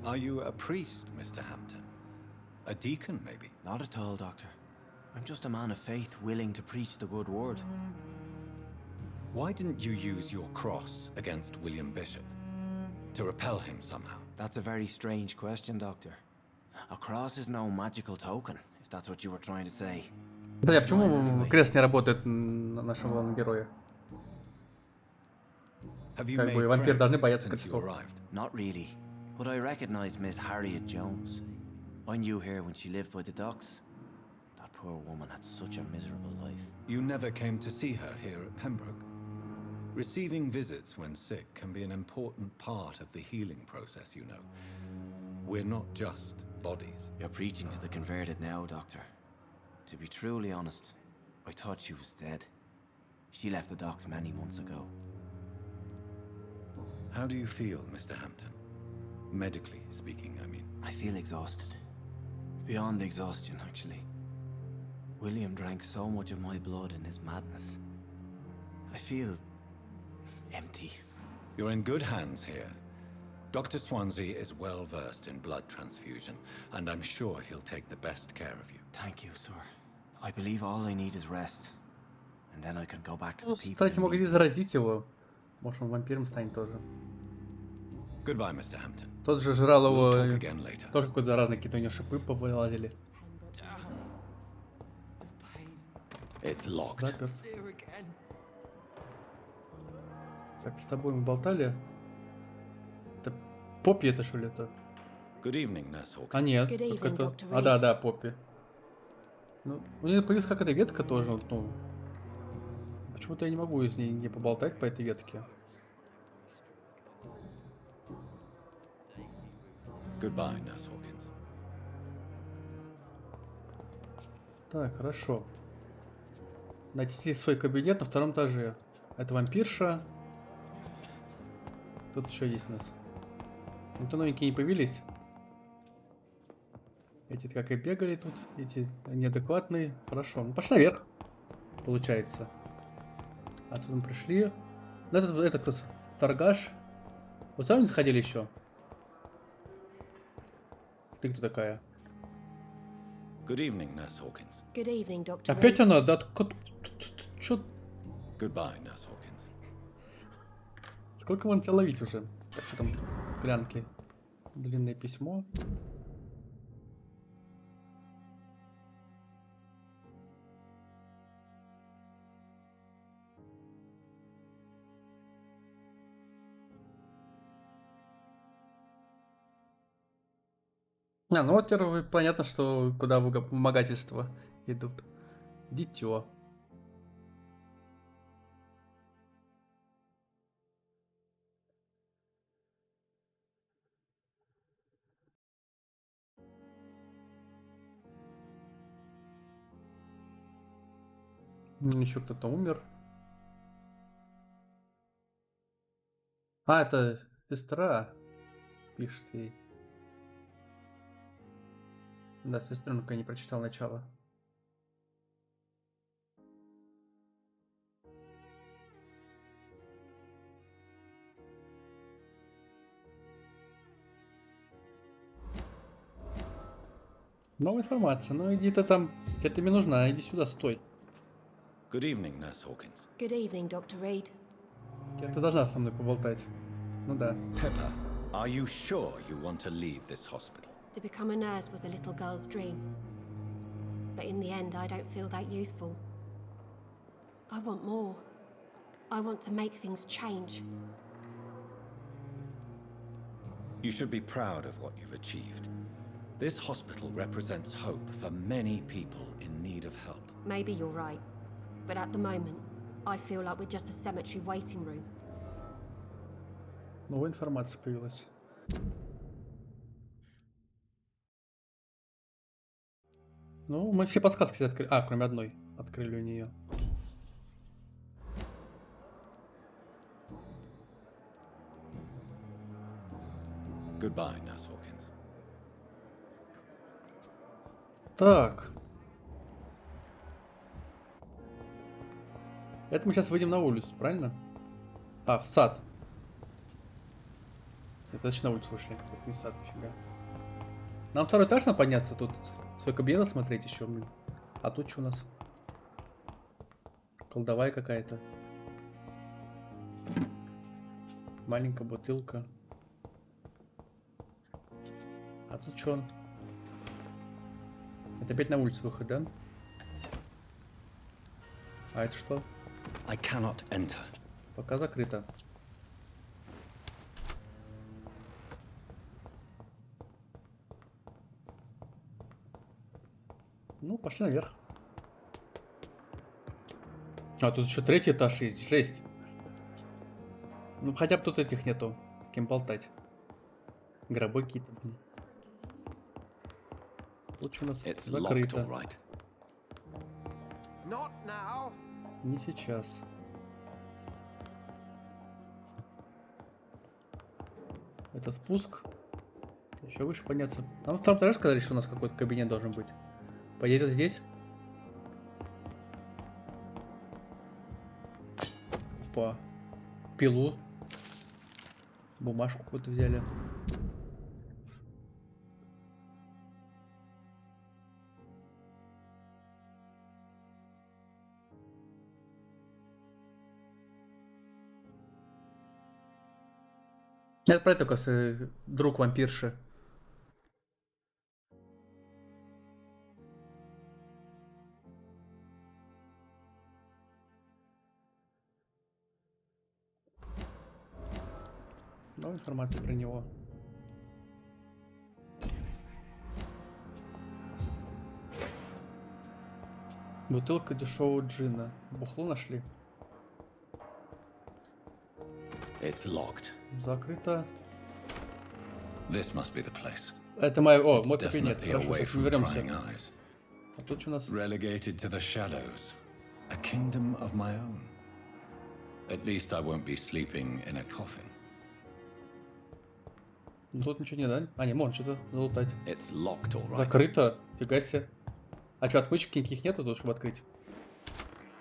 Are you a priest, Mr. Hampton? A deacon, maybe? Not at all, Doctor. I'm just a man of faith willing to preach the good word. Why didn't you use your cross against William Bishop? To repel him somehow? That's a very strange question, Doctor. A cross is no magical token, if that's what you were trying to say. Да, почему крест не работает на нашем главном герое? Have you Как made бы вампиры должны friends бояться since you крестов. arrived? Not really. But I recognize Miss Harriet Jones. I knew her when she lived by the docks. That poor woman had such a miserable life. You never came to see her here at Pembroke? Receiving visits when sick can be an important part of the healing process, you know. We're not just bodies. You're preaching to the converted now, Doctor. To be truly honest, I thought she was dead. She left the docks many months ago. How do you feel, Mr. Hampton? Medically speaking, I mean. I feel exhausted. Beyond exhaustion, actually. William drank so much of my blood in his madness. I feel empty. You're in good hands here. Dr. Swansea is well versed in blood transfusion, and I'm sure he'll take the best care of you. Thank you, sir. I believe all I need is rest. And then I can go back to the Ну, people. кстати, могли заразить его. Может, он вампиром станет тоже. Goodbye, Mr. Hampton. Тот же жрал его, We'll talk again later. только какой-то заразный, какие-то у него шипы повылазили. It's locked. Заперт. Так, с тобой мы болтали. Это Поппи это что ли это? Good evening, Nurse Hawkins. А нет, Good только evening, это... Dr. А, да, Поппи. Ну, у нее появилась какая-то ветка тоже, вот, ну... Почему-то я не могу с ней не поболтать по этой ветке. Goodbye, Nurse Hawkins. Так, хорошо. Найдите свой кабинет на втором этаже. Это вампирша. Тут еще есть у нас. Никто новенькие не появились. Эти как и бегали тут, эти неадекватные. Хорошо. Ну пошли наверх. Получается. Отсюда мы пришли. Ну, это кто? Торгаш. Вот сами не заходили еще. Ты кто такая? Good evening, Nurse Hawkins. Good evening, Dr. Опять Reed. она? Да, чё? Goodbye, Nurse Hawkins. Сколько можно тебя ловить уже? Так, что там? Клянки. Длинное письмо. А, ну вот теперь понятно, что куда вымогательства идут. Дитё. Еще кто-то умер. А, это сестра пишет ей. Да, сестренка, я не прочитал начало. Новая информация. Ну иди ты там. Это мне нужна. Иди сюда, стой. Good evening, Nurse Hawkins. Good evening, Dr. Reed. Ты должна со мной поболтать. Ну да. Pepper, are you sure you want to leave this hospital? To become a nurse was a little girl's dream. But in the end, I don't feel that useful. I want more. I want to make things change. You should be proud of what you've achieved. This hospital represents hope for many people in need of help. Maybe you're right. But at the moment, I feel like we're just a cemetery waiting room. Новая информация появилась. Ну, мы все подсказки открыли. А, кроме одной. Открыли у нее. Goodbye, Nurse Hawkins. Так. Это мы сейчас выйдем на улицу, правильно? А, в сад. Это точно на улицу вышли. Это не сад, вообще, да. Нам второй этаж надо подняться, тут свой кабинет смотреть еще, блин. А тут что у нас? Колдовая какая-то. Маленькая бутылка. А тут что? Это опять на улицу выход, да? А это что? I cannot enter. Пока закрыто. Ну, пошли наверх. А, тут еще третий этаж есть. Жесть. Ну, хотя бы тут этих нету. С кем болтать. Гробы какие-то, блин. Тут что у нас It's закрыто. locked, all right. Not now. Не сейчас. Это спуск. Еще выше подняться. Нам в втором этаже сказали, что у нас какой-то кабинет должен быть. Поедет здесь. Опа. Пилу. Бумажку какую-то взяли. Это про это, кажется, друг вампирши. Новая информация про него. Бутылка дешевого джина. Бухло нашли. It's locked. Закрыто. This must be the place. Это мой It's мой кабинет. definitely Хорошо, away сейчас мы from вернемся. prying eyes. А тут что у нас? Relegated to the shadows. A kingdom of my own. At least I won't be sleeping in a coffin. Ну, тут ничего не да? А, не, можно что-то залутать. It's locked, all right. Закрыто. Фига себе. А что, отмычек никаких нету тут, чтобы открыть?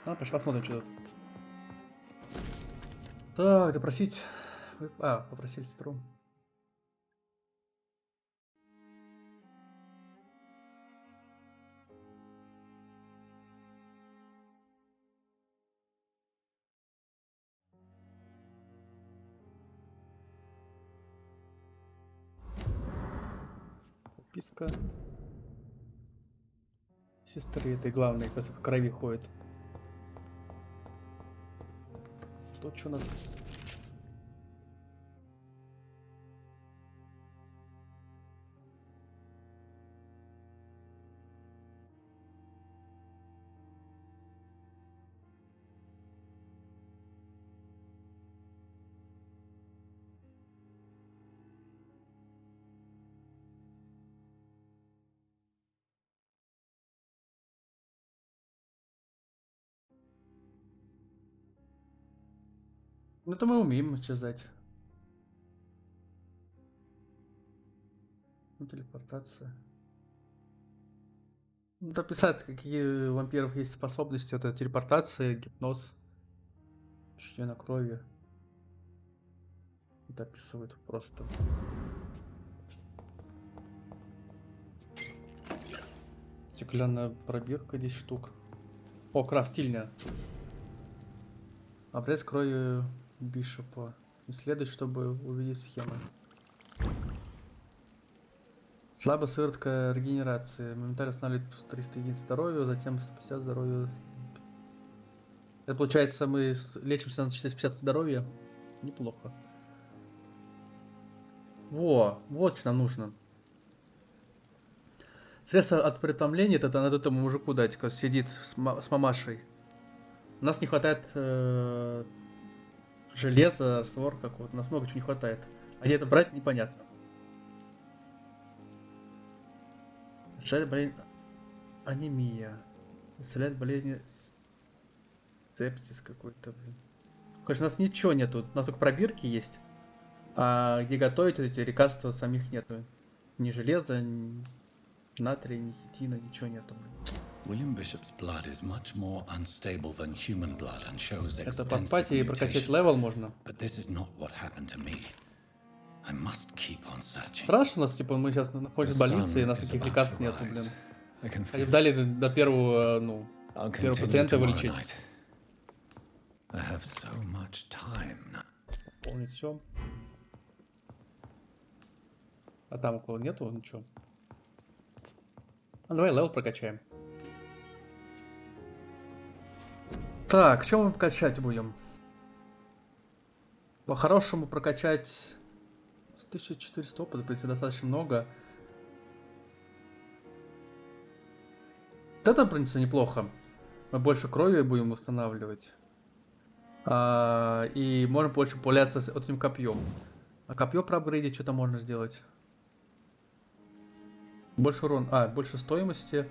А, пошли посмотрим, что тут. Так, допросить. А, попросили сестру. Подписка. Сестры этой главной, просто по крови ходит. Тут что у нас? Ну, это мы умеем исчезать. Ну, телепортация. Ну, дописать, какие у вампиров есть способности. Это телепортация, гипноз, чтение крови. Это описывают просто. Стеклянная пробирка 10 штук. О, крафтильня. Обрез крови Бишопа. Исследуй, чтобы увидеть схемы. Слабая сыворотка регенерации. Моментально останавливает 300 единиц здоровья, затем 150 здоровья. Это получается, мы лечимся на 450 здоровья. Неплохо. Вот что нам нужно. Средство от притомления, это надо этому мужику дать, который сидит с мамашей. У нас не хватает железа, раствор какого-то, у нас много чего не хватает. А где это брать, непонятно. Исцеляет болезнь анемия. Исцеляет болезнь сепсис какой-то, блин. Конечно, у нас ничего нету, у нас только пробирки есть. А где готовить эти лекарства самих нету. Ни железа, ни натрия, ни хитина, ничего нету. William Bishop's blood is much more unstable than human blood and shows Это extensive подпати и прокачать mutation. левел можно. But this is not what happened to me. I must keep on searching. Странно, что у нас, типа, мы сейчас находимся в больнице, и у нас таких лекарств нету, блин. Они дали до первого, ну, первого пациента вылечить. I have so much time now. Помнить все. А там около нету ничего. А давай левел прокачаем. Так, что мы прокачать будем? По-хорошему прокачать с 1400 опыта, в принципе, достаточно много. Это, в принципе, неплохо. Мы больше крови будем восстанавливать. И можем больше пуляться с этим копьем. А копье проапгрейдить что-то можно сделать. Больше урон. Больше стоимости.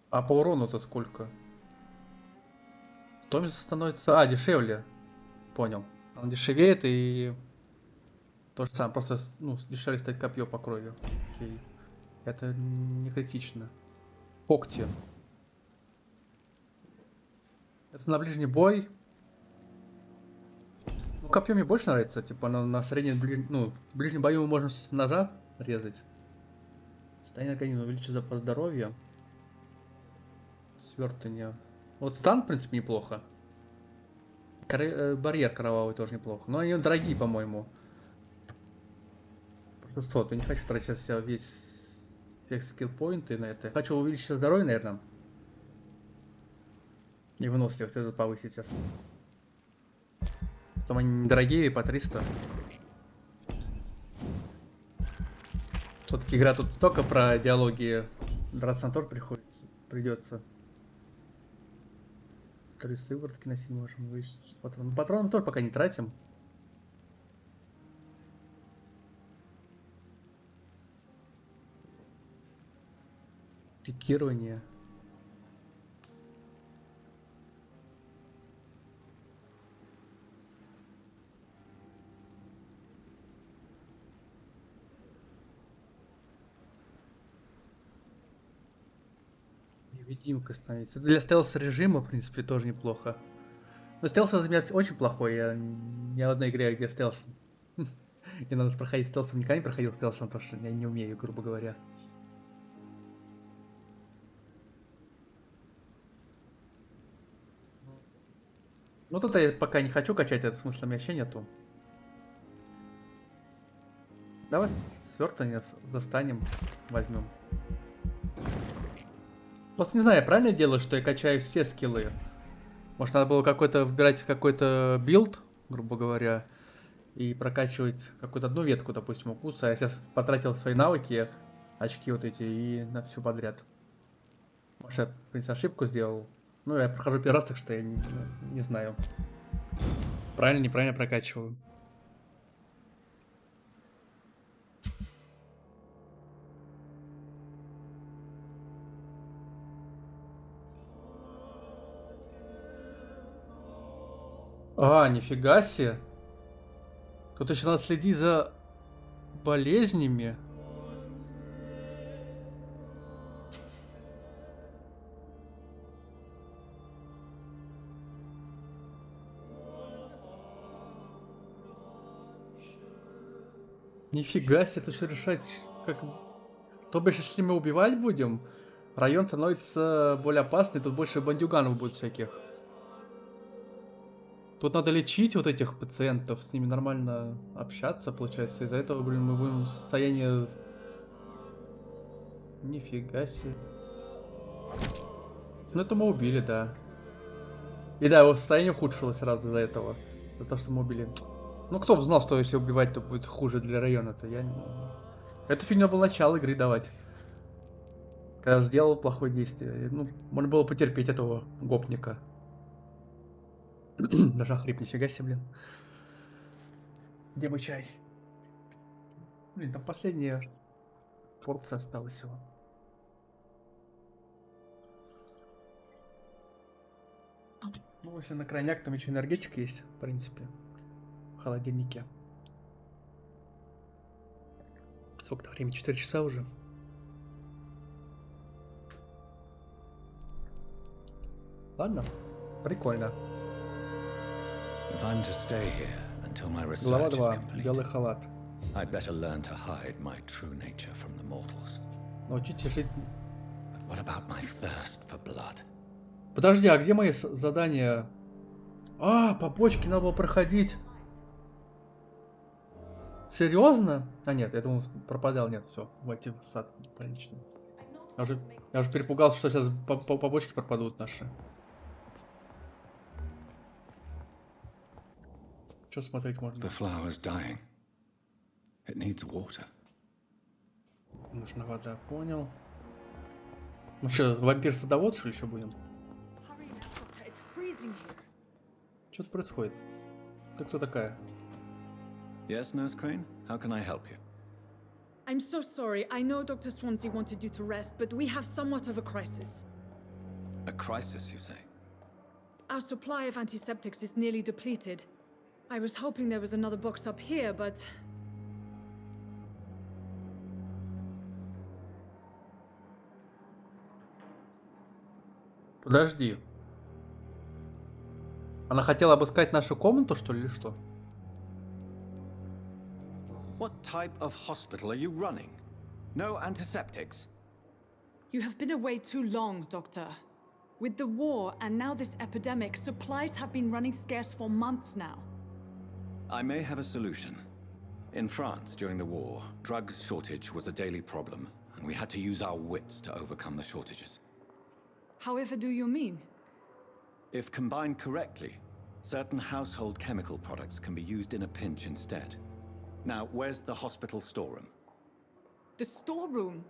А по урону-то сколько? Стоимость становится... дешевле. Понял. Он дешевеет и... То же самое. Просто, ну, дешевле стать копье по крови. Окей. Это не критично. Когти. Это на ближний бой. Ну, копье мне больше нравится. Типа на среднем... Ну, в ближнем бою мы можем с ножа резать. Состояние организма увеличит запас здоровья. Свертывание. Вот стан, в принципе, неплохо. Барьер кровавый тоже неплохо. Но они дорогие, по-моему. Просто я не хочу тратить сейчас весь скилл-поинты на это. Хочу увеличить здоровье, наверное. И выносливость это повысить сейчас. Потом они недорогие, по 300. Все-таки игра тут только про диалоги. Драться на торт придется. 3 сыворотки носить можем. Патроны тоже пока не тратим. Пикирование. Невидимка становится. Для стелс-режима, в принципе, тоже неплохо. Но стелс у меня очень плохой. Я ни в одной игре, где стелс. Мне надо проходить стелсом. Никогда не проходил стелсом, потому что я не умею, грубо говоря. Ну тут я пока не хочу качать, это смысла вообще нету. Давай свертывание застанем, возьмем. Просто не знаю, я правильно делаю, что я качаю все скиллы? Может, надо было выбирать какой-то билд, грубо говоря, и прокачивать какую-то одну ветку, допустим, укуса. Я сейчас потратил свои навыки, очки вот эти, и на все подряд. Может, я, в принципе, ошибку сделал. Ну, я прохожу первый раз, так что я не знаю. Правильно, неправильно прокачиваю. А, нифига себе. Тут еще надо следить за болезнями. Нифига себе, это все решать, как... То бишь, если мы убивать будем, район становится более опасный, тут больше бандюганов будет всяких. Тут надо лечить вот этих пациентов, с ними нормально общаться, получается. Из-за этого, блин, мы будем в состоянии... Нифига себе. Ну, это мы убили, да. И да, его состояние ухудшилось сразу из-за этого. За то, что мы убили. Ну, кто бы знал, что если убивать, то будет хуже для района-то. Эта фигня была начало игры давать. Когда сделал плохое действие. Ну, можно было потерпеть этого гопника. Даже охрип, нифига себе, блин. Где мой чай? Блин, там последняя порция осталась всего. Ну, если на крайняк, там еще энергетик есть, в принципе. В холодильнике. Сколько-то времени? 4 часа уже. Ладно, прикольно. If I'm to stay here until my Глава research is 2. complete, Белый халат. I'd better learn to hide my true nature from the mortals. Научитесь жить... But what about my thirst for blood? Подожди, а где мои задания? А, по почке надо было проходить. Серьезно? А нет, я думал, пропадал. Нет, все, войти в сад прилично. Я уже перепугался, что сейчас по почке пропадут наши. Что смотреть можно? The flower's dying. It needs water. Нужна вода, понял. Ну что, вампир-садовод, что ли, еще будем? Что тут происходит? Ты кто такая? Yes, Nurse Crane? How can I help you? I'm so sorry. I know Dr. Swansea wanted you to rest, but we have somewhat of a crisis. A crisis, you say? Our supply of antiseptics is nearly depleted. I was hoping there was another box up here, but... Подожди. Она хотела обыскать нашу комнату, что ли, или что? What type of hospital are you running? No antiseptics? You have been away too long, Doctor. With the war and now this epidemic, supplies have been running scarce for months now. I may have a solution. In France, during the war, drugs shortage was a daily problem, and we had to use our wits to overcome the shortages. However do you mean? If combined correctly, Certain household chemical products can be used in a pinch instead. Now, where's the hospital storeroom? The storeroom?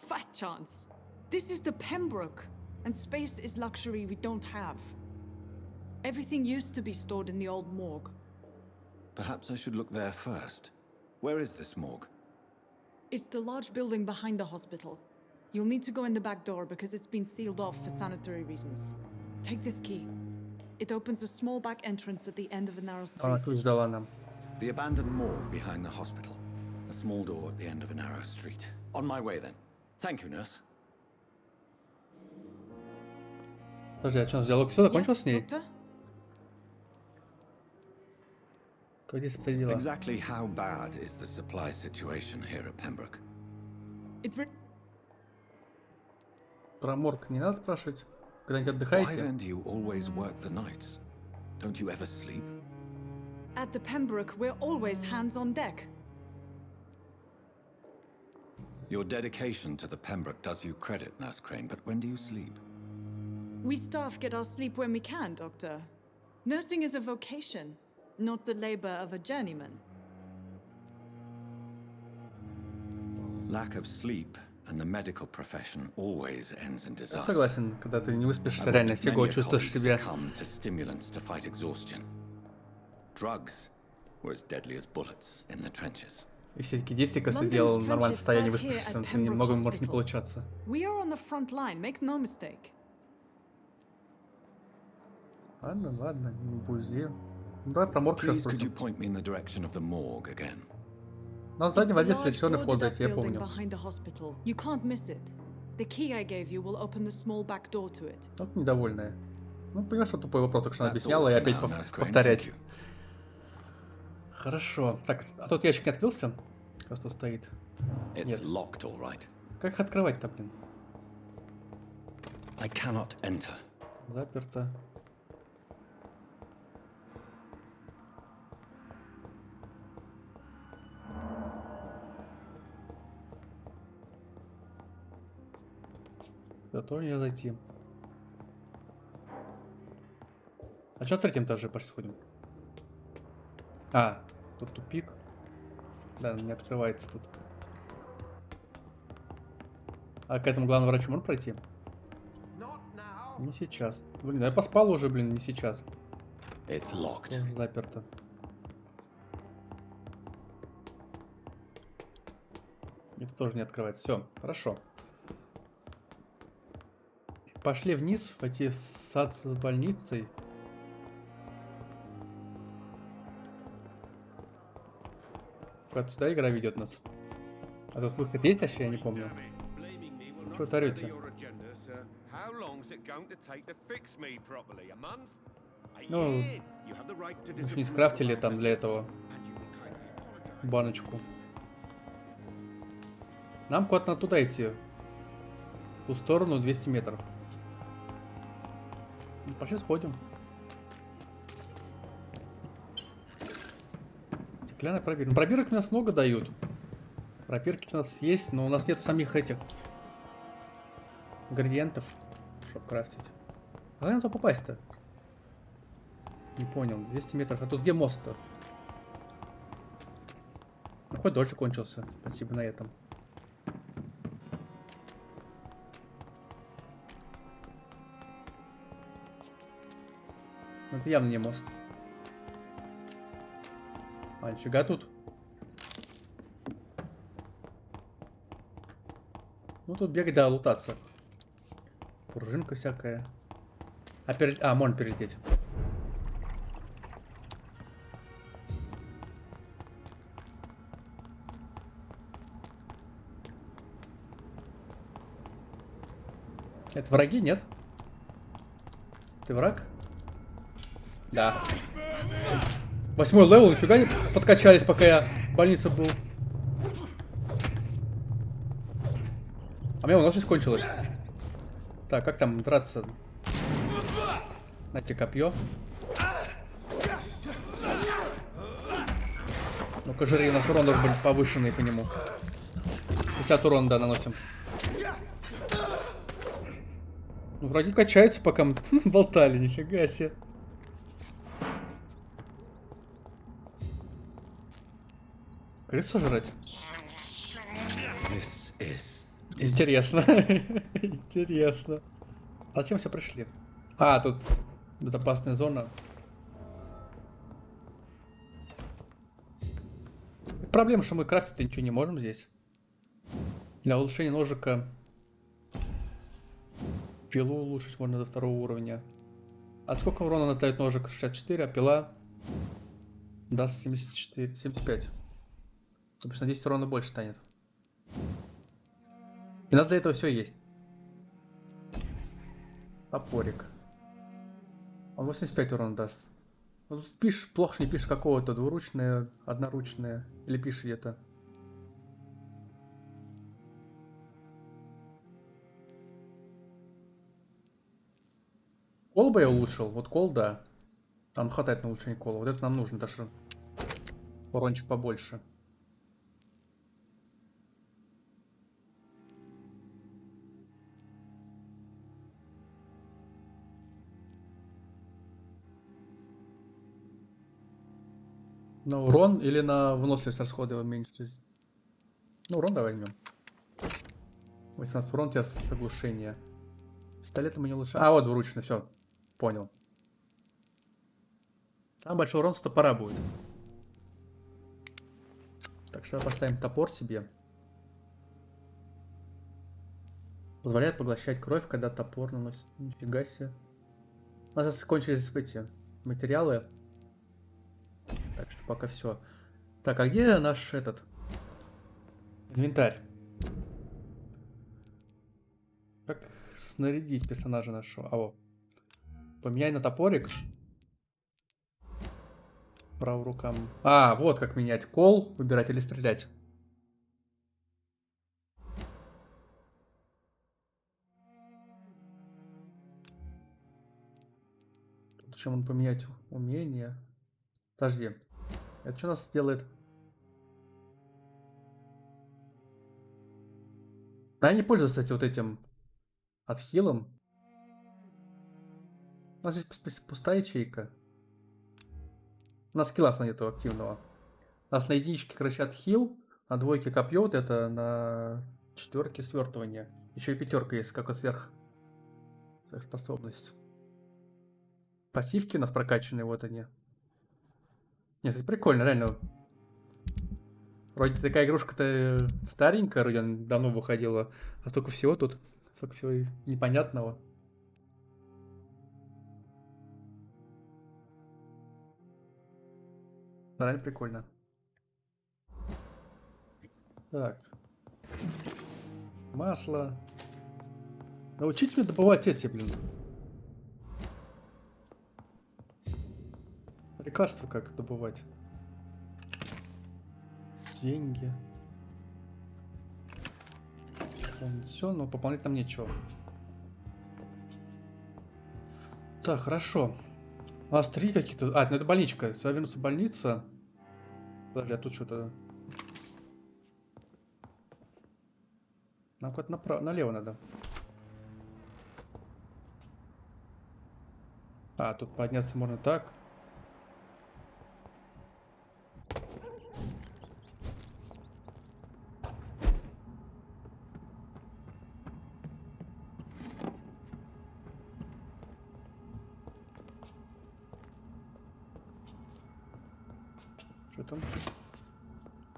Fat chance. This is the Pembroke, and space is luxury we don't have. Everything used to be stored in the old morgue. Perhaps I should look there first. Where is this morgue? It's the large building behind the hospital. You'll need to go in the back door because it's been sealed off for sanitary reasons. Take this key. It opens a small back entrance at the end of a narrow street. The abandoned morgue behind the hospital. A small door at the end of a narrow street. On my way then. Thank you, nurse. Подожди, а что, он диалог все закончил с ней? Exactly how bad is the supply situation here at Pembroke? Про морг не надо спрашивать? Когда-нибудь Why отдыхаете? then do you always work the nights? Don't you ever sleep? At the Pembroke, we're always hands on deck. Your dedication to the Pembroke does you credit, Nurse Crane, but when do you sleep? We staff get our sleep when we can, Doctor. Nursing is a vocation, not the labor of a journeyman. Lack of sleep and the medical profession always ends in Я disaster. согласен, когда ты не выспишься, реально фигово чувствуешь себя. Succumb to stimulants to fight exhaustion. Drugs were as deadly as bullets in the trenches. И все такие действия, если ты делал в нормальном состоянии, выспишься, немного может не получаться. We are on the front line, make no mistake. Ладно, ладно, не бузи. Ну, давай про морг сейчас Please, could you спросим. point me in the direction of the morgue again? На заднем водителе черный вход зайти, я помню. Behind the hospital. You can't miss it. The key I gave you will open the small back door to it. Вот недовольная. Ну, понимаешь, что тупой вопрос, так что она объясняла, и опять повторять. Хорошо. Так, а тот ящик не открылся? Просто стоит. Нет. Locked, all right. Как их открывать-то, блин? I cannot enter. Заперто. Зато не зайти. А что в третьем этаже пошли сходим? А, тут тупик. Да, не открывается тут. А к этому главному врачу можно пройти? Не сейчас. Блин, я поспал уже, блин, не сейчас. It's locked. Заперто. Это тоже не открывается. Все, хорошо. Пошли вниз, пойти в сад с больницей. Куда-то сюда игра ведет нас. А тут выход есть вообще, я не помню. Что вы орете? Ну, мы же не скрафтили там для этого баночку. Нам куда-то надо туда идти. В ту сторону 200 метров. Ну, пошли сходим. Стеклянная пробирка. Ну, пробирок у нас много дают. Пробирки у нас есть, но у нас нет самих этих ингредиентов, чтобы крафтить. А как на то попасть-то? Не понял. 200 метров. А тут где мост-то? Ну, хоть дольше кончился. Спасибо на этом. Ну, это явно не мост. А, нифига тут. Ну, тут бегать, да, лутаться. Пружинка всякая. А, можно перелететь. Это враги, нет? Ты враг? Да. 8-й левел, нифига не подкачались, пока я в больнице был. А у меня выносливость кончилась. Так, как там драться? Знаете, копье. Ну-ка, жри, у нас урон должен быть повышенный по нему. 50 урона, да, наносим. Ну, враги качаются, пока мы болтали, нифига себе. Крысу жрать? Интересно. Интересно. А зачем все пришли? А, тут безопасная зона. Проблема, что мы крафтить ничего не можем здесь. Для улучшения ножика пилу улучшить можно до 2 уровня. А сколько урона нас дает ножик? 64, а пила даст 74, 75. То есть на 10 урона больше станет. И у нас для этого все есть. Топорик. Он 85 урона даст. Ну, тут пишешь, плохо не пишешь какого-то, двуручное, одноручное. Или пишешь где-то. Кол бы я улучшил. Вот кол, да. Там хватает на улучшение кола. Вот это нам нужно, даже урончик побольше. На урон или на выносливость расхода уменьшить? Ну, урон давай возьмем. 18 урон, тебя с оглушения. Пистолетом мы не улучшаем. А, вот двуручно, все. Понял. Там большой урон с топора будет. Так что поставим топор себе. Позволяет поглощать кровь, когда топор наносит. Нифига себе. У нас закончились эти материалы. Так что пока все. Так, а где наш этот инвентарь? Как снарядить персонажа нашего? А вот. Поменяй на топорик. Правую рукам. А, вот как менять. Кол выбирать или стрелять. Тут чем он поменять умение? Подожди. Это что у нас делает? А я не пользуюсь, кстати, вот этим отхилом. У нас здесь пустая ячейка. У нас скилла нету активного. У нас на единичке, короче, отхил, на двойке копье, вот это, на 4 свертывание. Еще и 5 есть, как вот сверхспособность. Пассивки у нас прокачанные, вот они. Нет, это прикольно, реально. Вроде такая игрушка-то старенькая, вроде она давно выходила. А столько всего тут, столько всего непонятного. Реально прикольно. Так. Масло. Научите меня добывать эти, блин. Лекарства как добывать. Деньги. Все, но пополнять нам нечего. Так, хорошо. У нас 3 какие-то... А, ну это больничка. Сюда вернуться больница. Подожди, а тут что-то... Нам куда-то налево надо. А, тут подняться можно так. Что там?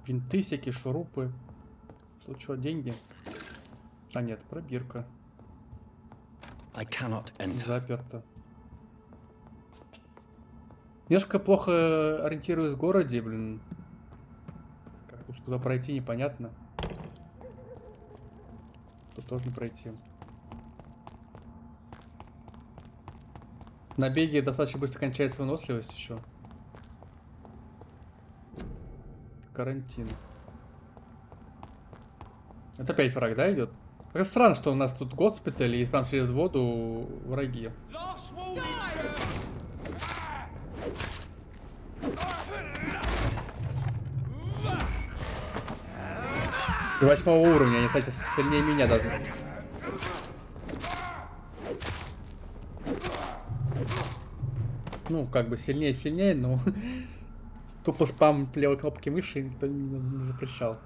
Винты всякие, шурупы. Тут что, деньги? А нет, пробирка. Заперто. Немножко плохо ориентируюсь в городе, блин. Как тут куда пройти, непонятно. Тут тоже не пройти. На беге достаточно быстро кончается выносливость еще. Карантин. Это опять враг, да, идет? Как странно, что у нас тут госпиталь и прям через воду враги. И 8-го уровня, они, кстати, сильнее меня даже. Ну, как бы сильнее, но Тупо спам левой кнопки мыши никто не запрещал.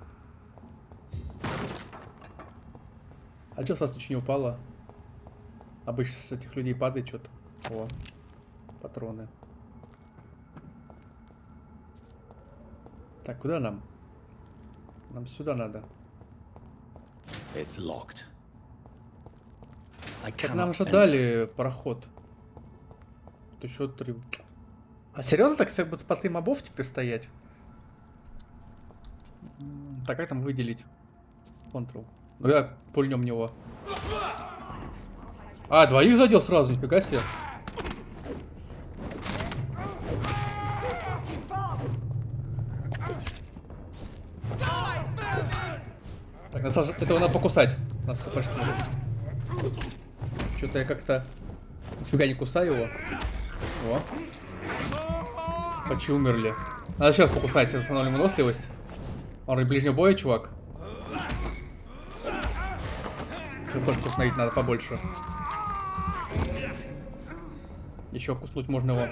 А чё с вас ничего не упало? Обычно с этих людей падает что-то. О, патроны. Так, куда нам? Нам сюда надо. It's locked. Так нам же дали проход. Тут еще 3. А серьезно так все будут споты мобов теперь стоять? Так, как там выделить? Ctrl. Ну я пульнем него. А, двоих задел сразу, нифига себе. Так, этого надо покусать. Нас хпшки. Что-то я как-то нифига не кусаю его. О. Почти умерли. Надо сейчас покусать, восстановим выносливость. Он и ближнего боя, чувак. Только установить надо побольше. Еще куснуть можно его.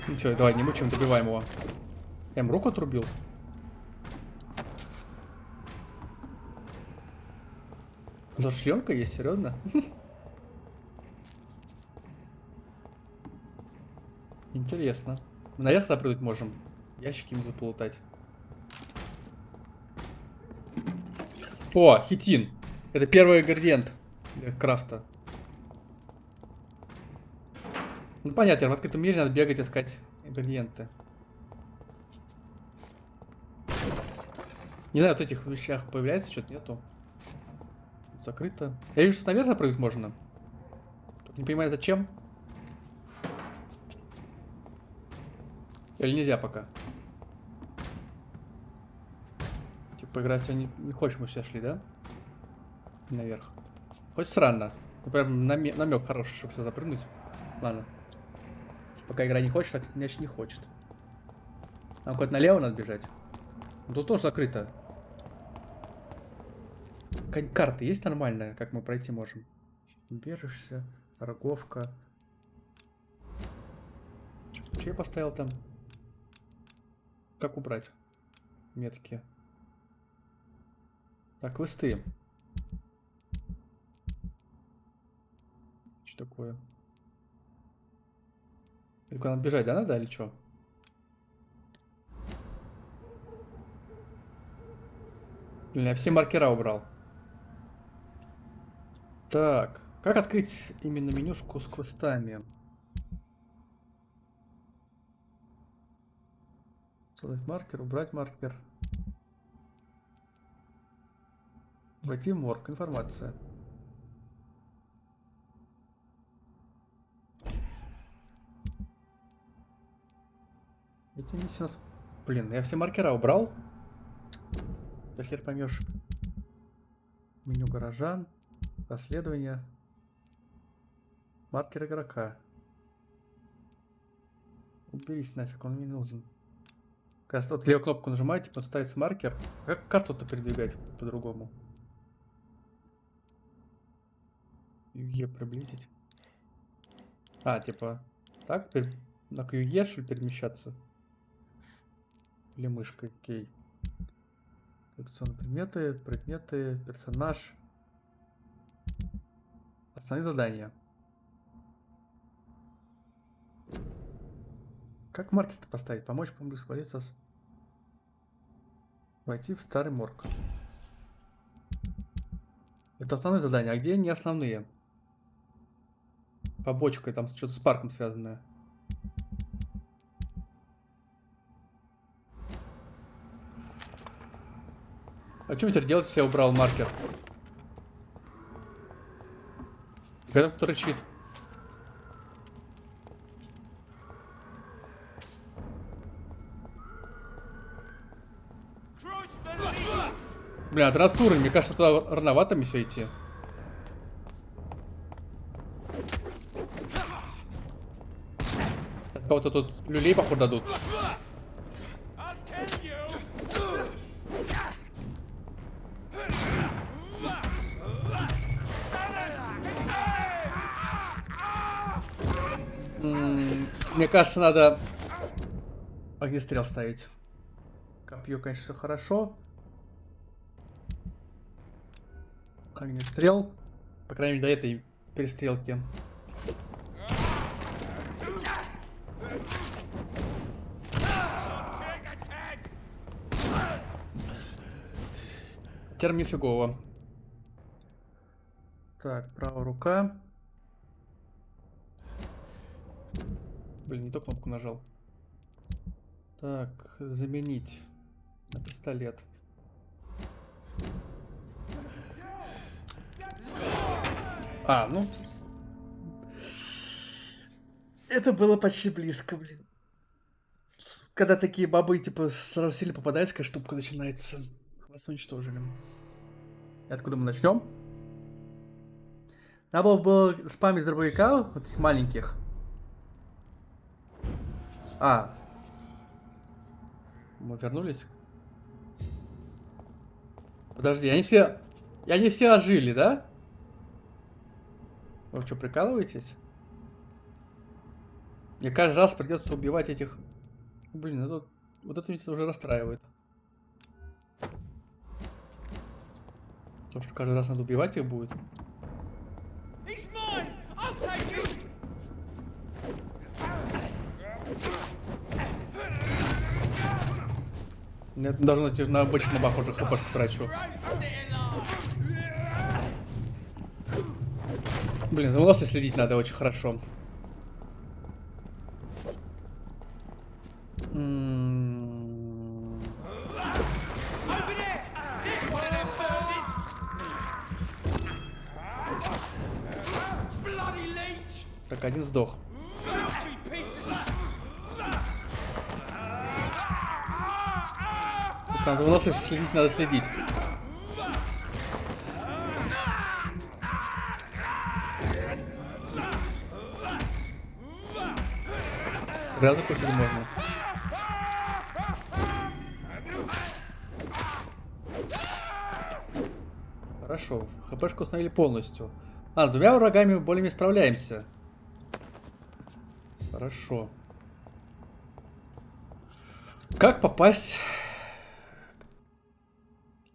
Ничего, давай, не мучаем, добиваем его. Я ему руку отрубил. Зашленка есть, серьезно? Интересно. Мы наверх запрыгнуть можем. Ящики им заплутать. О, хитин. Это первый ингредиент для крафта. Ну понятно, в открытом мире надо бегать, искать ингредиенты. Не знаю, вот этих вещах появляется, что-то нету. Тут закрыто. Я вижу, что наверх запрыгнуть можно. Тут не понимаю, зачем. Или нельзя пока? Типа игра сегодня не хочешь, мы сейчас шли, да? Наверх. Хоть странно. Ну, прям намек хороший, чтобы все запрыгнуть. Ладно. Пока игра не хочет, так значит не хочет. Нам куда-то налево надо бежать. Тут тоже закрыто. Карта есть нормальная, как мы пройти можем? Убежишься, торговка. Что я поставил там? Как убрать метки? Так, квесты. Что такое? Куда нам бежать, да, надо или что? Блин, я все маркера убрал. Так, как открыть именно менюшку с квестами? Создать маркер, убрать маркер. Войти в морг. Информация. Эти миссии у нас... Блин, я все маркера убрал. Да хер поймешь. Меню горожан. Расследование. Маркер игрока. Уберись нафиг, он мне не нужен. Когда вот левую кнопку нажимаете, подставится маркер. Как карту-то передвигать по-другому? QE приблизить. А, типа, так? На QE, что ли, перемещаться? Или мышкой? Окей. Коллекционные предметы, персонаж. Основные задания. Как маркер поставить? Помочь побыстрее войти в старый морг. Это основные задания, а где не основные? Побочкой, там что-то с парком связанное. А что теперь делать, если я убрал маркер? Когда кто рычит? Бля, 13 уровень, мне кажется, туда рановато мне все идти. Кого-то тут люлей, походу, дадут. Мне кажется, надо огнестрел ставить. Копье, конечно, все хорошо. Огнестрел. По крайней мере, до этой перестрелки. Термин нифигово. Так, правая рука. Блин, не ту кнопку нажал. Так, заменить на пистолет. А, ну. Это было почти близко, блин. Когда такие бабы, типа, сразу сильно попадаются, какая штука начинается. Вас уничтожили. И откуда мы начнем? Надо было спамить с дробовика, вот этих маленьких. А. Мы вернулись. Подожди, они все ожили, да? Вы что, прикалываетесь? Мне каждый раз придется убивать этих... Блин, это... вот это меня уже расстраивает. То, что каждый раз надо убивать их будет. Мне должно идти на обычном бах уже хпшку трачу. Блин, за волосы следить надо очень хорошо. Так, один сдох. Там за волосы следить надо следить. Реально посидеть можно. Хорошо, хпшку установили полностью. А, с двумя врагами более-менее справляемся. Хорошо. Как попасть?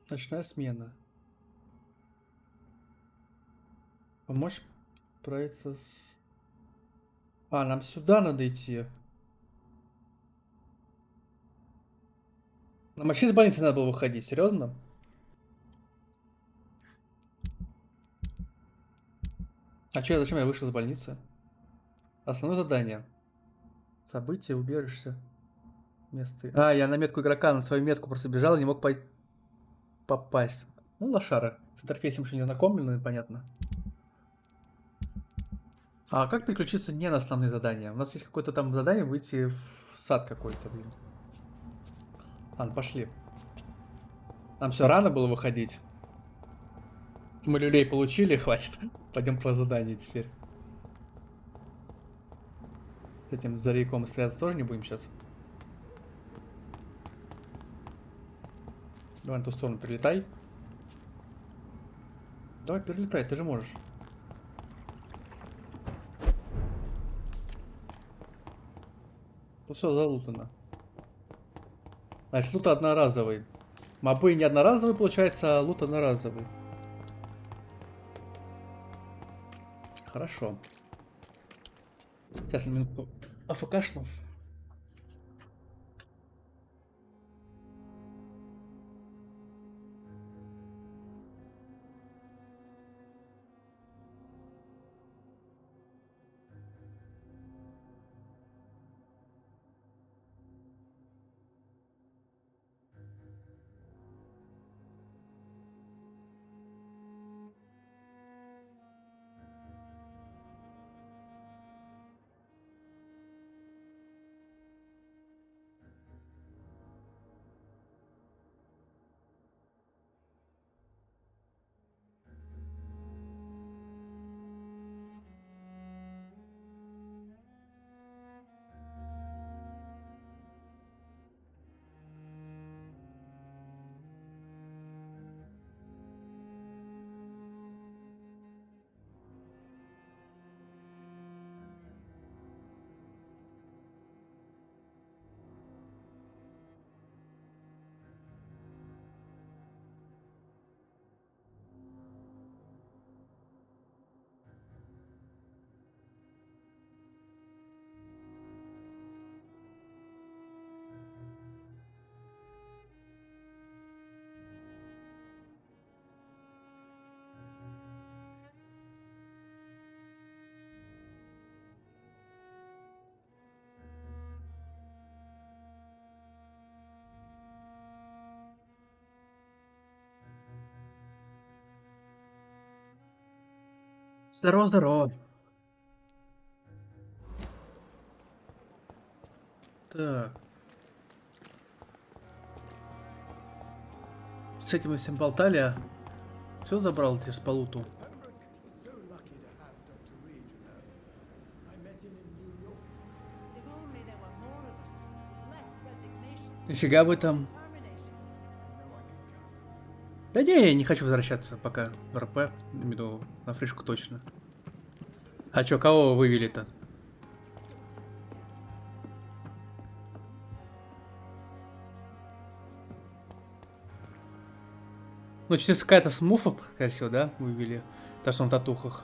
Ночная смена. Помочь справиться с... А, нам сюда надо идти. Нам вообще из больницы надо было выходить, серьезно? А че, зачем я вышел из больницы? Основное задание. Событие, убежище. Место. А, я на метку игрока, на свою метку просто бежал и не мог попасть. Ну, лошара. С интерфейсом еще не знакомлен, понятно. А как переключиться не на основные задания? У нас есть какое-то там задание выйти в сад какой-то, блин. Ладно, пошли. Нам все рано было выходить. Мы люлей получили, хватит. Пойдем по заданию теперь. С этим зарейком связаться тоже не будем сейчас. Давай на ту сторону перелетай. Давай перелетай, ты же можешь. Ну все, залутано. Значит, лут одноразовый. Мобы не одноразовый получается, а лут одноразовый. Хорошо. Сейчас на минутку АФКшну. Здорово, здорово. Так. С этим мы всем болтали, а все забрал тебе с полуту. Нифига вы там. Да не, я не хочу возвращаться пока в РП, имею в виду на фришку точно. А чё, кого вывели-то? Ну, чисто какая-то смуфа, скорее всего, да, вывели? То, что на татухах.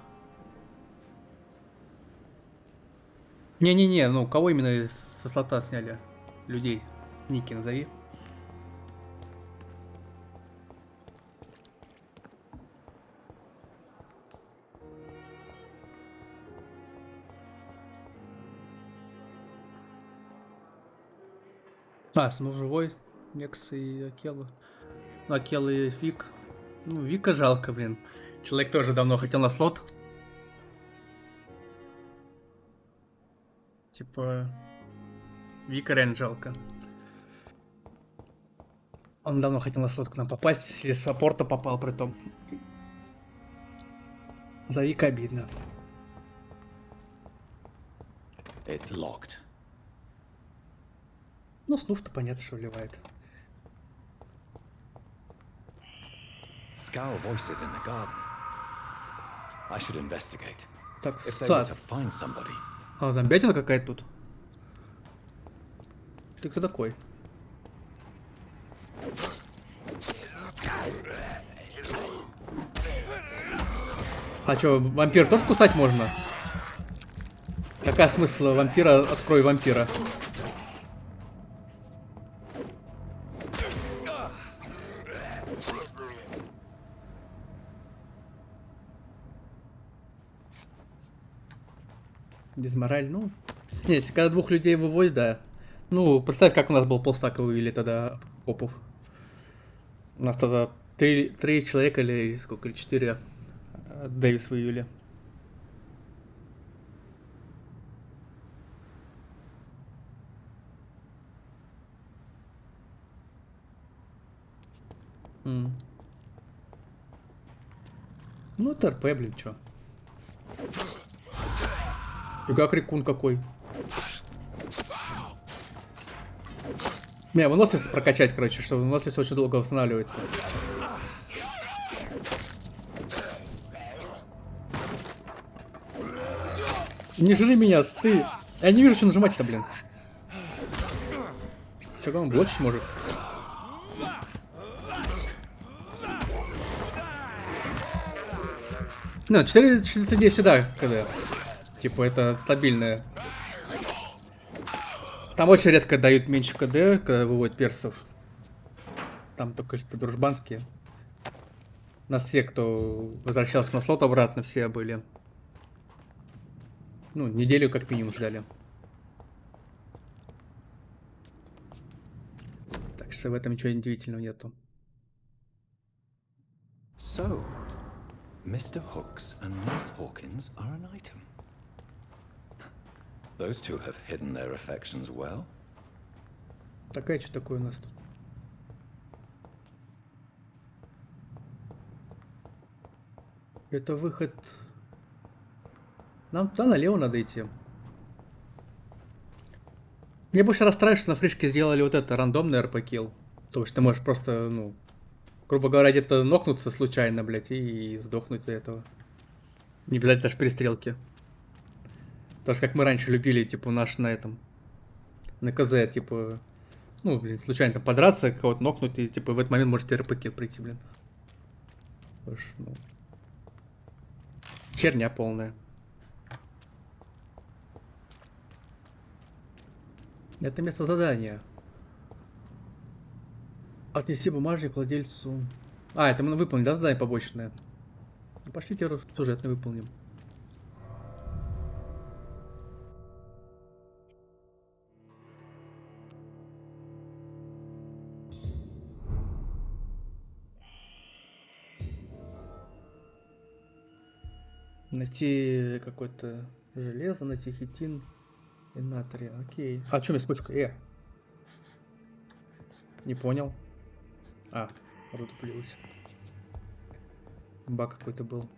Не-не-не, ну, кого именно со слота сняли? Людей. Ники назови. А, Смуф живой. Некс и Акела. Ну, Акела и Вик. Ну, Вика жалко, блин. Человек тоже давно хотел на слот. Типа... Вика реально жалко. Он давно хотел на слот к нам попасть. Через саппорта попал при том. За Вика обидно. It's locked. Ну, Снуф-то понятно, что вливает. Scowl voices in the garden. I should investigate. Так, If they were сад. to find somebody. А, зомбятина какая-то тут. Ты кто такой? А чё, вампир тоже кусать можно? Какая смысл вампира? Открой вампира. Дизмораль, ну... Не, если когда двух людей выводят, да. Ну, представь, как у нас был полстака вывели тогда попов. У нас тогда три человека или сколько, или 4 Дэвис вывели. Ну, это РП, блин, чё. И как рекун какой. Не, выносливость прокачать, короче, что выносливость очень долго восстанавливается. Не жри меня, ты! Я не вижу, что нажимать-то, блин. Чего он блочить может? Ну, 439 всегда, когда. Типа, это стабильное. Там очень редко дают меньше КД, когда выводят персов. Там только по-дружбански. У нас все, кто возвращался на слот обратно, все были. Ну, неделю как минимум ждали. Так что в этом ничего удивительного нету. So, Mr. Hooks and Miss Hawkins are an item. Those two have hidden their affections well. Такая, что такое у нас тут? Это выход... Нам туда налево надо идти. Мне больше расстраивает, что на фришке сделали вот это рандомный РП-килл. То есть ты можешь просто, ну, грубо говоря, где-то нокнуться случайно, блять, и сдохнуть из-за этого. Не обязательно даже перестрелки. Потому что как мы раньше любили, типа, наш на этом, на КЗ, типа, ну, блин, случайно там подраться, кого-то нокнуть, и, типа, в этот момент можете РП-килл прийти, блин. Потому что, ну, херня полная. Это место задания. Отнеси бумажник владельцу. А, это мы выполним, да, задание побочное? Ну, пошлите сюжетно выполним. Найти какое-то железо, найти хитин и натрий. Окей. А, что у меня вспышка? Не понял. А, разотоплилась. Баг какой-то был.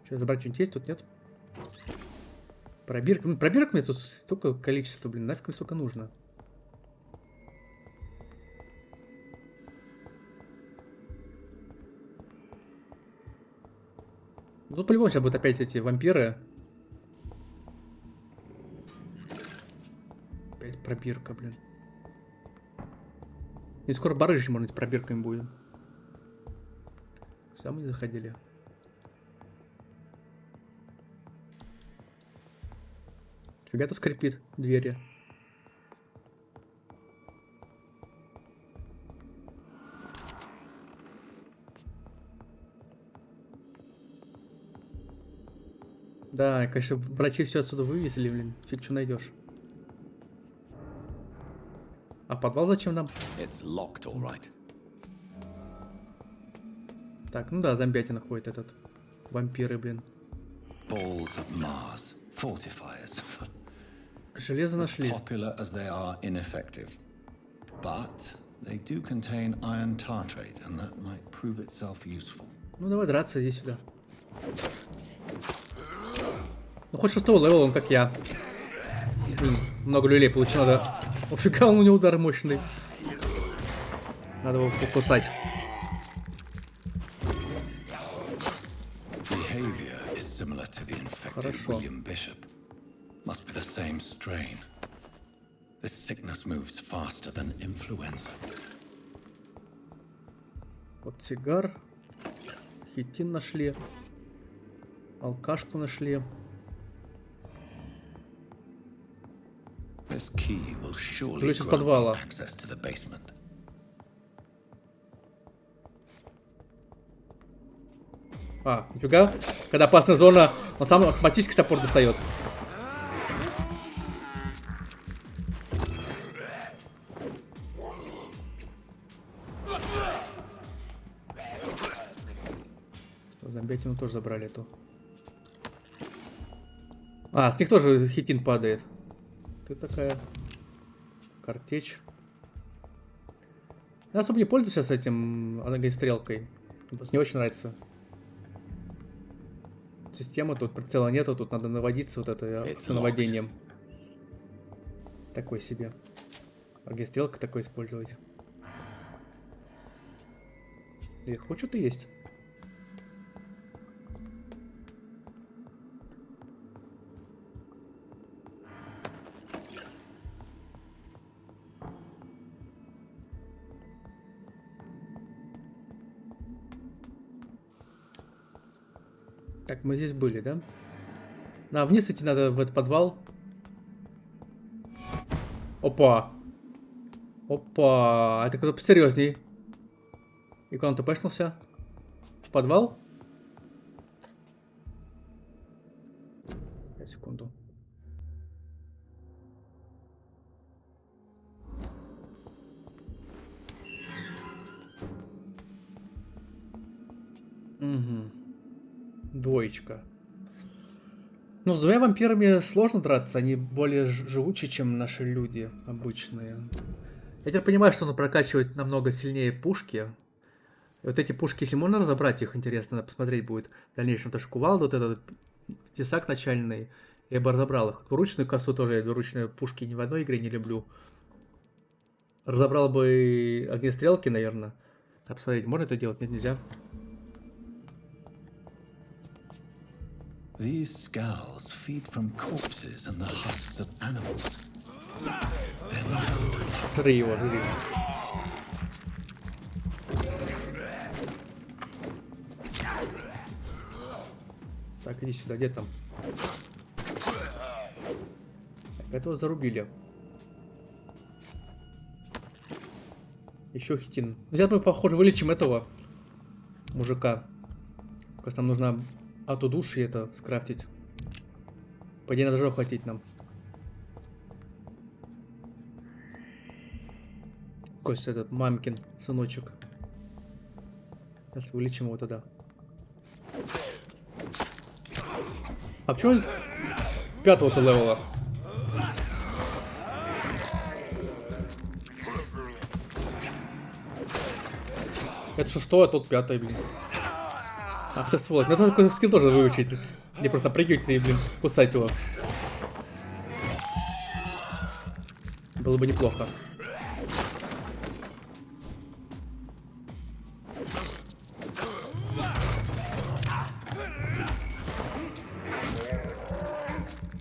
Что, забрать что-нибудь есть? Тут нет? Пробирка. Ну, пробирок мне тут столько количества, блин. Нафиг мне столько нужно? Тут по-любому сейчас будут опять эти вампиры. Опять пробирка, блин. И скоро барыжить можно быть пробирками будет. Сам не заходили. Фига-то скрипит двери. Да, конечно, врачи все отсюда вывезли, блин. Фиг что найдешь. А подвал зачем нам? Locked, all right. Так, ну да, зомбятина ходит этот. Вампиры, блин. Balls of Mars, fortifiers. Железо нашли. Popular as they are ineffective, but they do contain iron tartrate, and that might prove itself useful. Ну давай драться, иди сюда. Ну хоть 6-го левела, он как я. Много люлей получил, да. Офига, у него удар мощный. Надо его покусать. Behavior is similar to the infected William Bishop. Must be the same strain. This sickness moves faster than influenza. Вот сигар. Хитин нашли. Алкашку нашли. This key will surely Ключ из grant подвала. access to the basement. А, нифига. Когда опасная зона, он сам автоматически топор достает. Зомбятину тоже забрали эту. А, с них тоже хитин падает. Ты такая. Картечь. Я особо не пользуюсь сейчас этим огнестрелкой. Мне очень нравится. Система, тут прицела нету, тут надо наводиться вот это наводением. Такой себе. Огнестрелка такой использовать. И хоть что-то есть. Так, мы здесь были, да? На, вниз идти надо в этот подвал. Опа. Опа. Это кто-то посерьезней. И куда он тпшнулся? В подвал? 5 секунду. Угу. Двоечка. Ну, с двумя вампирами сложно драться, они более живучие, чем наши люди обычные. Я теперь понимаю, что он прокачивает намного сильнее пушки. И вот эти пушки, если можно разобрать их, интересно, надо посмотреть будет в дальнейшем. Потому что кувалда, вот этот тесак начальный, я бы разобрал их. Двуручную косу тоже, я двуручные пушки ни в одной игре не люблю. Разобрал бы огнестрелки, наверное. Так, посмотреть, можно это делать? Нет, нельзя. These skulls feed from corpses and the husks of animals. Жри его, жри. Так, иди сюда, где там? Этого зарубили. Еще хитин. Сейчас мы, похоже, вылечим этого мужика. Просто нам нужно от удушья это скрафтить. По идее, надо же хватить нам. Кость этот мамкин сыночек. Сейчас вылечим его тогда. А почему 5-го-то левела? Это 6-й, а тут 5-й, блин. Ах ты сволочь. Надо такой скилл тоже выучить. Не просто напрягивать и, блин, кусать его. Было бы неплохо.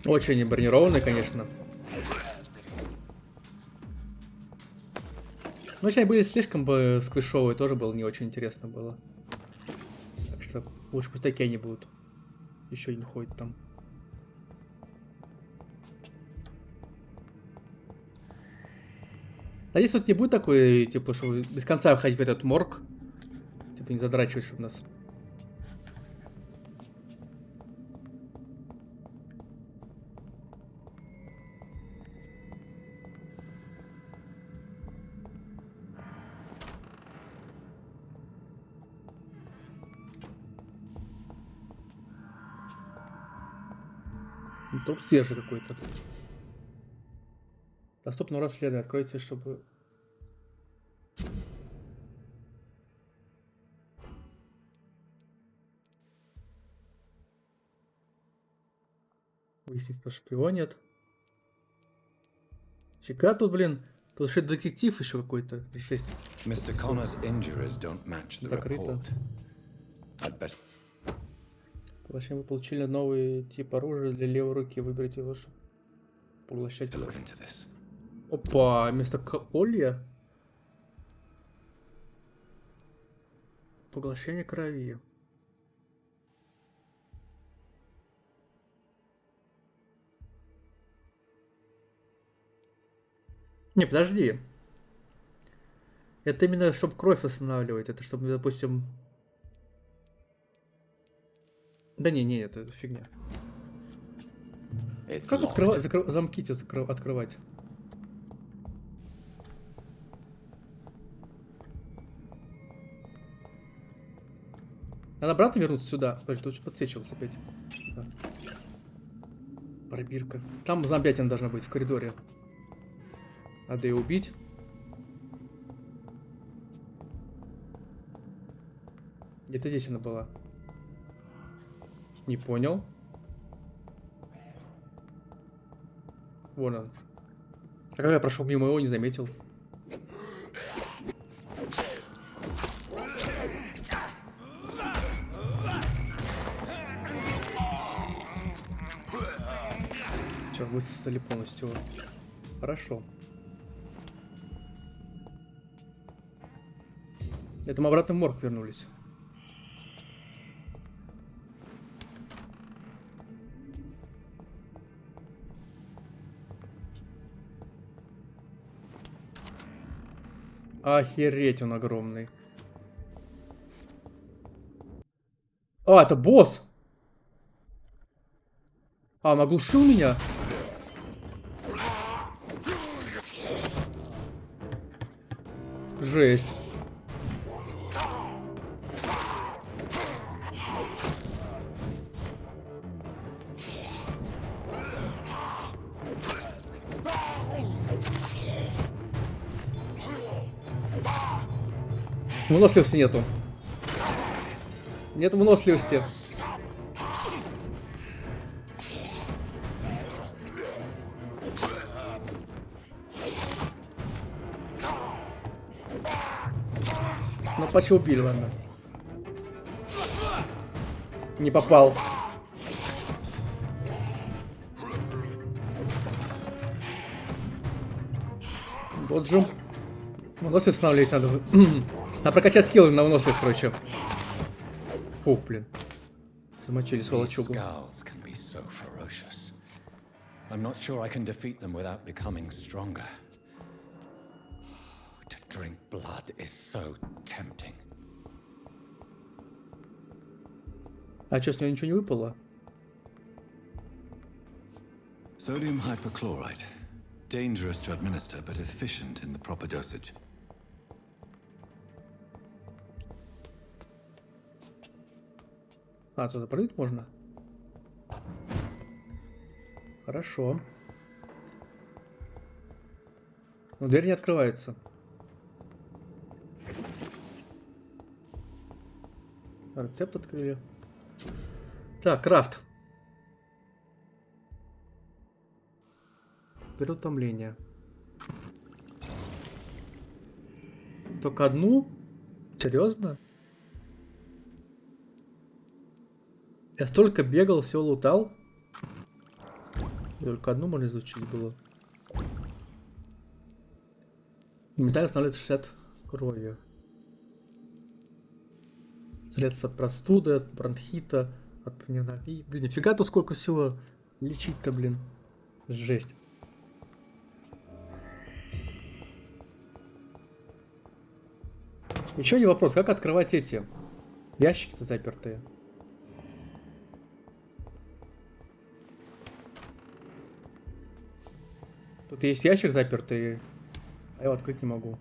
Очень бронированный, конечно. Но если они были слишком бы сквишовые, тоже было не очень интересно было. Так что лучше пусть такие они будут. Еще один ходит там. Надеюсь, вот не будет такой, типа, что без конца ходить в этот морг. Типа не задрачивать, чтобы нас. Труп свежий какой-то. Доступно расследование. Откройте, чтобы... Выяснить, что шпионят. Фига тут, блин. Тут еще детектив еще какой-то. Жесть. Закрыто. Зачем вы получили новый тип оружия для левой руки? Выберите его, чтобы поглощать. Опа, вместо колья. Поглощение крови. Не, подожди. Это именно, чтобы кровь восстанавливать. Это чтобы, допустим... Да не, это фигня. Как открывать, замки открывать? Надо обратно вернуться сюда. Подожди, тут подсвечивался опять. Да. Пробирка. Там зомбятина должна быть в коридоре. Надо ее убить. Где-то здесь она была. Не понял. Вон он. А как я прошел мимо его, не заметил. Все, высосали полностью. Хорошо. Это мы обратно в морг вернулись. Охереть, он огромный. А, это босс! А, он оглушил меня? Жесть. Выносливости нету. Нет выносливости. Ну почти убили, ладно. Не попал. Вот же. Выносливость восстанавливать надо. Надо прокачать скиллы на выносливость, короче. Фух, блин. Замочили сволочугу. I'm not sure I can defeat them without becoming stronger. To drink blood is so tempting. А что, с него ничего не выпало? Sodium hypochlorite. Dangerous to administer, but efficient in the proper dosage. А, туда прыгнуть можно? Хорошо. Но дверь не открывается. Рецепт открыли. Так, крафт. Переутомление. Только одну? Серьезно? Я столько бегал, все лутал. И только одну можно изучить было. Моментально становится 60 крови. Средства от простуды, от бронхита, от пневмонии. Блин, нифига тут сколько всего лечить-то, блин. Жесть. Еще один вопрос, как открывать эти ящики-то запертые? Тут есть ящик запертый, а я его открыть не могу.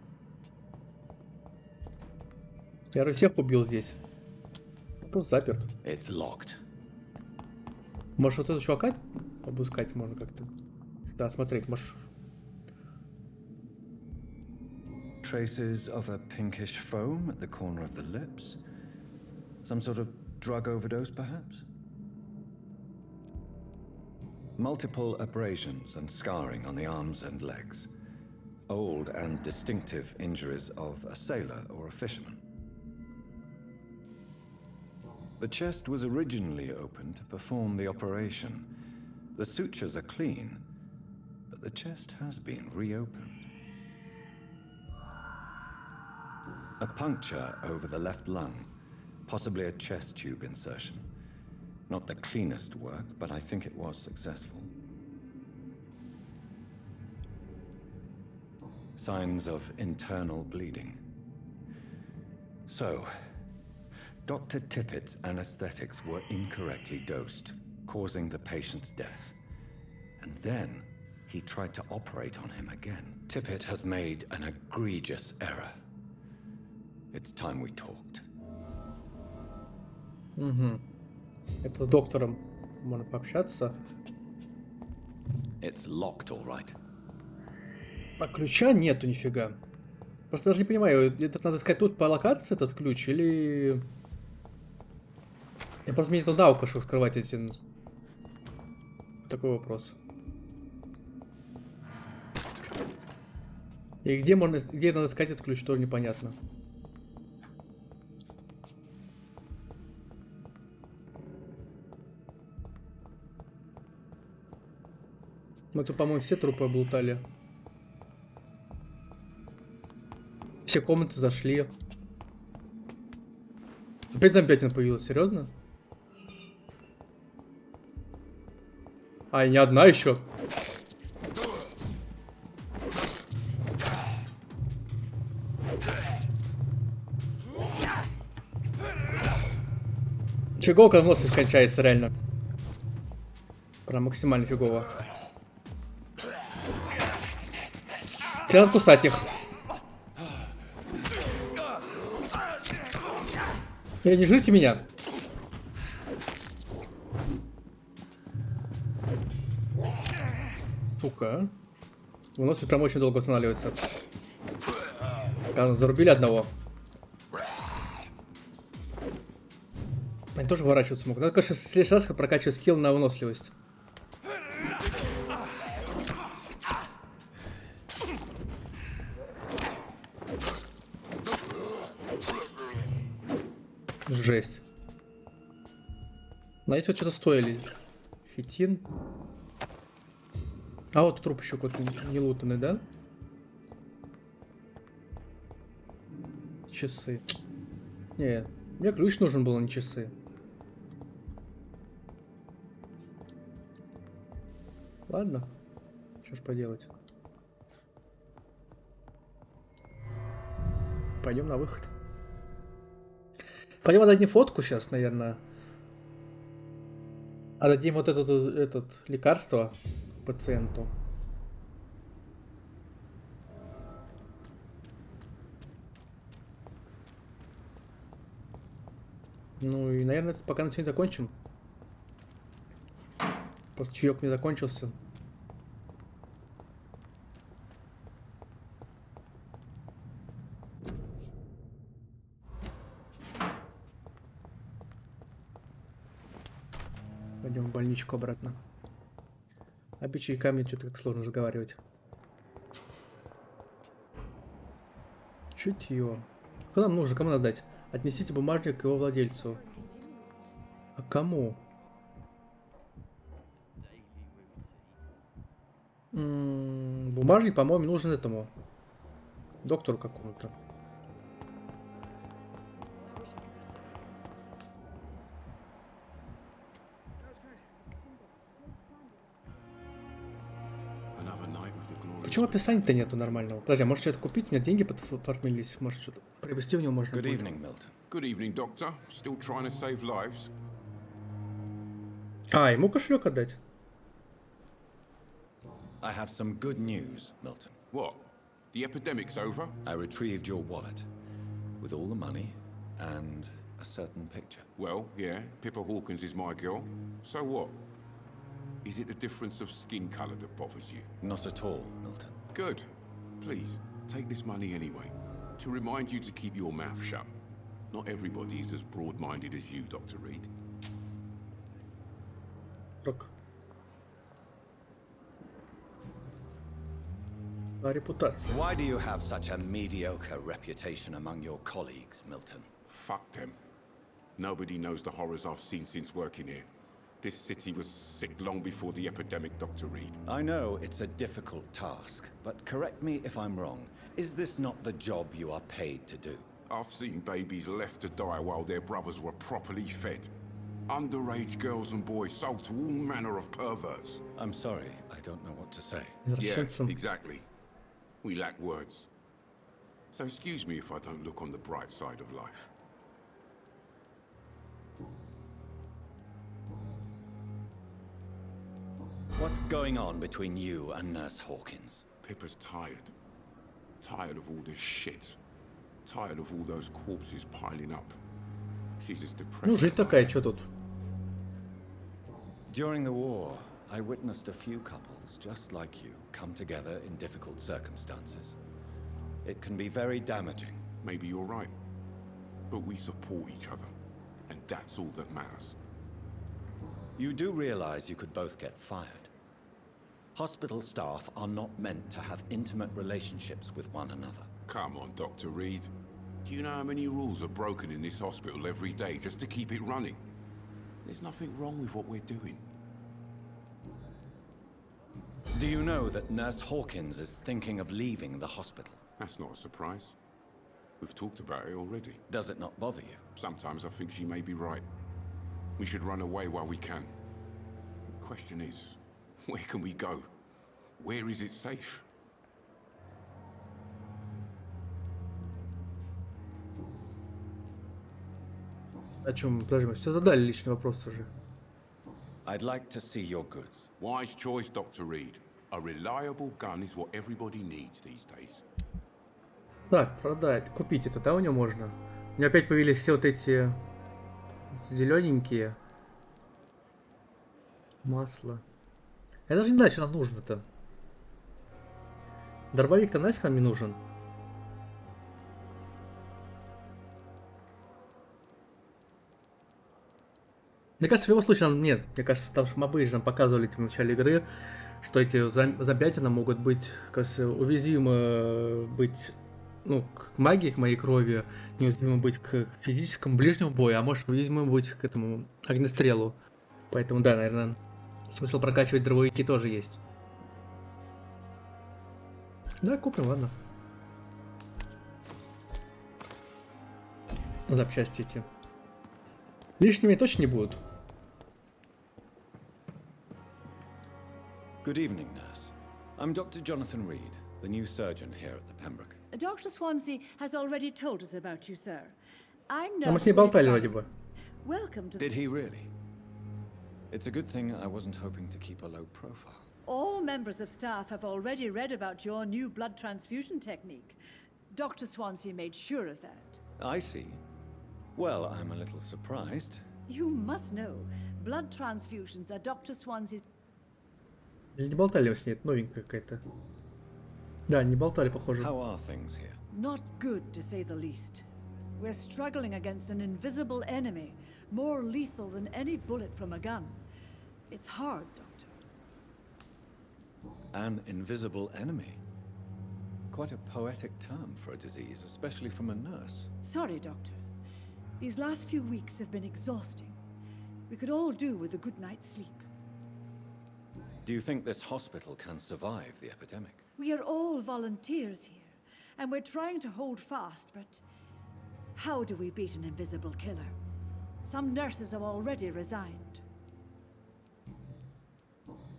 Я всех убил здесь. Просто заперт. Может, вот этого чувака обыскать можно как-то? Да, смотреть, может. Traces of a pinkish foam at the corner of the lips. Some sort of drug overdose, perhaps? Multiple abrasions and scarring on the arms and legs. Old and distinctive injuries of a sailor or a fisherman. The chest was originally opened to perform the operation. The sutures are clean, but the chest has been reopened. A puncture over the left lung, possibly a chest tube insertion. Not the cleanest work, but I think it was successful. Signs of internal bleeding. So, Dr. Tippett's anesthetics were incorrectly dosed, causing the patient's death. And then he tried to operate on him again. Tippett has made an egregious error. It's time we talked. Угу. Это с доктором можно пообщаться. It's locked, all right. А ключа нету нифига. Просто даже не понимаю, это надо искать тут по локации этот ключ или... Я просто мне туда укажу скрывать эти... Такой вопрос. И где надо искать этот ключ, тоже непонятно. Мы тут, по-моему, все трупы облутали. Все комнаты зашли. Опять зомбятина появилась, серьезно? А, и не одна еще. Фигово, когда нос скончается, реально. Прям максимально фигово. Тебе надо кусать их. Не жрите меня. Сука. У нас прям очень долго останавливается. Зарубили одного. Они тоже выворачиваться могут. Надо, конечно, в следующий раз прокачивать скилл на выносливость. Жесть. На эти вот что-то стоили. Хитин. А вот труп еще какой-то не лутанный, да? Часы. Не, мне ключ нужен был, а не часы. Ладно. Что ж поделать. Пойдем на выход. Пойдем отдадим фотку сейчас, наверное. Отдадим вот этот лекарство пациенту. Ну и, наверное, пока на сегодня закончим. Просто чаек не закончился. Пойдем в больничку обратно. А без чайка мне что-то как сложно разговаривать. Чутье. Что нам нужно? Кому надо дать? Отнесите бумажник к его владельцу. А кому? Бумажник, по-моему, нужен этому. Доктору какому-то. Почему описания-то нету нормального? Подожди, а может что-то купить? У меня деньги подформились. Может что-то приобрести в него можно Good будет. evening, Milton. Good evening, Doctor. Still trying to save lives? А, ему кошелек отдать? I have some good news, Milton. What? The epidemic's over? I retrieved your wallet with all the money and a certain picture. Well, yeah, Pippa Hawkins is my girl. So what? Is it the difference of skin colour that bothers you? Not at all, Milton. Good. Please, take this money anyway. To remind you to keep your mouth shut. Not everybody is as broad-minded as you, Dr. Reed. Look. Репутация. Why do you have such a mediocre reputation among your colleagues, Milton? Fuck them. Nobody knows the horrors I've seen since working here. This city was sick long before the epidemic, Dr. Reed. I know it's a difficult task, but correct me if I'm wrong. Is this not the job you are paid to do? I've seen babies left to die while their brothers were properly fed. Underage girls and boys sold to all manner of perverts. I'm sorry, I don't know what to say. Yeah, exactly. We lack words. So excuse me if I don't look on the bright side of life. What's going on between you and Nurse Hawkins? Pippa's tired. Tired of all this shit. Tired of all those corpses piling up. She's as depressed. Ну, жизнь такая, что тут? During the war, I witnessed a few couples just like you come together in difficult circumstances. It can be very damaging. Maybe you're right. But we support each other. And that's all that matters. You do realize you could both get fired. Hospital staff are not meant to have intimate relationships with one another. Come on, Dr. Reed. Do you know how many rules are broken in this hospital every day just to keep it running? There's nothing wrong with what we're doing. Do you know that Nurse Hawkins is thinking of leaving the hospital? That's not a surprise. We've talked about it already. Does it not bother you? Sometimes I think she may be right. We should run away while we can. The question is, where can we go? Where is it safe? О чем? Подожди, мы все задали личные вопросы же. I'd like to see your goods. Wise choice, Dr. Reed. A reliable gun is what everybody needs these days. Так, продать. Купить это, да, у него можно? У меня опять появились все вот эти зелененькие. Масло. Я даже не знаю, что нам нужно-то. Дробовик-то нафиг нам не нужен. Мне кажется, в любом случае нам нет. Мне кажется, там мобы же нам показывали в начале игры, что эти забятины могут быть, кажется, уязвимы быть, ну, к магии, к моей крови, неуязвимы быть к физическому ближнему бою, а может уязвимы быть к этому огнестрелу. Поэтому да, наверное, смысл прокачивать дробовики тоже есть. Да, купим, ладно. Запчасти эти. Лишними точно не будут. Good evening, nurse. I'm Dr. Jonathan Reed, the new surgeon here at the Pembroke. Dr. Swansea has already told us about you, sir. I'm А мы с ней болтали вроде бы. Welcome to Did he really? It's a good thing I wasn't hoping to keep a low profile. All members of staff have already read about your new blood transfusion technique. Dr. Swansea made sure of that. I see. Well, I'm a little surprised. You must know, blood transfusions are Dr. Swansea's... Или не болтали с ней, это новенькая какая-то. Да, не болтали, похоже. How are things here? Not good, to say the least. We're struggling against an invisible enemy, more lethal than any bullet from a gun. It's hard, Doctor. An invisible enemy? Quite a poetic term for a disease, especially from a nurse. Sorry, Doctor. These last few weeks have been exhausting. We could all do with a good night's sleep. Do you think this hospital can survive the epidemic? We are all volunteers here, and we're trying to hold fast, but how do we beat an invisible killer? Some nurses have already resigned.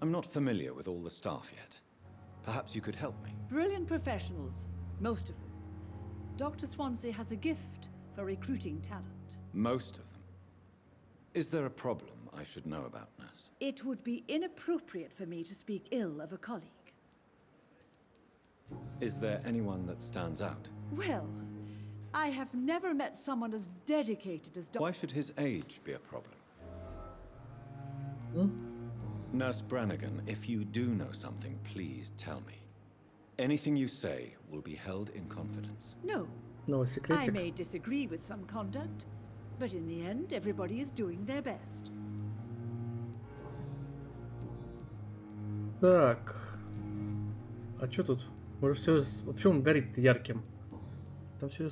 I'm not familiar with all the staff yet. Perhaps you could help me. Brilliant professionals, most of them. Dr. Swansea has a gift for recruiting talent. Most of them. Is there a problem I should know about, nurse? It would be inappropriate for me to speak ill of a colleague. Is there anyone that stands out? Well, I have never met someone as dedicated as Dr. Why should his age be a problem? Nurse Brannigan, if you do know something, please tell me. Anything you say will be held in confidence. No. No, I секретик. may disagree with some conduct, but in the end, everybody is doing their best. Так. А что тут? Может все... Почему он горит ярким? Там все...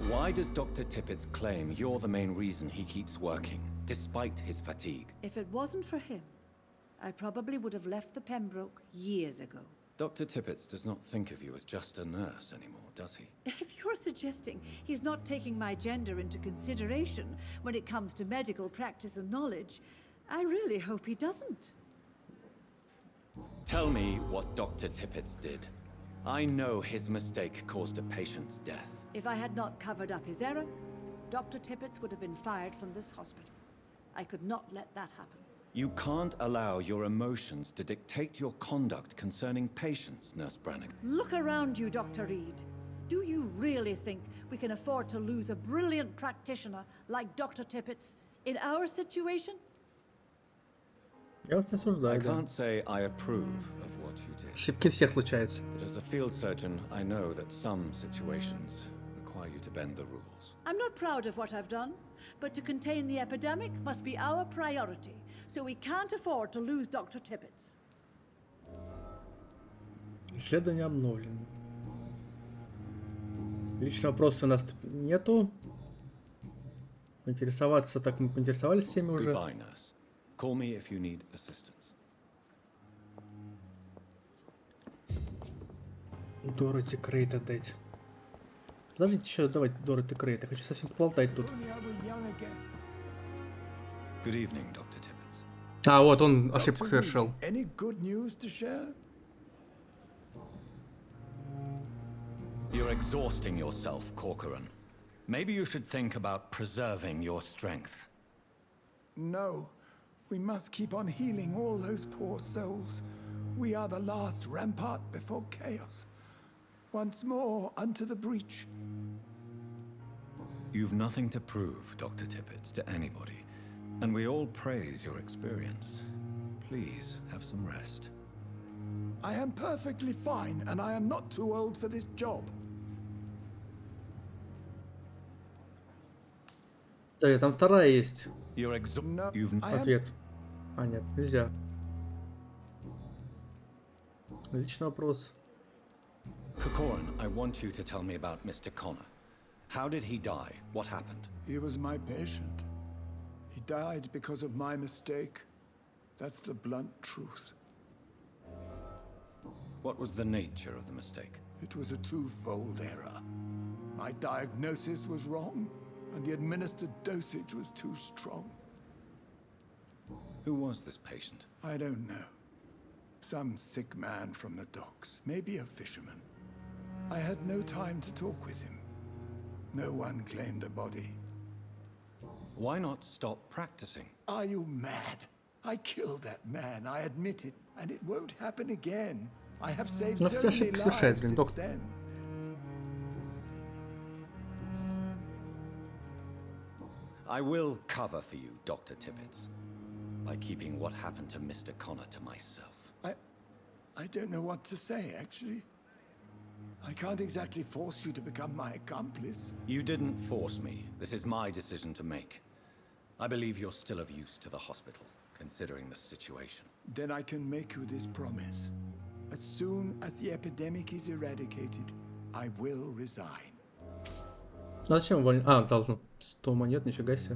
Why does Dr. Tippett's claim you're the main reason he keeps working, despite his fatigue? If it wasn't for him, I probably would have left the Pembroke years ago. Dr. Tippett does not think of you as just a nurse anymore, does he? If you're suggesting he's not taking my gender into consideration when it comes to medical practice and knowledge, I really hope he doesn't. Tell me what Dr. Tippett did. I know his mistake caused a patient's death. If I had not covered up his error, Dr. Tippett would have been fired from this hospital. I could not let that happen. You can't allow your emotions to dictate your conduct concerning patients, Nurse Brannigan. Look around you, Dr. Reed. Do you really think we can afford to lose a brilliant practitioner like Dr. Tippett's in our situation? Я вас не осуждаю, I да. can't say I approve of what you did. Ошибки всех случаются. But as a field surgeon, I know that some situations require you to bend the rules. I'm not proud of what I've done, but to contain the epidemic must be our priority, so we can't afford to lose Dr. Tippett's. Исследование обновлено. Личного вопроса у нас нету. Поинтересоваться, так мы поинтересовались всеми уже. Goodbye, nurse. Call me if you need assistance. Дороти Крейт отдать. Подождите еще, давайте Дороти Крейт. Я хочу совсем поболтать тут. Good evening, Dr. Tippett. А, вот он ошибку совершил. Any good news to share? You're exhausting yourself, Corcoran. Maybe you should think about preserving your strength. No. We must keep on healing all those poor souls. We are the last rampart before chaos. Once more, unto the breach. You've nothing to prove, Dr. Tippett, to anybody. And we all praise your experience. Please, have some rest. I am perfectly fine, and I am not too old for this job. Да, там вторая есть. You're Ответ. А, нет, нельзя. Личный вопрос. Corcoran, I want you to tell me about Mr. Connor. How did he die? What happened? He was my patient. He died because of my mistake. That's the blunt truth. What was the nature of the mistake? It was a twofold error. My diagnosis was wrong, and the administered dosage was too strong. Who was this patient? I don't know. Some sick man from the docks, maybe a fisherman. I had no time to talk with him. No one claimed a body. Why not stop practicing? Are you mad? I killed that man, I admit it, and it won't happen again. I have saved so many lives since then. I will cover for you, Dr. Tippett. by keeping what happened to Mr. Connor to myself. I don't know what to say, actually. I can't exactly force you to become my accomplice. You didn't force me. This is my decision to make. I believe you're still of use to the hospital, considering the situation. Then I can make you this promise. As soon as the epidemic is eradicated, I will resign. Ну зачем увольнять? А, должен. 100 монет, нифига себе.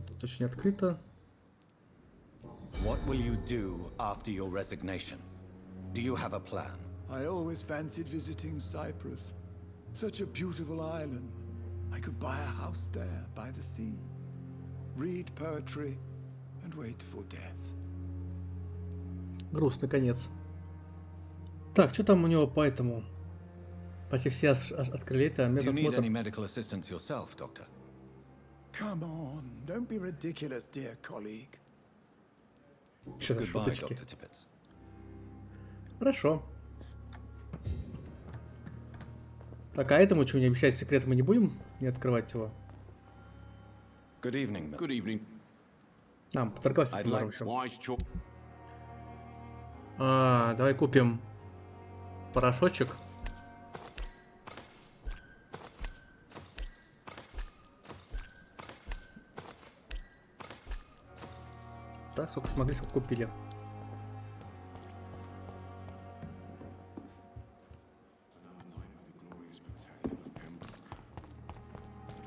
Тут очень открыто. What will you do after your resignation? Do you have a plan? I always fancied visiting Cyprus. Such a beautiful island. I could buy a house there by the sea, read poetry, and wait for death. Грустный конец. Так, что там у него по этому? Почти все открыли эти, а Do you need any medical assistance yourself, Doctor? Come on, don't be ridiculous, dear colleague. Что-то Goodbye, шуточки. Dr. Tippett. Хорошо. Так, а этому что, не обещать секрет мы не будем? Не открывать его? Good evening, Good evening. А, поторговаться I'd с товаром like еще. Wise choice. А, давай купим порошочек. Так, сколько смогли, сколько купили.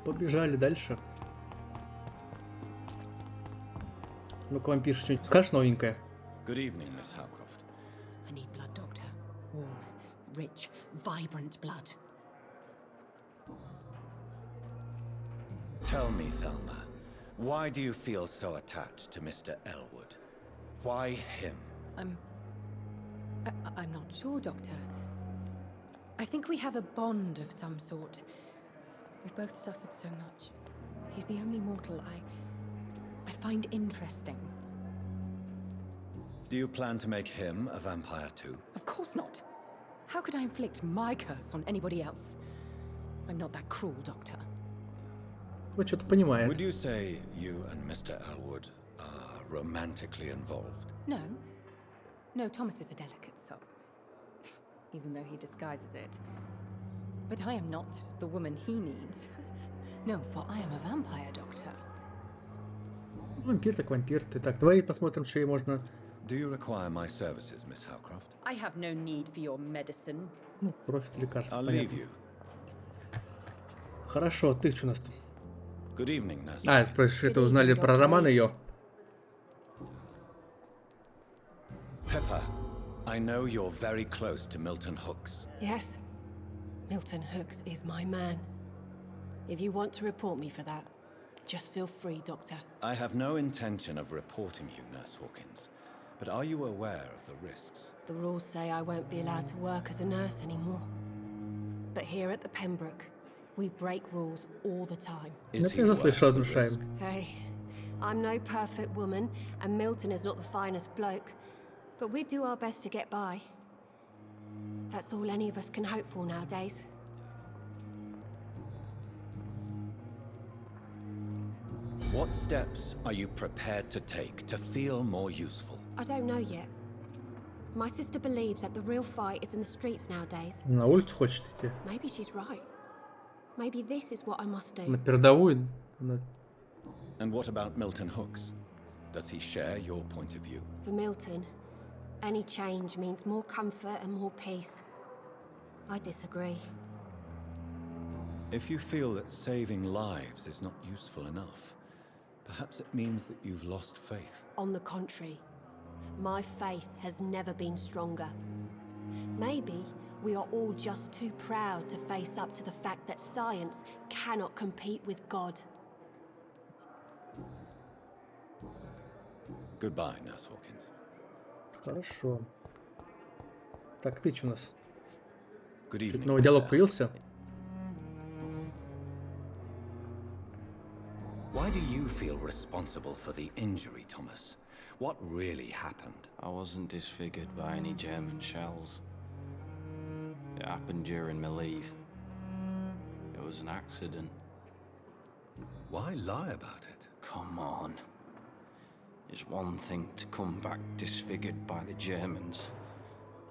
Побежали дальше. Ну-ка, вампир, что-нибудь скажешь новенькое? Good evening, Miss Howcroft. I need blood, Doctor. Warm, rich, vibrant blood. Tell me, Thelma, why do you feel so attached to Mr. Elwood? Why him? I'm not sure, Doctor. I think we have a bond of some sort. We've both suffered so much. He's the only mortal I find interesting. Do you plan to make him a vampire too? Of course not. How could I inflict my curse on anybody else? I'm not that cruel, Doctor. Вот что-то понимает. Would you say you and Mr. Elwood are romantically involved? No. No, Thomas is a delicate soul. Even though he disguises it. But I am not the woman he needs. No, for I am a vampire, Doctor. Вампир так вампир. Ты так, давай посмотрим, что ей можно. Do you require my services, Miss Howcroft? I have no need for your medicine. Ну, профит лекарства, I'll leave понятно. you. Хорошо, ты что у нас тут? Good evening, Nurse. А, это узнали про роман ее. Pepper, I know you're very close to Milton Hooks. Yes, Milton Hooks is my man. If you want to report me for that, just feel free, Doctor. I have no intention of reporting you, Nurse Hawkins. But are you aware of the risks? The rules say I won't be allowed to work as a nurse anymore. But here at the Pembroke, we break rules all the time. Я тоже слышал одну шайбу. Hey, I'm no perfect woman, and Milton is not the finest bloke. But we do our best to get by. That's all any of us can hope for nowadays. What steps are you prepared to take to feel more useful? I don't know yet. My sister believes that the real fight is in the streets nowadays. На улицу хочет идти. Maybe she's right. Maybe this is what I must do. На передовую. And what about Milton Hooks? Does he share your point of view? For Milton, any change means more comfort and more peace. I disagree. If you feel that saving lives is not useful enough, perhaps it means that you've lost faith. On the contrary, my faith has never been stronger. Maybe we are all just too proud to face up to the fact that science cannot compete with God. Goodbye, Nurse Hawkins. Хорошо. Так, ты что у нас? Good evening, Новый диалог Mr. появился? Why do you feel responsible for the injury, Thomas? What really happened? I wasn't disfigured by any German shells. It happened during my leave. It was an accident. Why lie about it? Come on. It's one thing to come back disfigured by the Germans,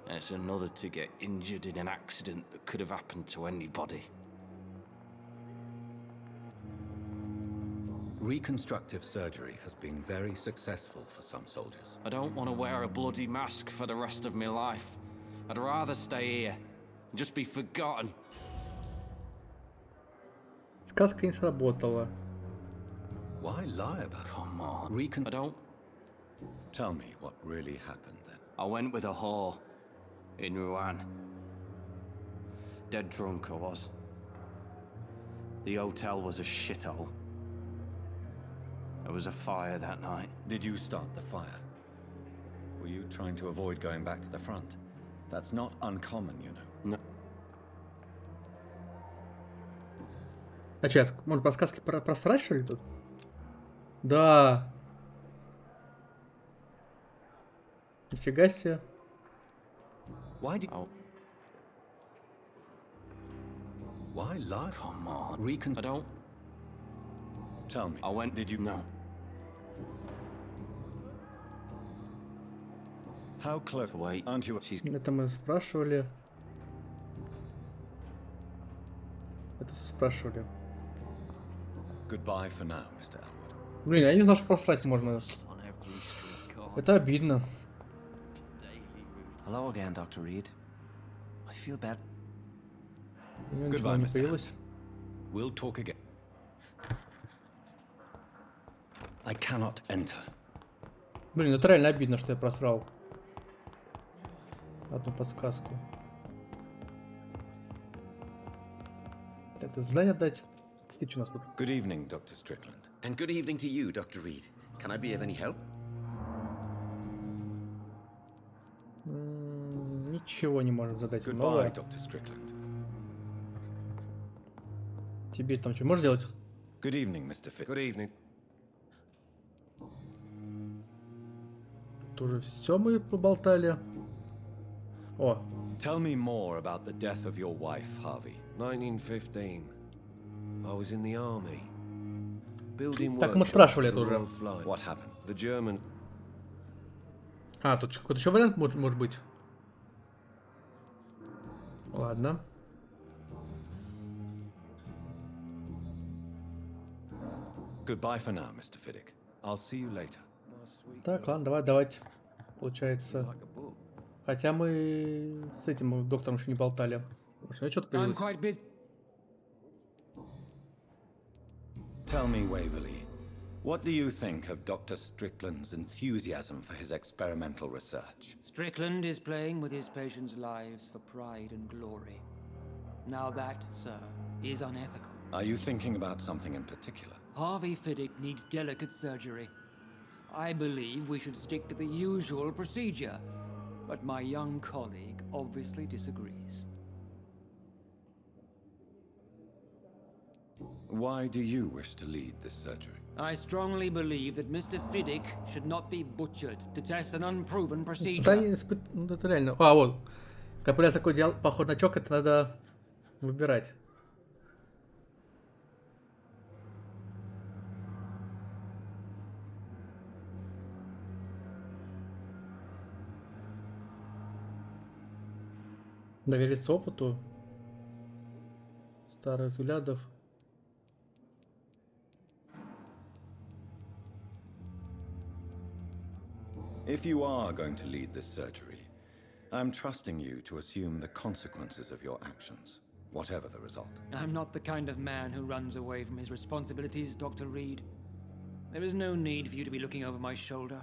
and it's another to get injured in an accident that could have happened to anybody. Reconstructive surgery has been very successful for some soldiers. I don't want to wear a bloody mask for the rest of my life. I'd rather stay here and just be forgotten. Сказка не сработала. Why lie about it? Come on. I don't... Tell me what really happened then. I went with a whore in Rouen. Dead drunk I was. The hotel was a shithole. There was a fire that night. Did you start the fire? Were you trying to avoid going back to the front? That's not uncommon, you know. No. А сейчас, может, подсказки про страсть, что ли, тут? Да. Нифига себе. Why lie? Come on. I don't... Tell me. I went... Did you... No. How close... Wait. Aren't you... Это мы спрашивали. Это все спрашивали. Goodbye for now, Mr. Elwood. Блин, я не знал, что просрать можно. Это обидно. Hello again, Dr. Reed. I feel bad. Goodbye, Mr. Elwood. We'll talk again. I cannot enter. Блин, это реально обидно, что я просрал одну подсказку. Это задание дать. Ты что у нас тут? Good evening, Dr. Strickland. And good evening to you, Dr. Reed. Can I be of any help? Ничего не можем задать. Goodbye, Dr. Strickland. Тебе там что можешь делать? Good evening, Mr. Fitz. Good evening. Тоже все мы поболтали. О. Tell me more about the death of your wife, Harvey. 1915. I was in the army. Building Так мы спрашивали это уже. What happened? The German... А, тут какой-то еще вариант может быть. Ладно. Goodbye for now, Mr. Fiddick. I'll see you later. Так, ладно, давайте. Получается. Хотя мы с этим доктором еще не болтали. Что-то появилось. Tell me, Waverley, what do you think of Dr. Strickland's enthusiasm for his experimental research? Strickland is playing with his patients' lives for pride and glory. Now that, sir, is unethical. Are you thinking about something in particular? Harvey Fiddick needs delicate surgery. I believe we should stick to the usual procedure, but my young colleague obviously disagrees. Why do you wish to lead this surgery? I strongly believe that Mr. Fiddick should not be butchered to test an unproven procedure. Это реально. А, вот. Как появляется такой поход на чок, это надо выбирать. Довериться опыту. Старых взглядов. If you are going to lead this surgery, I'm trusting you to assume the consequences of your actions, whatever the result. I'm not the kind of man who runs away from his responsibilities, Dr. Reed. There is no need for you to be looking over my shoulder.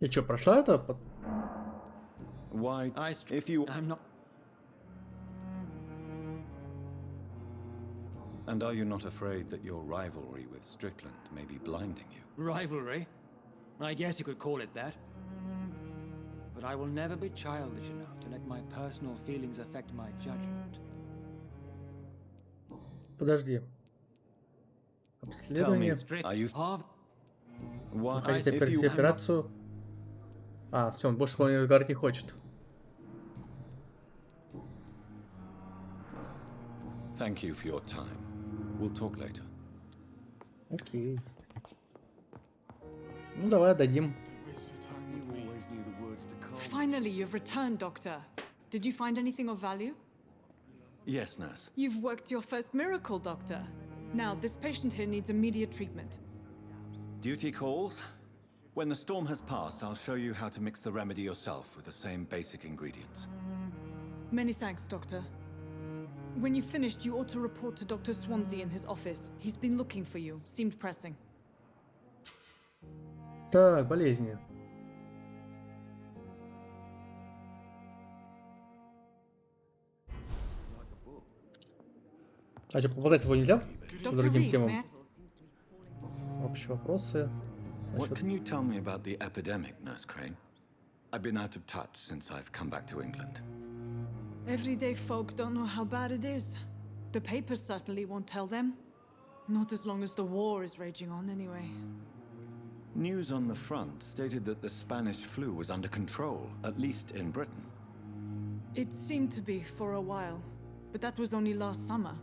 И что, прошла это? Why, if you... I'm not... And are you not afraid that your rivalry with Strickland may be blinding you? Rivalry? I guess you could call it that. But I will never be childish enough to let my personal feelings affect my judgment. Подожди. Обследование. Хотите перейти операцию? А, все, он больше говорить не хочет. Thank you for your time. We'll talk later. Окей. Ну, давай отдадим. Finally, you've returned, Doctor. Did you find anything of value? Yes, nurse. You've worked your first miracle, Doctor. Now, this patient here needs immediate treatment. Duty calls. When the storm has passed, I'll show you how to mix the remedy yourself with the same basic ingredients. Many thanks, Doctor. When you've finished, you ought to report to Dr. Swansea in his office. He's been looking for you. Seemed pressing. Так, болезни. А что, поболтать его нельзя? По другим темам. Общие вопросы. What can you tell me about the epidemic, Nurse Crane? I've been out of touch since I've come back to England. Everyday folk don't know how bad it is. The papers certainly won't tell them. Not as long as the war is raging on, anyway. News on the front stated that the Spanish flu was under control, at least in Britain. It seemed to be for a while, but that was only last summer.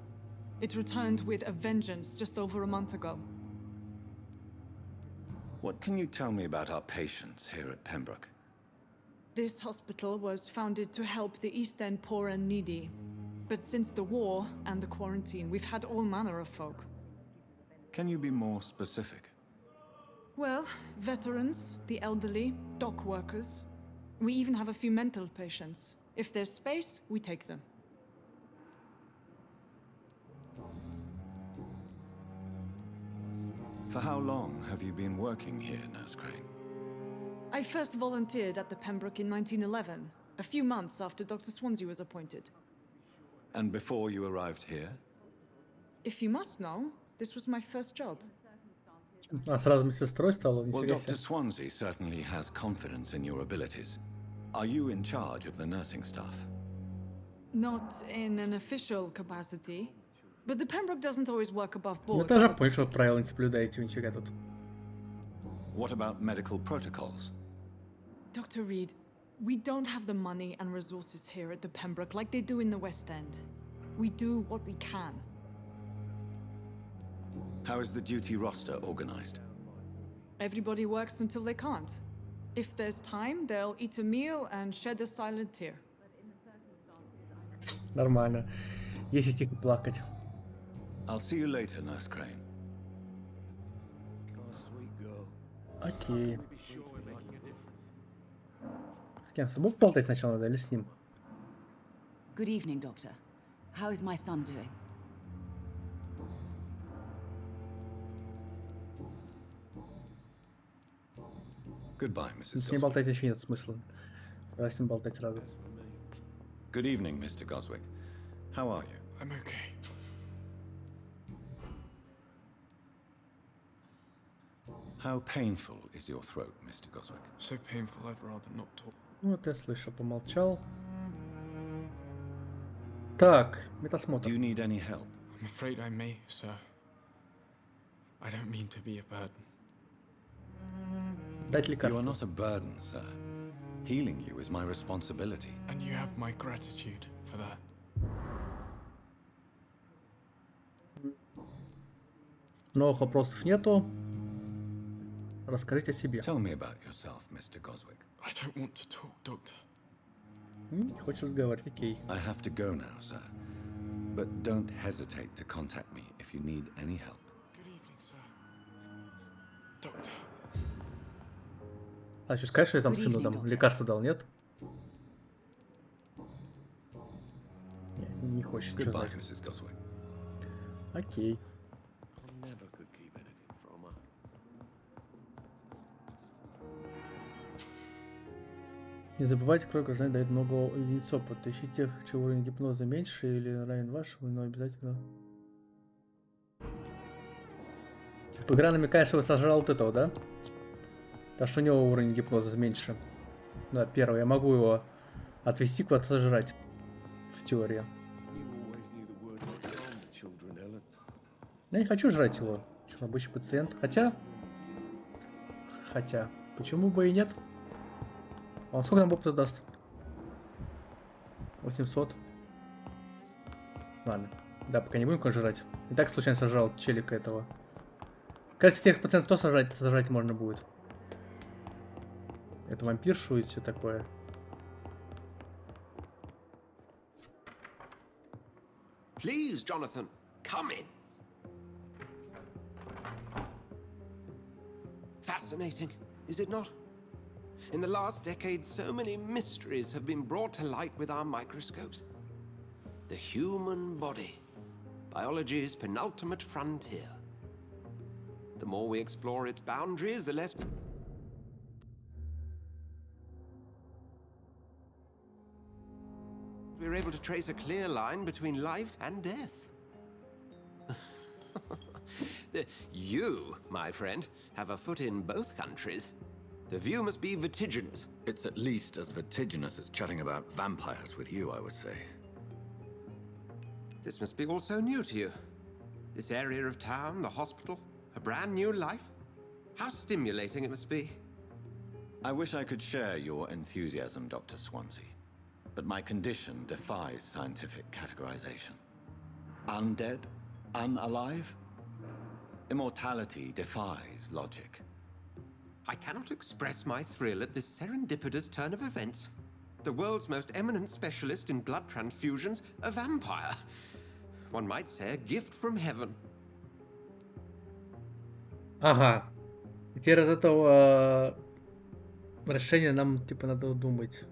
It returned with a vengeance just over a month ago. What can you tell me about our patients here at Pembroke? This hospital was founded to help the East End poor and needy. But since the war and the quarantine, we've had all manner of folk. Can you be more specific? Well, veterans, the elderly, dock workers. We even have a few mental patients. If there's space, we take them. For how long have you been working here, Nurse Crane? I first volunteered at the Pembroke in 1911, a few months after Dr. Swansea was appointed. And before you arrived here? If you must know, this was my first job. А сразу медсестрой стала? Well, Нифига Dr. себе. Swansea certainly has confidence in your abilities. Are you in charge of the nursing staff? Not in an official capacity, but the Pembroke doesn't always work above Ну, board. тоже понял, что правила не соблюдаете, нифига тут. What about medical protocols? Dr. Reed, we don't have the money and resources here at the Pembroke like they do in the West End. We do what we can. How is the duty roster organized? Everybody works until they can't. If there's time, they'll eat a meal and shed a silent tear. Нормально. Есть тихо плакать. I'll see you later, Nurse Crane. Окей. С кем? С собой поболтать сначала надо или с ним? Good evening, Doctor. How is my son doing? Goodbye, Mrs. С ним болтать еще нет смысла. Давай с ним болтать сразу. Good evening, Mr. Goswick. How are you? I'm okay. How painful is your throat, Mr. Goswick? So painful, I'd rather not talk. Ну, вот я слышал, помолчал. Так, медосмотр. Do you need any help? I'm afraid I may, sir. I don't mean to be a burden. Дать You are лекарство. not a burden, sir. Healing you is my responsibility. And you have my gratitude for that. Новых вопросов нету. Расскажите о себе. Tell me about yourself, Mr. Goswick. I don't want to talk, Doctor. Не хочешь разговаривать, окей. I have to go now, sir. But don't hesitate to contact me if you need any help. Good evening, sir. Doctor. А что, скажешь, что я там Good сыну evening, там doctor. лекарство дал, нет? Не хочет ничего Goodbye, знать. Mrs. Goswick. Окей. Never could keep anything from her. Не забывайте, кровь гражданин дает много единиц опыта. Ищите тех, чего уровень гипноза меньше или равен вашему, но обязательно... Типа игра намекает, что вы сожрал вот этого, да? Так что у него уровень гипноза меньше. Да, первый. Я могу его отвести куда-то сожрать. В теории. Я не хочу жрать его. Что, обычный пациент. Хотя... Почему бы и нет? Он сколько нам опыта даст? 800. Ладно. Да, пока не будем кого жрать. И так случайно сожрал челика этого. Кажется, тех пациентов тоже сожрать можно будет. Это вампиршу и все такое. Please, Jonathan, come in. Fascinating, is it not? In the last decade, so many mysteries have been brought to light with our microscopes. The human body, biology's penultimate frontier. The more we explore its boundaries, the less... we're able to trace a clear line between life and death. You, my friend, have a foot in both countries. The view must be vertiginous. It's at least as vertiginous as chatting about vampires with you, I would say. This must be all so new to you. This area of town, the hospital, a brand new life. How stimulating it must be. I wish I could share your enthusiasm, Dr. Swansea. But my condition defies scientific categorization. Undead? Unalive? Immortality defies logic. I cannot express my thrill at this serendipitous turn of events. The world's most eminent specialist in blood transfusions, a vampire. One might say a gift from heaven. Ага. И теперь от этого решения нам типа надо думать.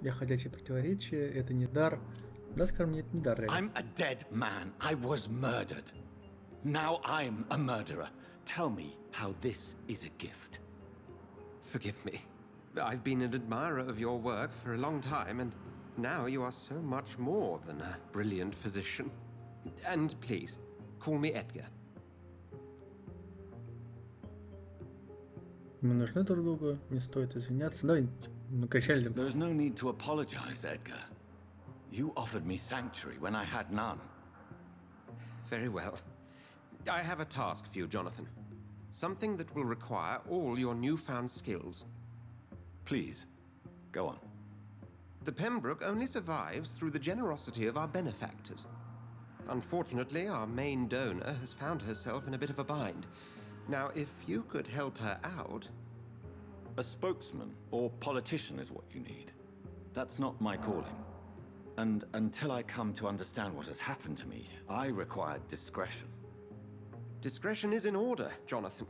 Я ходячее противоречие, это не дар. Да, скажем, мне это не дар. I'm a dead man. I was murdered. Now I'm a murderer. Tell me how this is a gift. Forgive me. I've been an admirer of your work for a long time, and now you are so much more than a brilliant physician. And please, call me Edgar. Мы нужны друг другу, не стоит извиняться. Давай, мы кричали. There's no need to apologize, Edgar. You offered me sanctuary when I had none. Very well. I have a task for you, Jonathan. Something that will require all your newfound skills. Please, go on. The Pembroke only survives through the generosity of our benefactors. Unfortunately, our main donor has found herself in a bit of a bind. Now, if you could help her out... A spokesman or politician is what you need. That's not my calling. And until I come to understand what has happened to me, I require discretion. Discretion is in order, Jonathan.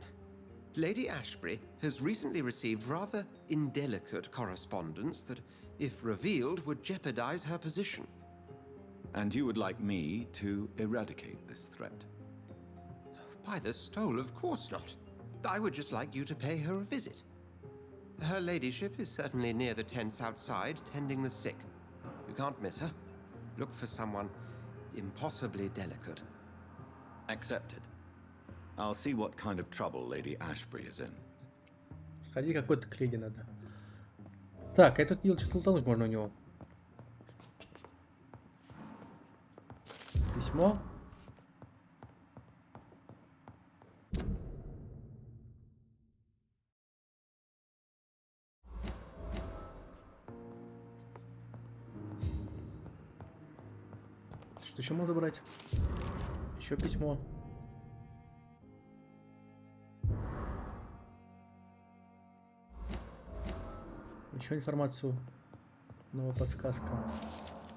Lady Ashbury has recently received rather indelicate correspondence that, if revealed, would jeopardize her position. And you would like me to eradicate this threat? By the stole, of course not. I would just like you to pay her a visit. Her ladyship is certainly near the tents outside, tending the sick. You can't miss her. Look for someone impossibly delicate. Accepted. I'll see what kind of trouble Lady Ashbury is in. Сходи какой-то к леди надо. Так, этот дело что-то лутануть можно у него. Письмо. Что еще можно забрать? Еще письмо. Еще информацию. Новая подсказка.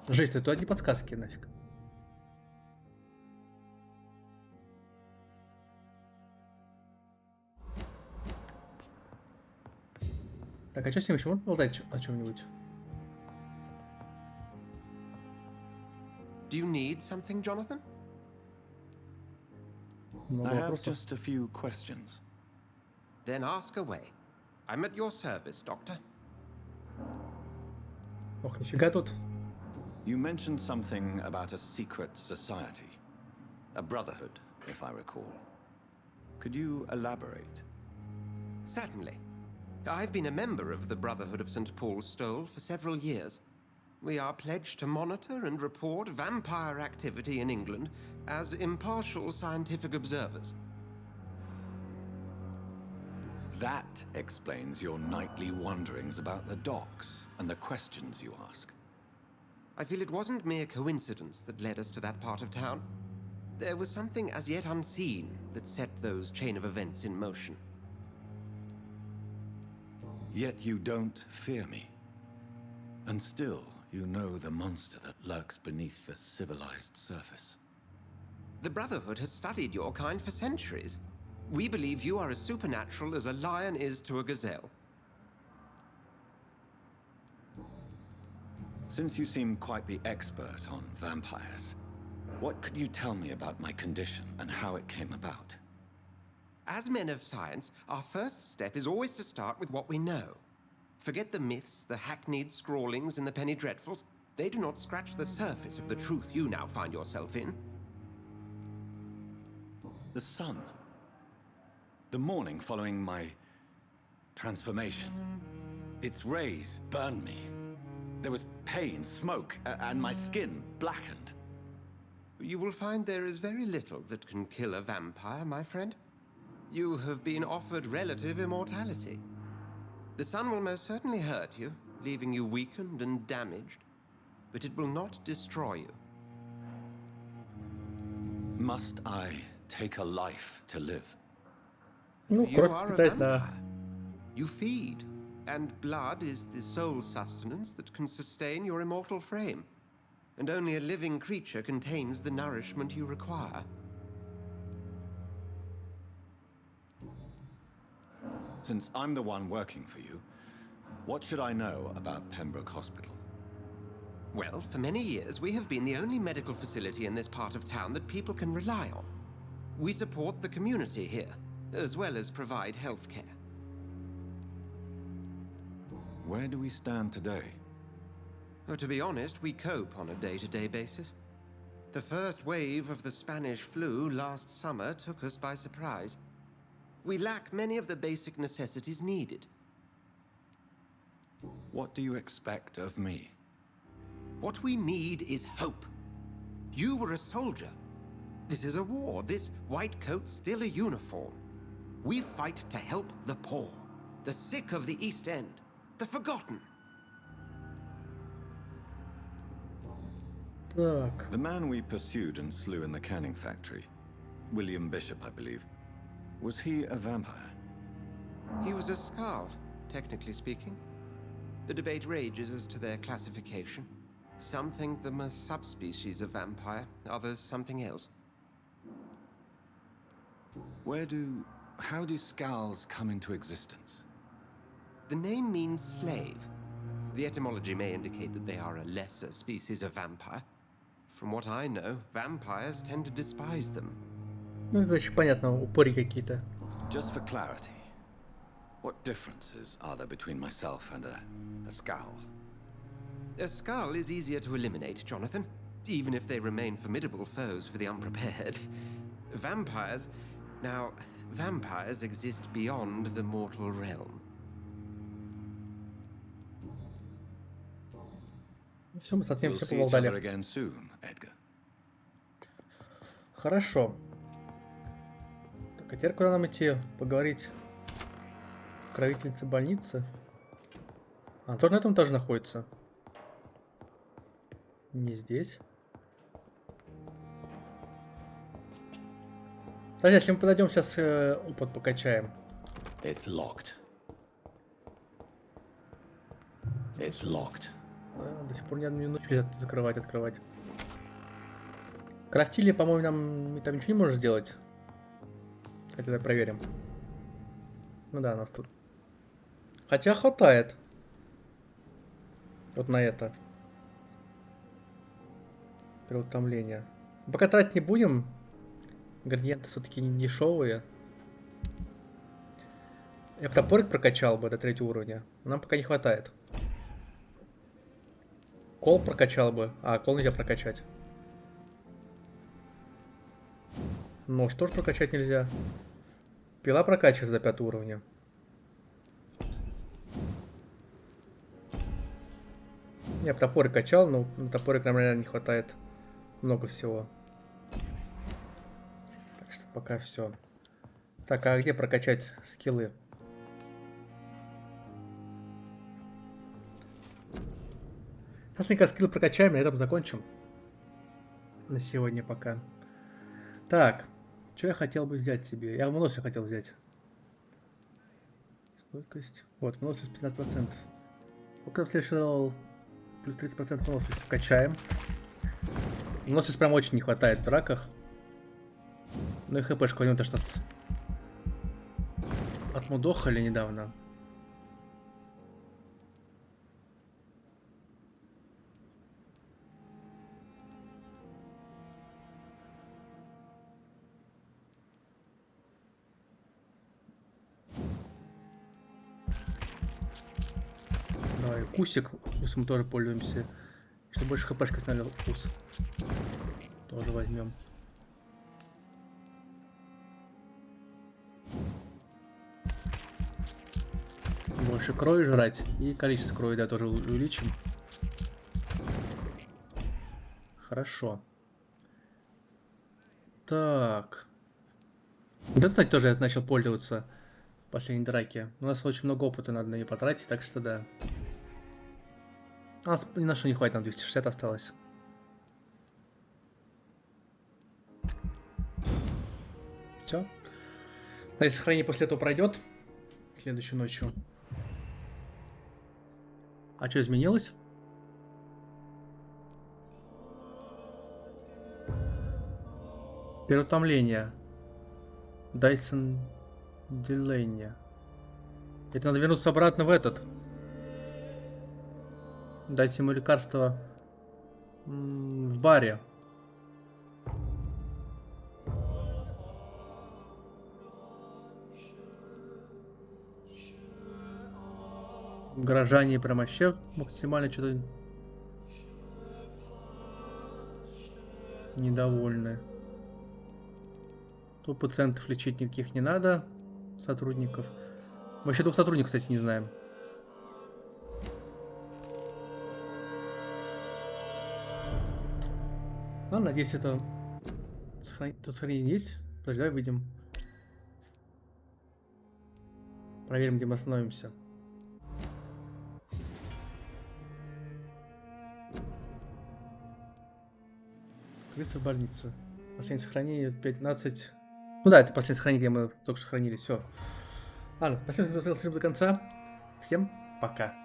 Жесть, это одни подсказки нафиг. Так, а что с ним еще? Можно болтать о чем-нибудь? Do you need something, Jonathan? I have just a few questions. Then ask away. I'm at your service, Doctor. Ох, нифига тут. You mentioned something about a secret society. A brotherhood, if I recall. Could you elaborate? Certainly. I've been a member of the Brotherhood of St. Paul's Stole for several years. We are pledged to monitor and report vampire activity in England as impartial scientific observers. That explains your nightly wanderings about the docks and the questions you ask. I feel it wasn't mere coincidence that led us to that part of town. There was something as yet unseen that set those chain of events in motion. Yet you don't fear me. And still, you know the monster that lurks beneath the civilized surface. The Brotherhood has studied your kind for centuries. We believe you are as supernatural as a lion is to a gazelle. Since you seem quite the expert on vampires, what could you tell me about my condition and how it came about? As men of science, our first step is always to start with what we know. Forget the myths, the hackneyed scrawlings, and the penny dreadfuls. They do not scratch the surface of the truth you now find yourself in. The sun. The morning following my transformation. Its rays burned me. There was pain, smoke, and my skin blackened. You will find there is very little that can kill a vampire, my friend. You have been offered relative immortality. The sun will most certainly hurt you, leaving you weakened and damaged, but it will not destroy you. Must I take a life to live? You are a vampire. You feed, and blood is the sole sustenance that can sustain your immortal frame. And only a living creature contains the nourishment you require. Since I'm the one working for you, what should I know about Pembroke Hospital? Well, for many years, we have been the only medical facility in this part of town that people can rely on. We support the community here, as well as provide health care. Where do we stand today? Well, to be honest, we cope on a day-to-day basis. The first wave of the Spanish flu last summer took us by surprise. We lack many of the basic necessities needed. What do you expect of me? What we need is hope. You were a soldier. This is a war. This white coat's still a uniform. We fight to help the poor, the sick of the East End, the forgotten. Так. The man we pursued and slew in the canning factory, William Bishop, I believe, was he a vampire? He was a Skald, technically speaking. The debate rages as to their classification. Some think them a subspecies of vampire, others something else. How do Skalds come into existence? The name means slave. The etymology may indicate that they are a lesser species of vampire. From what I know, vampires tend to despise them. Ну, это очень понятно, упыри какие-то. Just for clarity, what differences are there between myself and a Skal? A Skal is easier to eliminate, Jonathan, even if they remain formidable foes for the unprepared. Vampires exist beyond the mortal realm. Все, мы совсем We'll все see each поболтали. other again soon, Edgar. Хорошо. Так, а теперь куда нам идти? Поговорить с правительницей больницы. Она тоже на этом этаже находится? Не здесь. Подожди, если мы подойдем, сейчас опыт покачаем. It's locked. It's locked. До сих пор ни одну минуту нельзя закрывать, открывать. Крафтили, по-моему, нам там ничего не можешь сделать. Хотя давай проверим. Ну да, у нас тут. Хотя хватает. Вот на это. Переутомление. Пока тратить не будем. Ингредиенты все-таки не дешевые. Я бы топорик прокачал бы до 3 уровня. Нам пока не хватает. Кол прокачал бы. А, кол нельзя прокачать. Нож тоже прокачать нельзя. Пила прокачивается до 5 уровня. Я бы топорик качал, но на топорик нам реально не хватает много всего. Так что пока все. Так, а где прокачать скиллы? Сейчас скилл прокачаем, и на этом закончим. На сегодня пока. Так, что я хотел бы взять себе? Я выносливость хотел взять. Стойкость. Вот, выносливость 15%. Сколько там следующий левел? Плюс 30% выносливости. Качаем. Выносливости прям очень не хватает в драках. Ну и хпшку возьмем, потому что нас отмудохали недавно. Давай, кусик. Кусом тоже пользуемся. Чтобы больше хпшка сняли, кус. Тоже возьмем. Больше крови жрать. И количество крови, да, тоже увеличим. Хорошо. Так. Вот это, кстати, тоже я начал пользоваться в последней драке. У нас очень много опыта надо на нее потратить, так что да. У нас ни на что не хватит, нам 260 осталось. Все. Если сохранение после этого пройдет, следующей ночью. А что изменилось? Переутомление. Дайсон Дилейни. Это надо вернуться обратно в этот. Дать ему лекарство в баре. Горожане прям вообще максимально что-то недовольны. Тут пациентов лечить никаких не надо. Сотрудников. Мы вообще 2 сотрудников, кстати, не знаем. Ладно, надеюсь, это тут сохранение есть. Подожди, давай выйдем. Проверим, где мы остановимся. Открыться в больницу. Последнее сохранение 15. Ну да, это последнее сохранение, где мы только что хранили. Все. Ладно, спасибо, что смотрел стрим до конца. Всем пока.